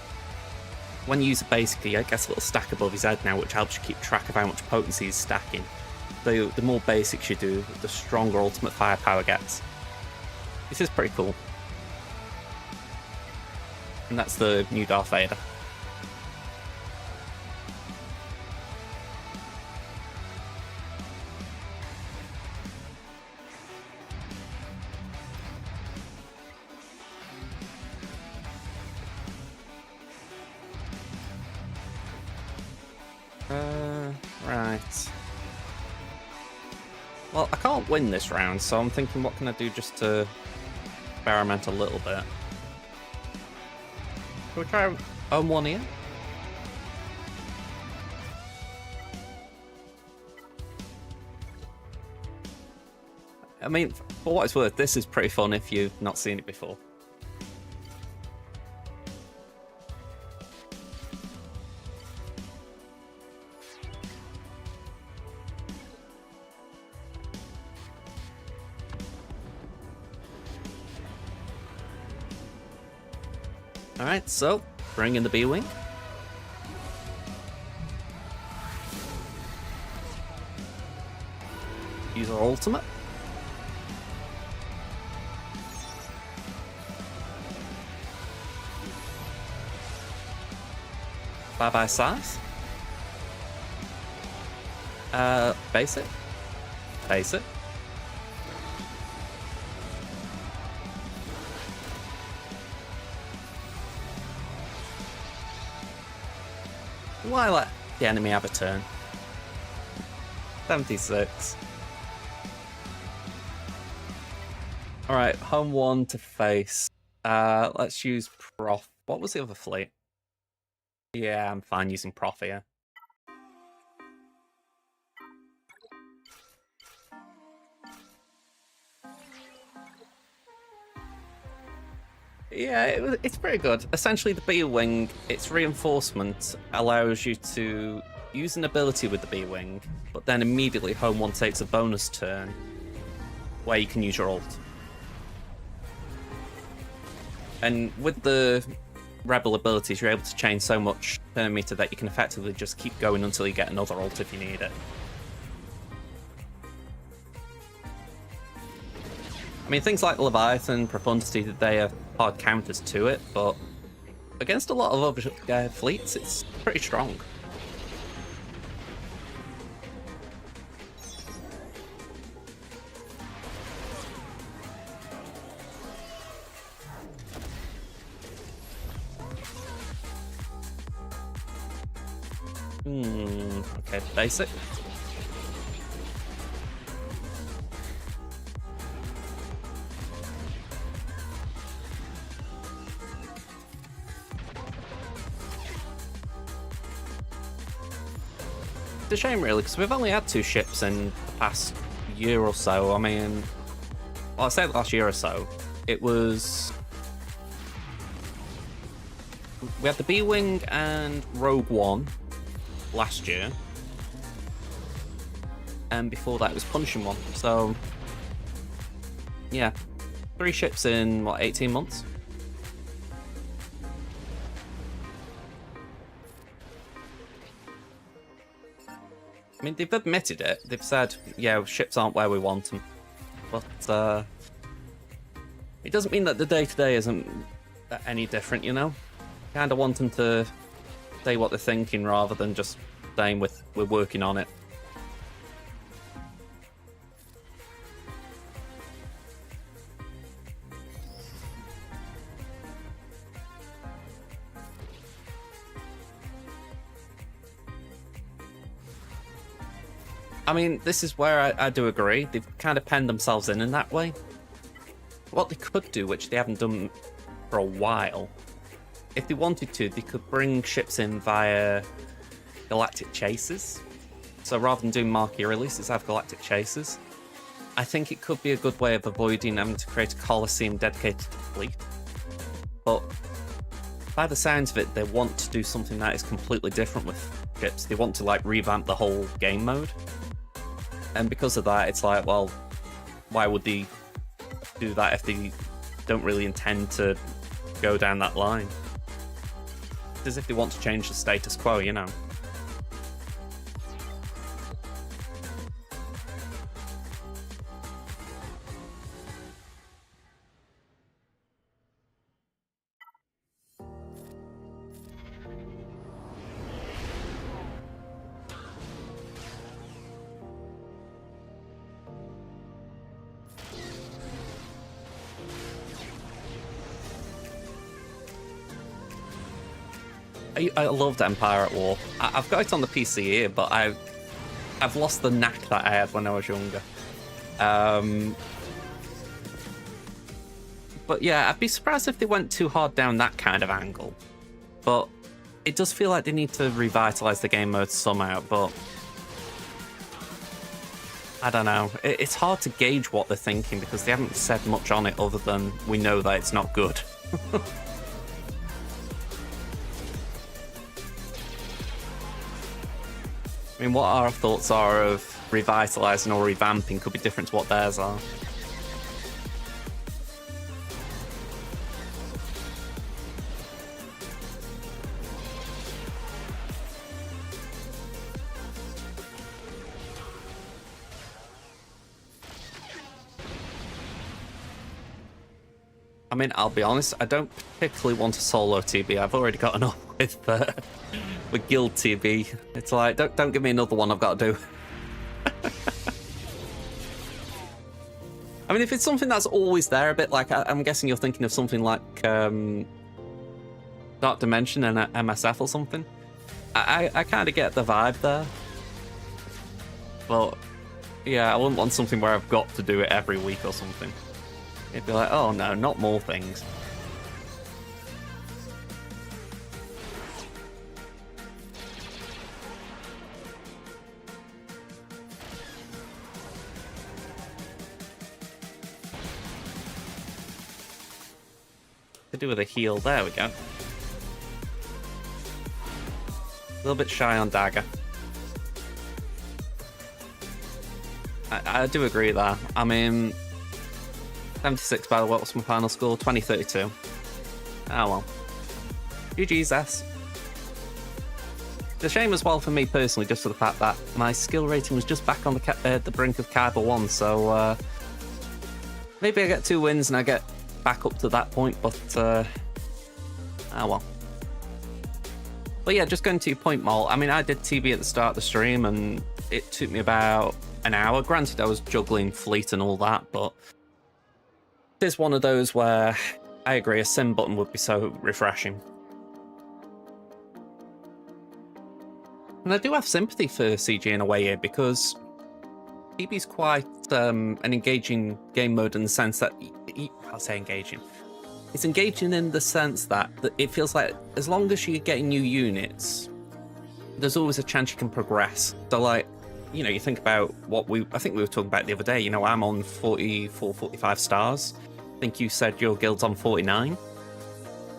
when you use a basic, he gets a little stack above his head now, which helps you keep track of how much potency he's stacking. The more basics you do, the stronger ultimate firepower gets. This is pretty cool. And that's the new Darth Vader. Right. Well, I can't win this round, so I'm thinking, what can I do just to experiment a little bit? Shall we try own one here? I mean, for what it's worth, this is pretty fun if you've not seen it before. Alright, so bring in the B-Wing. Use our ultimate. Bye-bye Scythe. Basic. Basic. Why let the enemy have a turn? 76. Alright, home one to face. Let's use Prof. What was the other fleet? Yeah, I'm fine using Prof here. Yeah, it's pretty good. Essentially, the B-Wing, its reinforcement allows you to use an ability with the B-Wing, but then immediately home one takes a bonus turn where you can use your ult. And with the Rebel abilities, you're able to change so much turn meter that you can effectively just keep going until you get another ult if you need it. I mean, things like Leviathan, Profundity, they are hard counters to it, but against a lot of other fleets, it's pretty strong. Okay, basic. It's a shame, really, because we've only had 2 ships in the past year or so. I mean, well, I say the last year or so. It was... We had the B-Wing and Rogue One last year. And before that, it was Punishing One. So, yeah. 3 ships in, what, 18 months? I mean, they've admitted it. They've said, yeah, ships aren't where we want them. But it doesn't mean that the day-to-day isn't any different, you know? Kind of want them to say what they're thinking rather than just saying we're working on it. I mean, this is where I do agree. They've kind of penned themselves in that way. What they could do, which they haven't done for a while, if they wanted to, they could bring ships in via galactic chases. So rather than doing marquee releases, have galactic chases. I think it could be a good way of avoiding having to create a Colosseum dedicated to the fleet. But by the sounds of it, they want to do something that is completely different with ships. They want to like revamp the whole game mode. And because of that, it's like, well, why would they do that if they don't really intend to go down that line? It's as if they want to change the status quo, you know. I loved Empire at War. I've got it on the PC here, but I've lost the knack that I had when I was younger. But yeah, I'd be surprised if they went too hard down that kind of angle. But it does feel like they need to revitalize the game mode somehow, but I don't know. It's hard to gauge what they're thinking because they haven't said much on it other than we know that it's not good. I mean, what our thoughts are of revitalizing or revamping could be different to what theirs are. I mean, I'll be honest, I don't particularly want a solo TB. I've already got enough with Guild TB. It's like, don't give me another one I've got to do. I mean, if it's something that's always there, a bit like, I'm guessing you're thinking of something like Dark Dimension and MSF or something. I kind of get the vibe there. But, yeah, I wouldn't want something where I've got to do it every week or something. It'd be like, oh no, not more things. To do with a heal, there we go. A little bit shy on dagger. I do agree there. I mean, 76 by the way, what's my final score? 2032. Ah well. GG's S. It's a shame as well for me personally, just for the fact that my skill rating was just back on the brink of Kyber 1, so maybe I get 2 wins and I get back up to that point, but ah well. But yeah, just going to your point, Mol. I mean, I did TB at the start of the stream and it took me about an hour. Granted, I was juggling fleet and all that, but it is one of those where I agree, a sim button would be so refreshing. And I do have sympathy for CG in a way here, because TB's quite an engaging game mode in the sense that, I'll say engaging. It's engaging in the sense that it feels like as long as you're getting new units, there's always a chance you can progress. So like, you know, you think about what I think we were talking about the other day, you know, I'm on 44, 45 stars. I think you said your guild's on 49.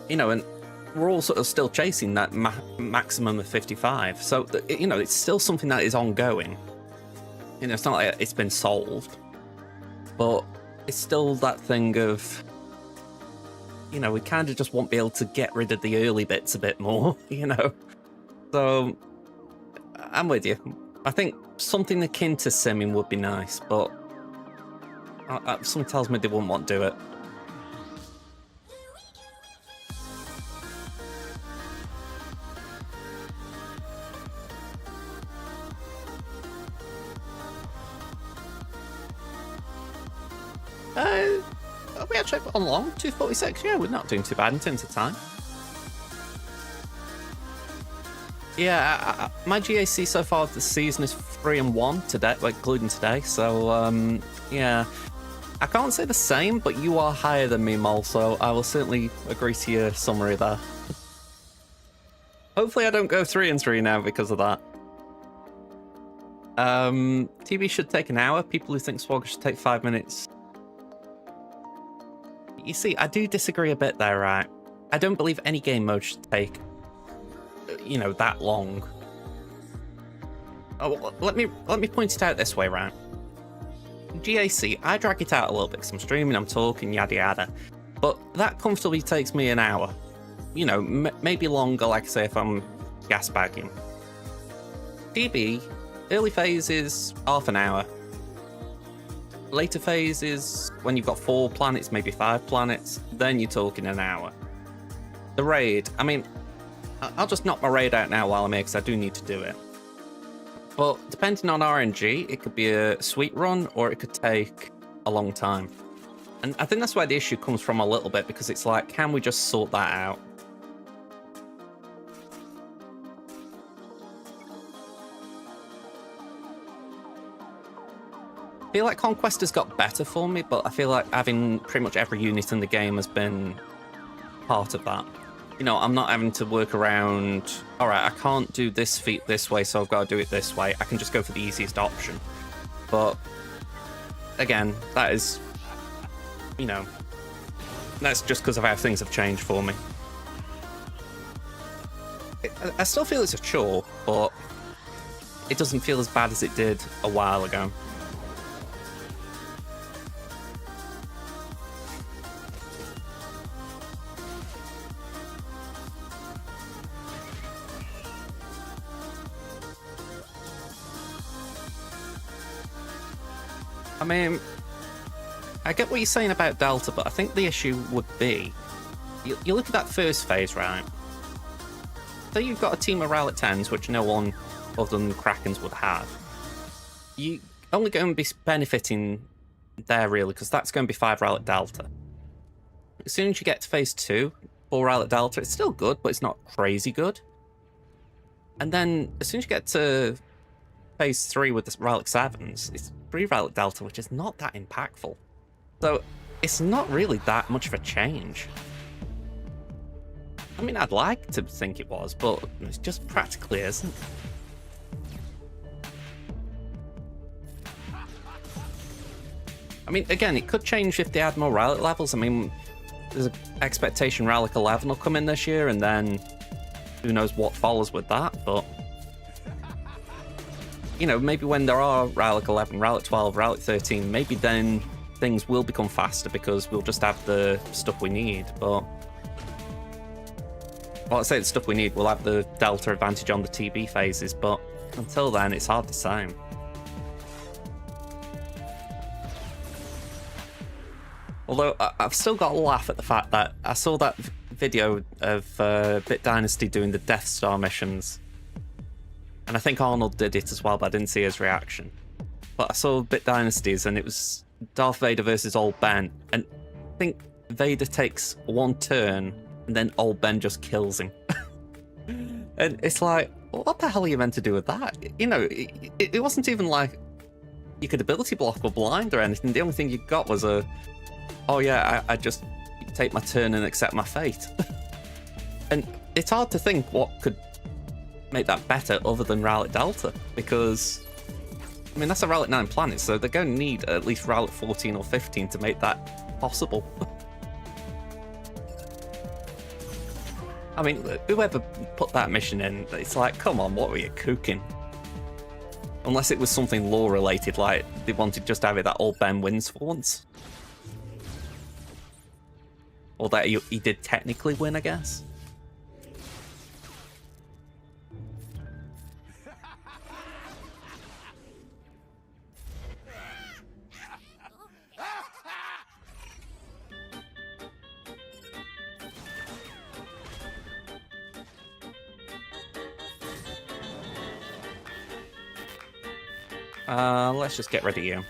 You know, and we're all sort of still chasing that maximum of 55. So, you know, it's still something that is ongoing. You know, it's not like it's been solved. But it's still that thing of, you know, we kind of just won't be able to get rid of the early bits a bit more, you know? So, I'm with you. I think something akin to simming would be nice, but something tells me they wouldn't want to do it. Are we actually on long? 246? Yeah, we're not doing too bad in terms of time. Yeah, my GAC so far this season is 3-1 today, like, including today. So, yeah. I can't say the same, but you are higher than me, Mol, so I will certainly agree to your summary there. Hopefully I don't go 3-3 now because of that. TV should take an hour. People who think Swagger should take 5 minutes. You see, I do disagree a bit there, right? I don't believe any game mode should take, you know, that long. Oh, let me point it out this way, right? GAC, I drag it out a little bit because I'm streaming, I'm talking, yada yada. But that comfortably takes me an hour. You know, maybe longer, like I say, if I'm gas bagging. DB, early phase is half an hour. Later phase is when you've got 4 planets, maybe 5 planets, then you're talking an hour. The raid, I mean, I'll just knock my raid out now while I'm here because I do need to do it. But depending on RNG, it could be a sweet run or it could take a long time. And I think that's where the issue comes from a little bit, because it's like, can we just sort that out? I feel like Conquest has got better for me, but I feel like having pretty much every unit in the game has been part of that. You know, I'm not having to work around, all right, I can't do this feat this way, so I've got to do it this way. I can just go for the easiest option. But again, that is, you know, that's just because of how things have changed for me. I still feel it's a chore, but it doesn't feel as bad as it did a while ago. I mean, I get what you're saying about Delta, but I think the issue would be, you look at that first phase, right? So you've got a team of Rowlet 10s, which no one other than Krakens would have. You only going to be benefiting there, really, because that's going to be 5 Rowlet Delta. As soon as you get to phase 2, 4 Rowlet Delta, it's still good, but it's not crazy good. And then, as soon as you get to phase 3 with the Rowlet 7s, it's 3 Rowlet Delta, which is not that impactful. So, it's not really that much of a change. I mean, I'd like to think it was, but it just practically isn't. I mean, again, it could change if they add more Rowlet levels. I mean, there's an expectation Rowlet 11 will come in this year, and then who knows what follows with that, but you know, maybe when there are Rowlet 11, Rowlet 12, Rowlet 13, maybe then things will become faster because we'll just have the stuff we need, but well, I say the stuff we need, we'll have the Delta advantage on the TB phases, but until then, it's hard to say. Although, I've still got to laugh at the fact that I saw that video of Bit Dynasty doing the Death Star missions. And I think Arnold did it as well, but I didn't see his reaction. But I saw Bit Dynasties, and it was Darth Vader versus Old Ben. And I think Vader takes one turn, and then Old Ben just kills him. And it's like, what the hell are you meant to do with that? You know, it wasn't even like you could ability block or blind or anything. The only thing you got was a, oh yeah, I just take my turn and accept my fate. And it's hard to think what could make that better other than Rowlet Delta, because I mean, that's a Rowlet 9 planet, so they're going to need at least Rowlet 14 or 15 to make that possible. I mean, whoever put that mission in, it's like, come on, what were you cooking? Unless it was something lore related, like they wanted just to have it that Old Ben wins for once. Or that he did technically win, I guess. Let's just get rid of you.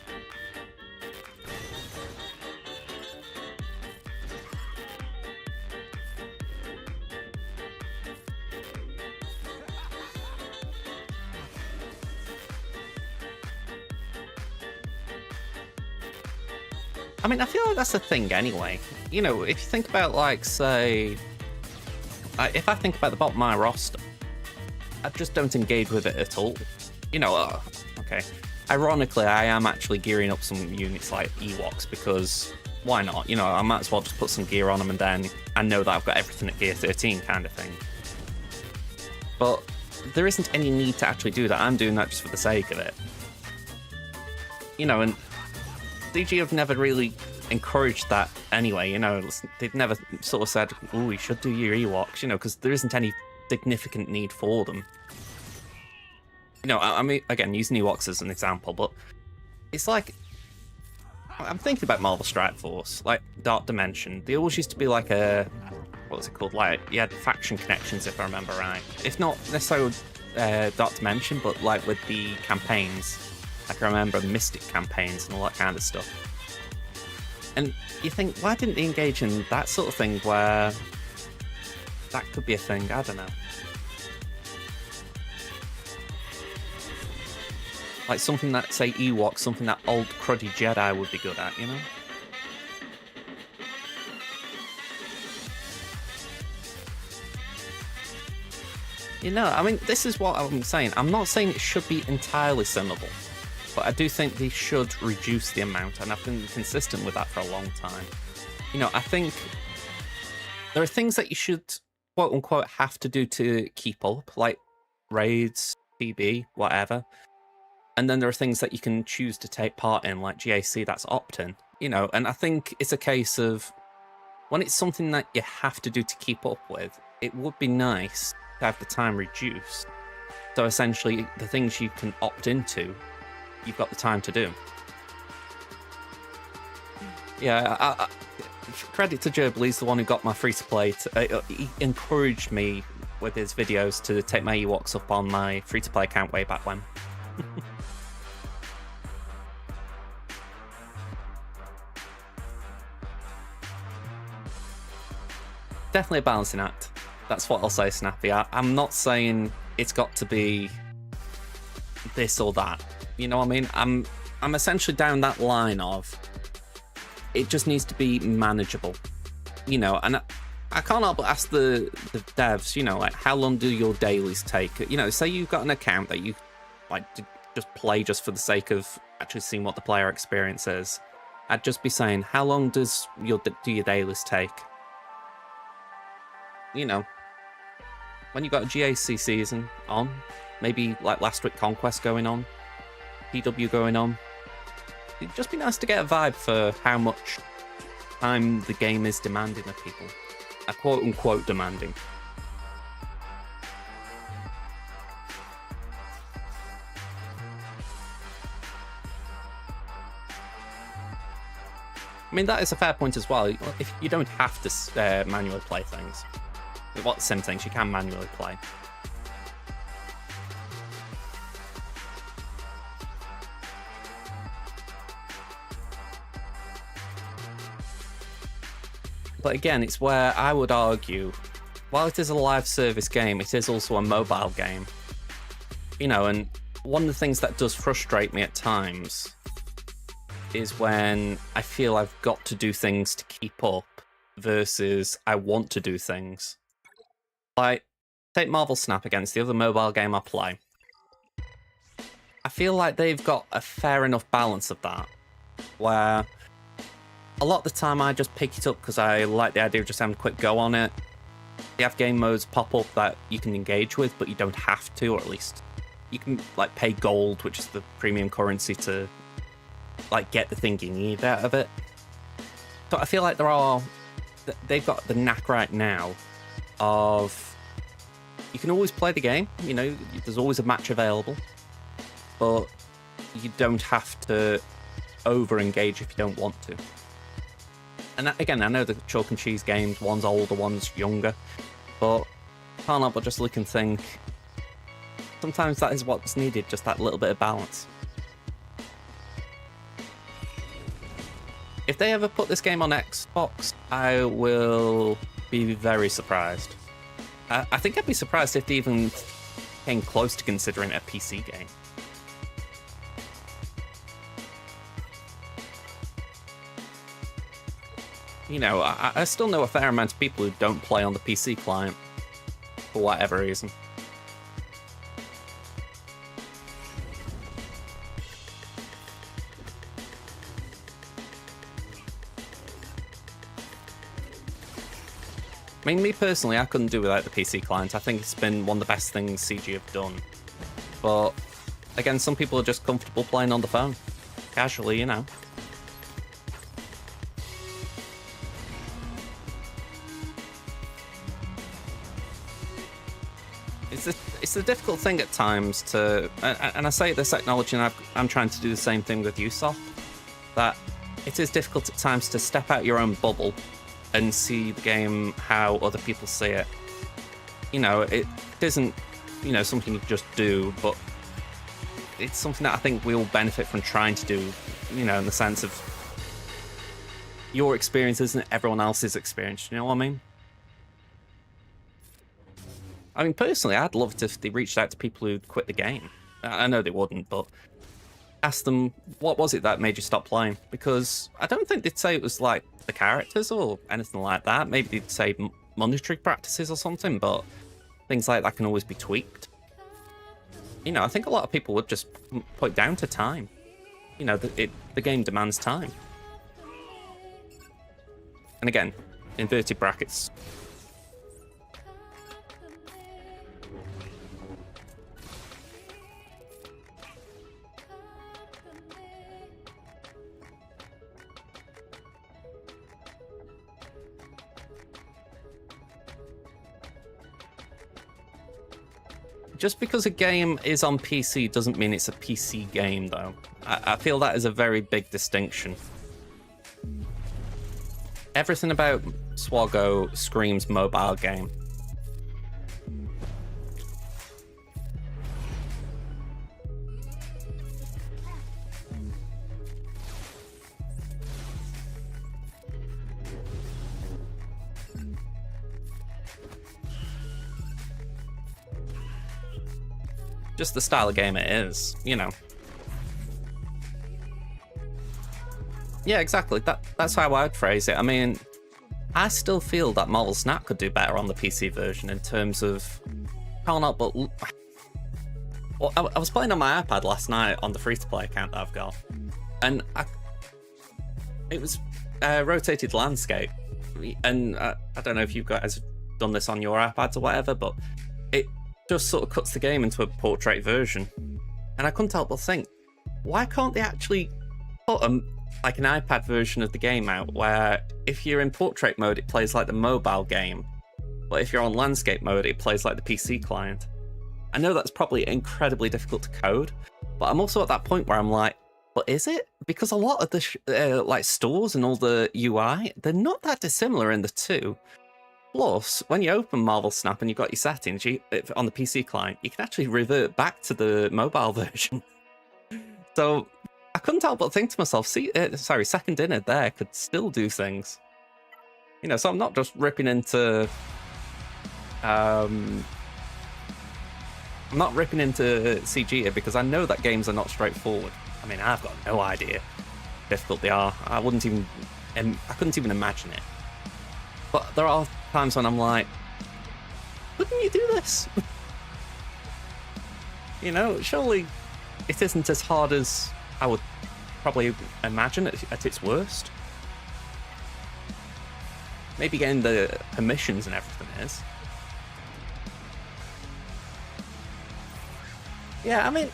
I mean, I feel like that's the thing anyway. You know, if you think about, like, say, if I think about the bottom of my roster, I just don't engage with it at all. You know, okay. Ironically, I am actually gearing up some units like Ewoks because why not? You know, I might as well just put some gear on them and then I know that I've got everything at gear 13 kind of thing. But there isn't any need to actually do that. I'm doing that just for the sake of it. You know, and CG have never really encouraged that anyway. You know, they've never sort of said, oh, you should do your Ewoks, you know, because there isn't any significant need for them. You know, I mean, again, using Ewoks as an example, but it's like, I'm thinking about Marvel Strike Force, like Dark Dimension. They always used to be like a, what was it called? Like, you had faction connections, if I remember right. If not necessarily Dark Dimension, but like with the campaigns. Like, I remember Mystic campaigns and all that kind of stuff. And you think, why didn't they engage in that sort of thing where that could be a thing? I don't know. Like something that, say, Ewok, something that old cruddy Jedi would be good at, you know? You know, I mean, this is what I'm saying. I'm not saying it should be entirely simmable, but I do think they should reduce the amount, and I've been consistent with that for a long time. You know, I think there are things that you should, quote-unquote, have to do to keep up, like raids, PB, whatever. And then there are things that you can choose to take part in, like GAC, that's opt-in, you know, and I think it's a case of when it's something that you have to do to keep up with, it would be nice to have the time reduced. So essentially, the things you can opt into, you've got the time to do. Yeah, credit to Gerbil, he's the one who got my free-to-play. He encouraged me with his videos to take my Ewoks up on my free-to-play account way back when. Definitely a balancing act. That's what I'll say, Snappy. I'm not saying it's got to be this or that. You know what I mean? I'm essentially down that line of it just needs to be manageable. You know, and I can't help but ask the devs, you know, like, how long do your dailies take? You know, say you've got an account that you like to just play just for the sake of actually seeing what the player experience is. I'd just be saying, how long do your dailies take? You know, when you've got a GAC season on, maybe like Last Week Conquest going on, PW going on, it'd just be nice to get a vibe for how much time the game is demanding of people. A quote-unquote demanding. I mean, that is a fair point as well. If you don't have to manually play things. What sim things you can manually play. But again, it's where I would argue, while it is a live service game, it is also a mobile game. You know, and one of the things that does frustrate me at times is when I feel I've got to do things to keep up versus I want to do things. Like, take Marvel Snap against the other mobile game I play. I feel like they've got a fair enough balance of that, where a lot of the time I just pick it up because I like the idea of just having a quick go on it. They have game modes pop up that you can engage with, but you don't have to, or at least you can like pay gold, which is the premium currency, to like get the thing you need out of it. So I feel like they've got the knack right now of you can always play the game, you know, there's always a match available, but you don't have to over engage if you don't want to. And again, I know the chalk and cheese games, one's older, one's younger, but I can't help but just look and think sometimes that is what's needed, just that little bit of balance. If they ever put this game on Xbox, I will be very surprised. I think I'd be surprised if they even came close to considering it a PC game. you know, I still know a fair amount of people who don't play on the PC client for whatever reason. I mean, me personally, I couldn't do without the PC client. I think it's been one of the best things CG have done. But, again, some people are just comfortable playing on the phone. Casually, you know. It's a difficult thing at times to... And I say this acknowledging I'm trying to do the same thing with Usoft. That it is difficult at times to step out your own bubble and see the game how other people see it. You know, it isn't, you know, something you just do, but it's something that I think we all benefit from trying to do, you know, in the sense of your experience isn't everyone else's experience, you know what I mean? I mean, personally, I'd love it if they reached out to people who'd quit the game. I know they wouldn't, but ask them, what was it that made you stop playing? Because I don't think they'd say it was like the characters or anything like that. Maybe they'd say monetary practices or something, but things like that can always be tweaked. You know, I think a lot of people would just put it down to time. You know, the game demands time. And again, inverted brackets. Just because a game is on PC doesn't mean it's a PC game, though. I feel that is a very big distinction. Everything about SWOGO screams mobile game. Just the style of game it is, you know. Yeah, exactly. That's how I would phrase it. I mean, I still feel that Marvel Snap could do better on the PC version in terms of... Can't help but... Well, I was playing on my iPad last night on the free-to-play account that I've got, and it was rotated landscape. And I don't know if you guys have done this on your iPads or whatever, but it just sort of cuts the game into a portrait version. And I couldn't help but think, why can't they actually put like an iPad version of the game out where if you're in portrait mode it plays like the mobile game, but if you're on landscape mode it plays like the PC client? I know that's probably incredibly difficult to code, but I'm also at that point where I'm like, but is it? Because a lot of the like stores and all the UI, they're not that dissimilar in the two. Plus, when you open Marvel Snap and you've got your settings on the PC client, you can actually revert back to the mobile version. So I couldn't help but think to myself, Second Dinner there could still do things. You know, so I'm not just ripping into... I'm not ripping into CG here because I know that games are not straightforward. I mean, I've got no idea how difficult they are. I couldn't even imagine it. But there are times when I'm like, couldn't you do this? You know, surely it isn't as hard as I would probably imagine at its worst. Maybe getting the permissions and everything is. Yeah, I mean,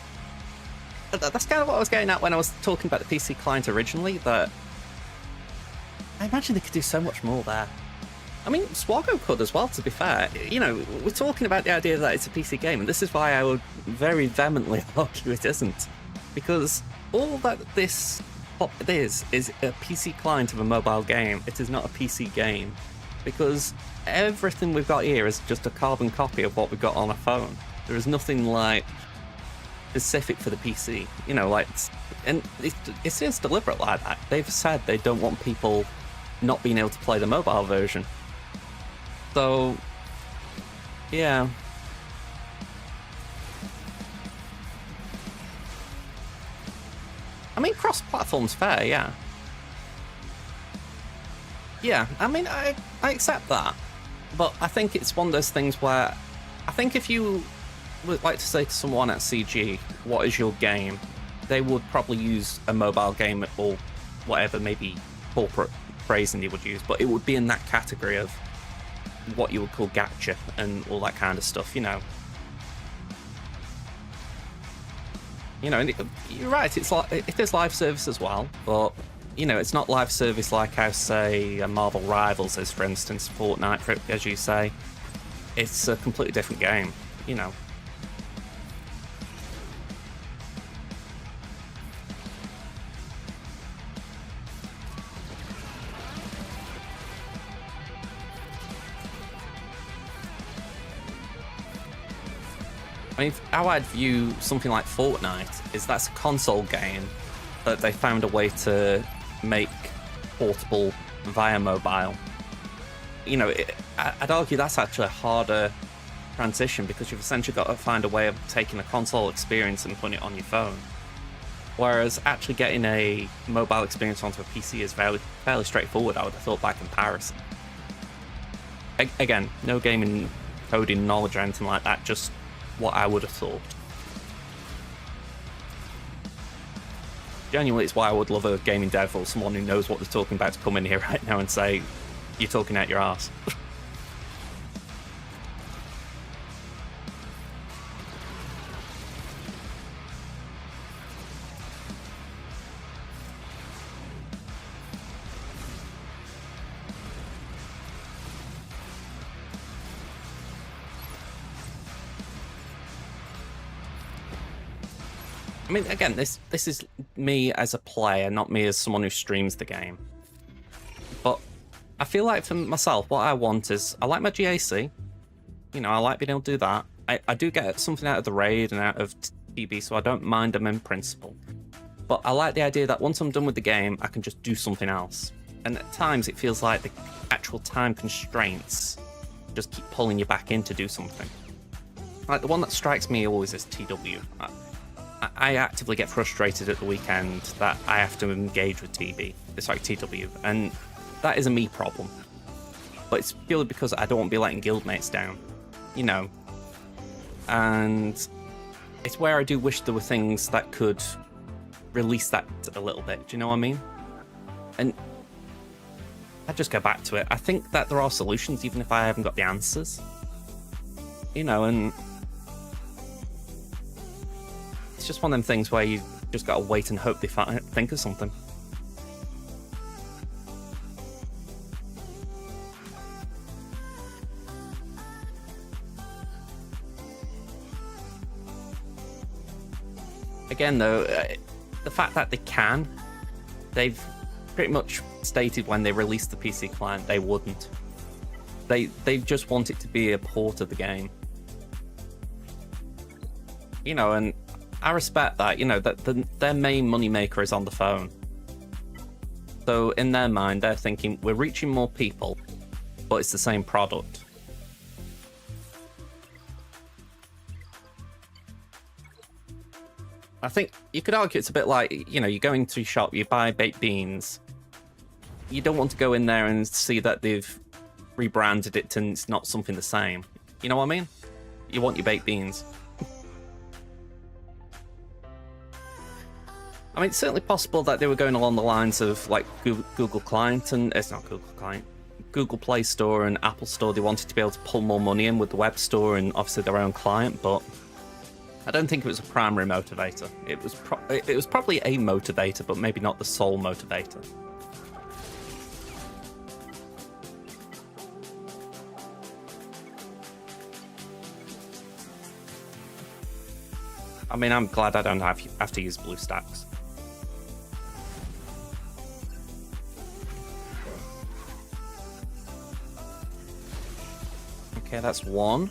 that's kind of what I was getting at when I was talking about the PC client originally, that I imagine they could do so much more there. I mean, SWOGO could as well, to be fair. You know, we're talking about the idea that it's a PC game, and this is why I would very vehemently argue it isn't. Because all that this is a PC client of a mobile game. It is not a PC game. Because everything we've got here is just a carbon copy of what we've got on a phone. There is nothing, like, specific for the PC. You know, like, and it seems deliberate like that. They've said they don't want people not being able to play the mobile version. So, yeah. I mean, cross-platform's fair, yeah. Yeah, I mean, I accept that. But I think it's one of those things where I think if you would like to say to someone at CG, what is your game? They would probably use a mobile game or whatever, maybe corporate phrasing they would use, but it would be in that category of what you would call gacha and all that kind of stuff, you know. You know, and you're right, it is live service as well, but, you know, it's not live service like how, say, a Marvel Rivals is, for instance, Fortnite, as you say. It's a completely different game, you know. I mean, how I'd view something like Fortnite is that's a console game that they found a way to make portable via mobile. You know, I'd argue that's actually a harder transition because you've essentially got to find a way of taking a console experience and putting it on your phone. Whereas actually getting a mobile experience onto a PC is fairly straightforward, I would have thought, by comparison. Again, no gaming coding knowledge or anything like that, just what I would have thought. Genuinely, it's why I would love a gaming dev or someone who knows what they're talking about to come in here right now and say, you're talking out your arse. I mean, again, this is me as a player, not me as someone who streams the game. But I feel like for myself, what I want is, I like my GAC. You know, I like being able to do that. I do get something out of the raid and out of TB, so I don't mind them in principle. But I like the idea that once I'm done with the game, I can just do something else. And at times, it feels like the actual time constraints just keep pulling you back in to do something. Like, the one that strikes me always is TW. I actively get frustrated at the weekend that I have to engage with TW, and that is a me problem. But it's purely because I don't want to be letting guildmates down, you know. And it's where I do wish there were things that could release that a little bit, do you know what I mean? And I just go back to it. I think that there are solutions, even if I haven't got the answers. You know, and it's just one of them things where you just gotta wait and hope they think of something. Again, though, the fact that they've pretty much stated when they released the PC client they wouldn't. They just want it to be a port of the game. You know, and I respect that, you know, that their main moneymaker is on the phone. So in their mind, they're thinking, we're reaching more people, but it's the same product. I think you could argue it's a bit like, you know, you go into a shop, you buy baked beans. You don't want to go in there and see that they've rebranded it and it's not something the same. You know what I mean? You want your baked beans. I mean, it's certainly possible that they were going along the lines of like Google Client and it's not Google Client, Google Play Store and Apple Store. They wanted to be able to pull more money in with the web store and obviously their own client, but I don't think it was a primary motivator. It was probably a motivator, but maybe not the sole motivator. I mean, I'm glad I don't have to use BlueStacks. Okay, that's one.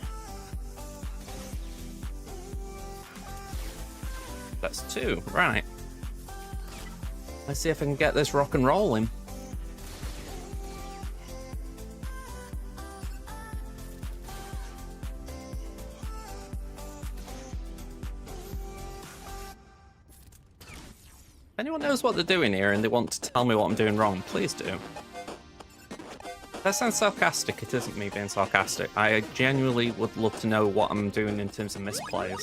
That's two, right. Let's see if I can get this rock and rolling. If anyone knows what they're doing here and they want to tell me what I'm doing wrong, please do. That sounds sarcastic. It isn't me being sarcastic. I genuinely would love to know what I'm doing in terms of misplays.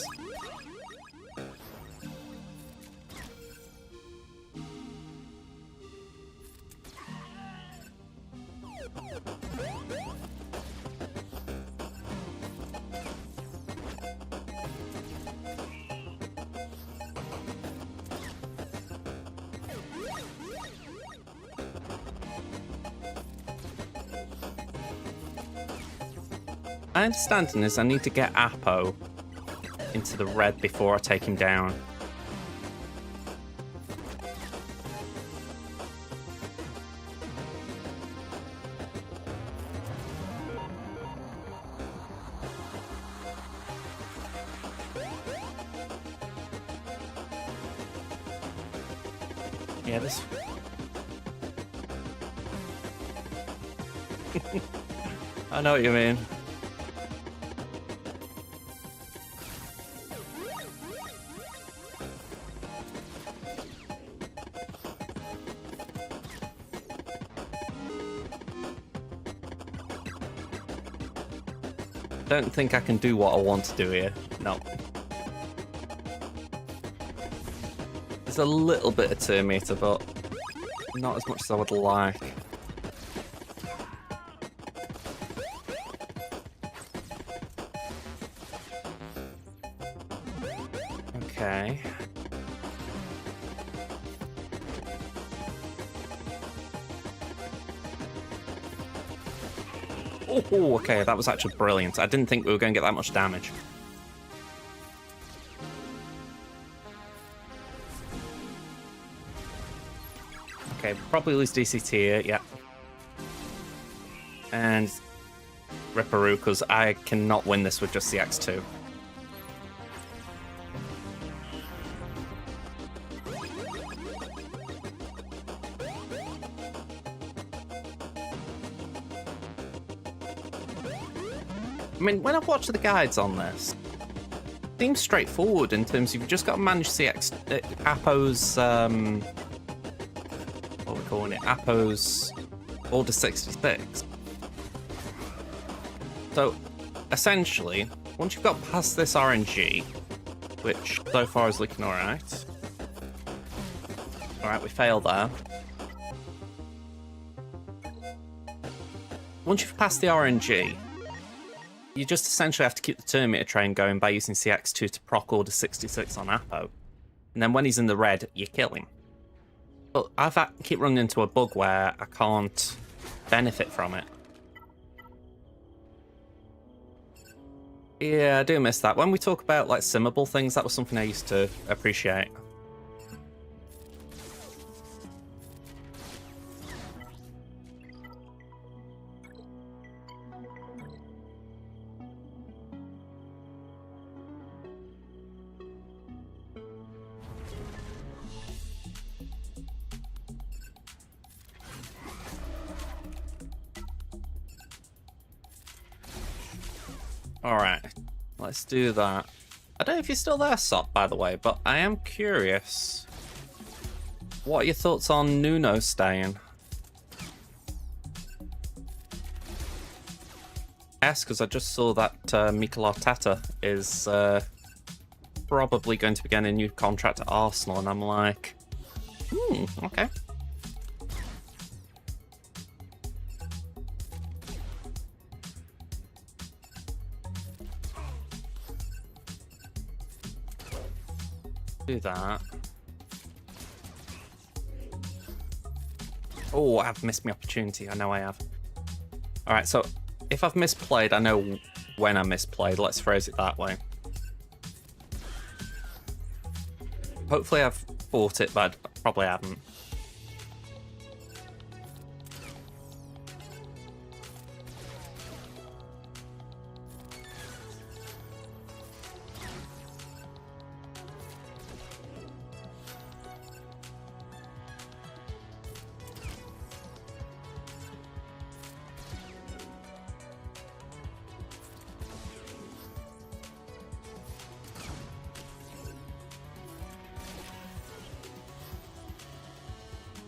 My understanding is I need to get Apo into the red before I take him down. Yeah, this... I know what you mean. Don't think I can do what I want to do here. No. There's a little bit of turn meter, but not as much as I would like. Okay. Oh, okay, that was actually brilliant. I didn't think we were going to get that much damage. Okay, probably lose DCT here, yeah. And Ripperoo, because I cannot win this with just the X2. I mean, when I've watched the guides on this, it seems straightforward in terms of you've just got to manage CX Apo's what are we calling it? Apo's Order 66. So essentially, once you've got past this RNG, which so far is looking alright. Alright, we failed there. Once you've passed the RNG, you just essentially have to keep the turn meter train going by using CX2 to proc Order 66 on Apo. And then when he's in the red, you kill him. But keep running into a bug where I can't benefit from it. Yeah, I do miss that. When we talk about like simmable things, that was something I used to appreciate. Alright, let's do that. I don't know if you're still there, Sop, by the way, but I am curious. What are your thoughts on Nuno staying? Yes, because I just saw that Mikel Arteta is probably going to begin a new contract at Arsenal, and I'm like, okay. Do that. Oh, I've missed my opportunity. I know I have. Alright, so if I've misplayed, I know when I misplayed. Let's phrase it that way. Hopefully I've fought it, but I probably haven't.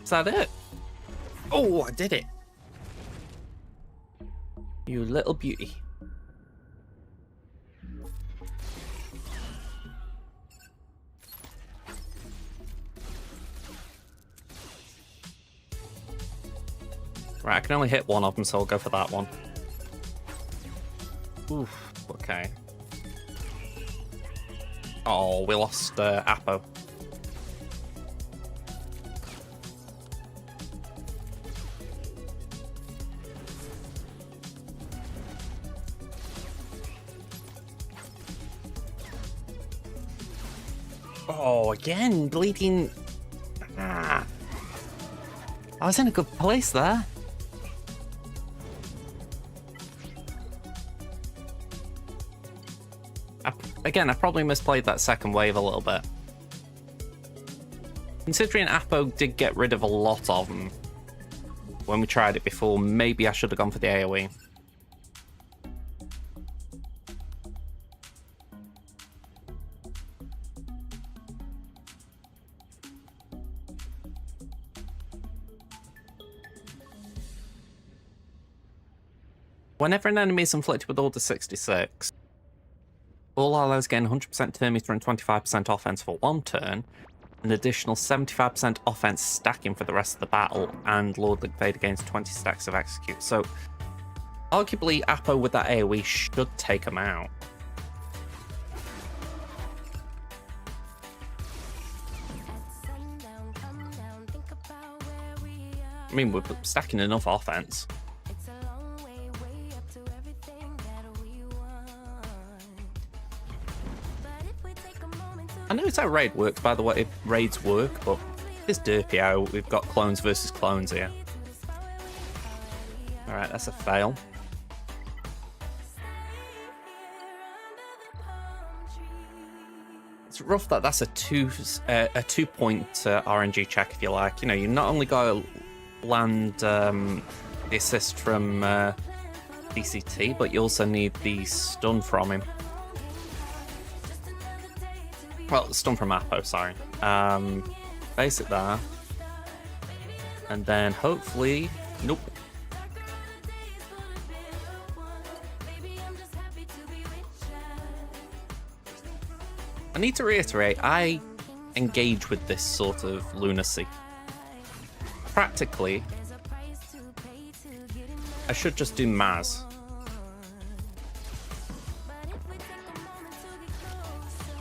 Is that it? Oh, I did it. little beauty. Right, I can only hit one of them, so I'll go for that one. Oof, okay. Oh, we lost Apo. Oh, again, bleeding. Ah. I was in a good place there. Again, I probably misplayed that second wave a little bit. Considering Apo did get rid of a lot of them when we tried it before, maybe I should have gone for the AoE. Whenever an enemy is inflicted with Order 66, all allies gain 100% turn meter and 25% offense for one turn, an additional 75% offense stacking for the rest of the battle, and Lordly Vader gains 20 stacks of execute. So, arguably, Apo with that AoE should take him out. I mean, we're stacking enough offense. I know it's how raid works, by the way, raids work, but it's derpy how we've got clones versus clones here. Alright, that's a fail. It's rough that that's a two-point RNG check, if you like. You know, you not only got to land the assist from DCT, but you also need the stun from him. Well, stun from Apo, sorry. Basic there. And then hopefully... Nope. I need to reiterate, I engage with this sort of lunacy. Practically, I should just do Maz.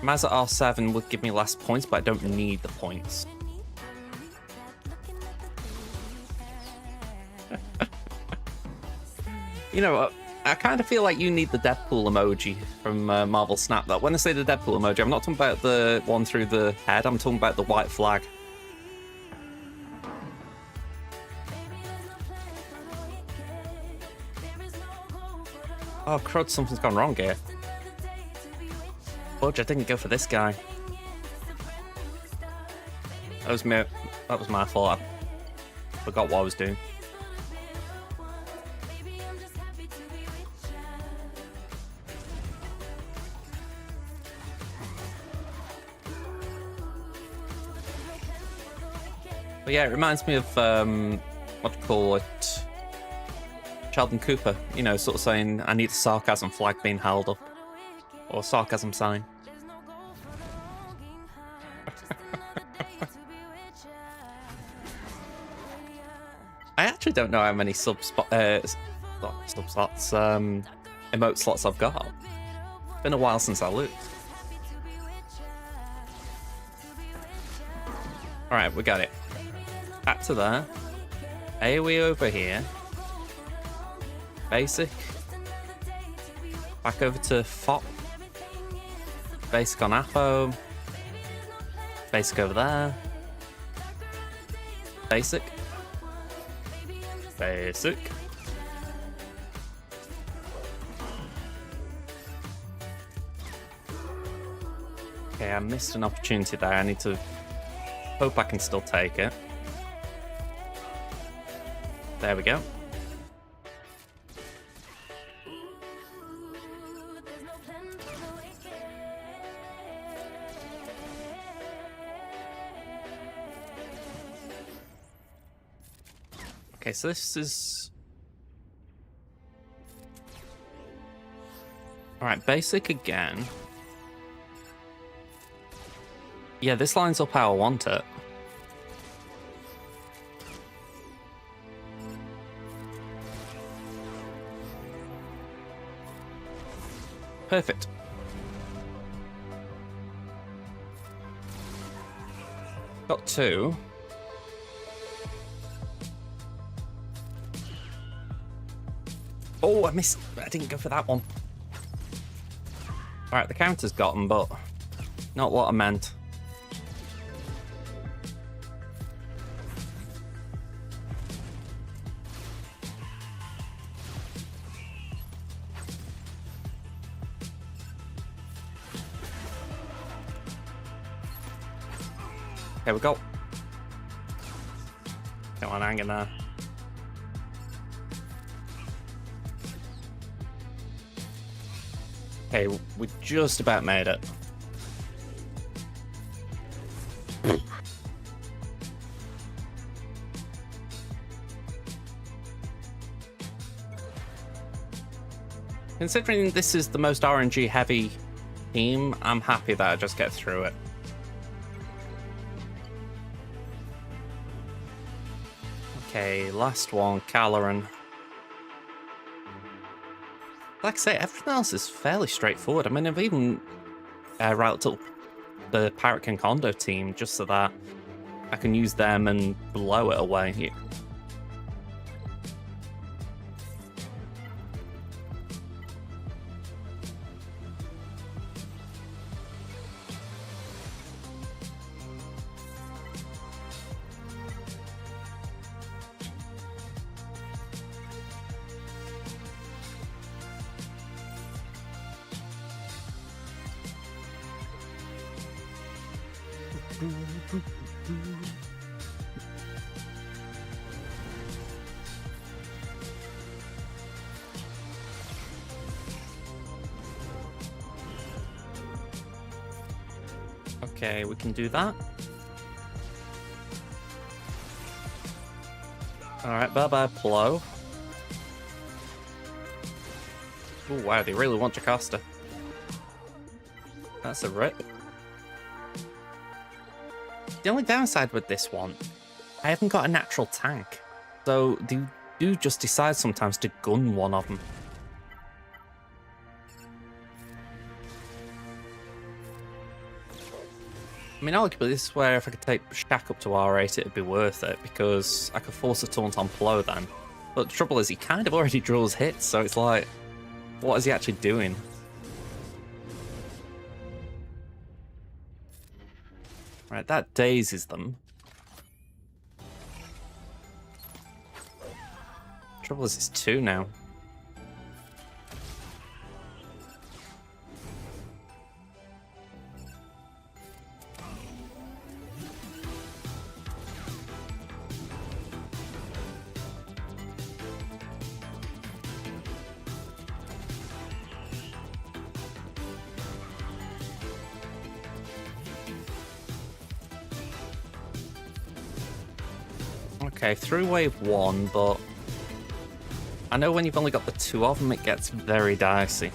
Maz at R7 would give me less points, but I don't need the points. You know, I kind of feel like you need the Deadpool emoji from Marvel Snap. That when I say the Deadpool emoji, I'm not talking about the one through the head, I'm talking about the white flag. Oh crud, something's gone wrong here. Fudge, I didn't go for this guy. That was my fault. I forgot what I was doing. But yeah, it reminds me of what do you call it? Sheldon Cooper, you know, sort of saying, I need a sarcasm flag being held up. Or sarcasm sign. I actually don't know how many emote slots I've got. It's been a while since I looked. Alright, we got it. Back to there. AoE over here. Basic. Back over to Fop. Basic on Apo. Basic over there. Basic. Basic. Okay, I missed an opportunity there. I need to hope I can still take it. There we go. Okay, so this is... Alright, basic again. Yeah, this lines up how I want it. Perfect. Got 2. Oh, I missed. I didn't go for that one. Alright, the counter's got them, but not what I meant. Here we go. Come on, hang in there. Okay, we just about made it. Considering this is the most RNG heavy team, I'm happy that I just get through it. Okay, last one, Caloran. Like I say, everything else is fairly straightforward. I mean, I've even routed up the Pirate King Kondo team just so that I can use them and blow it away. Okay, we can do that. Alright, bye-bye, Plo. Oh wow, they really want Jocasta. That's a rip. The only downside with this one, I haven't got a natural tank. So they do just decide sometimes to gun one of them. I mean, arguably, this is where if I could take Shaq up to R8, it'd be worth it, because I could force a taunt on Plo then. But the trouble is, he kind of already draws hits, so it's like, what is he actually doing? Right, that dazes them. Trouble is, it's 2 now. Okay, through wave 1, but I know when you've only got the 2 of them, it gets very dicey.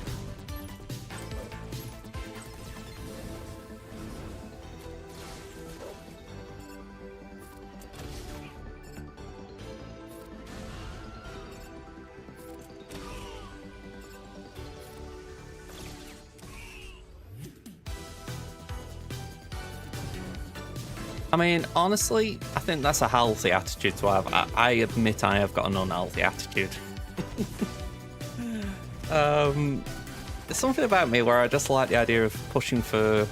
I mean, honestly, I think that's a healthy attitude to have. I admit I have got an unhealthy attitude. There's something about me where I just like the idea of pushing for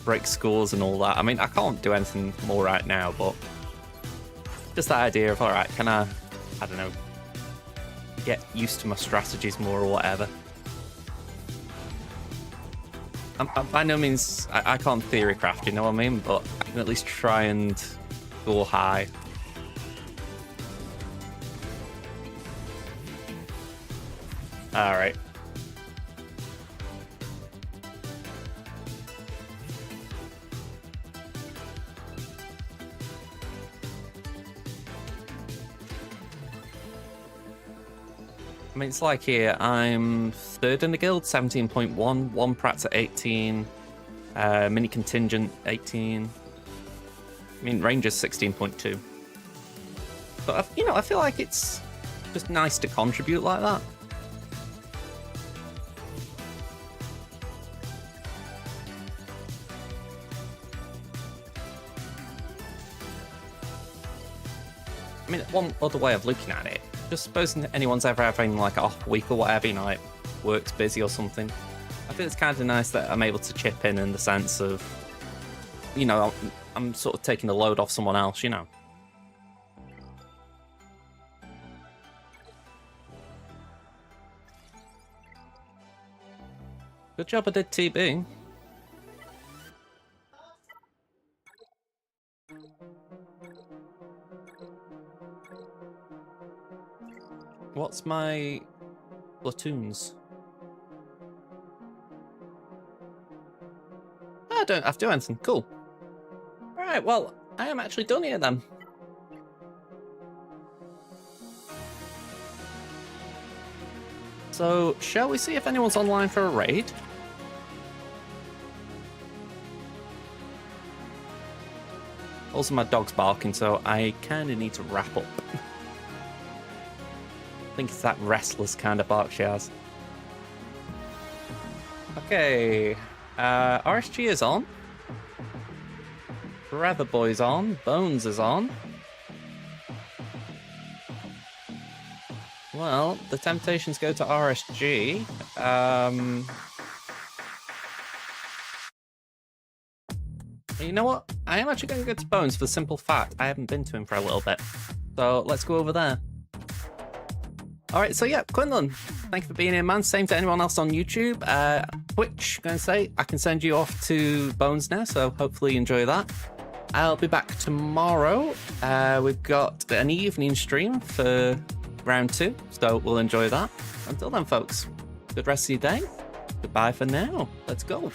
break scores and all that. I mean, I can't do anything more right now, but just that idea of, alright, can I don't know, get used to my strategies more or whatever. By no means, I can't theory craft, you know what I mean? But I can at least try and go high. Alright. I mean, it's like here, I'm 3rd in the guild, 17.1, one Pratt's at 18, mini contingent 18. I mean, Ranger's 16.2. But, you know, I feel like it's just nice to contribute like that. I mean, one other way of looking at it, just supposing anyone's ever having like an off week or whatever, you know, like work's busy or something, I think it's kind of nice that I'm able to chip in the sense of, you know, I'm sort of taking the load off someone else, you know. Good job I did TB. What's my platoons? I don't have to do anything. Cool. Alright, well, I am actually done here then. So, shall we see if anyone's online for a raid? Also, my dog's barking, so I kind of need to wrap up. I think it's that restless kind of bark she has. Okay, RSG is on. Forever Boy's on. Bones is on. Well, the temptations go to RSG. You know what? I am actually going to go to Bones for the simple fact I haven't been to him for a little bit. So let's go over there. Alright, so yeah, Quinlan, thank you for being here, man. Same to anyone else on YouTube. Twitch, going to say, I can send you off to Bones now, so hopefully you enjoy that. I'll be back tomorrow. We've got an evening stream for round 2, so we'll enjoy that. Until then, folks, good rest of your day. Goodbye for now. Let's go.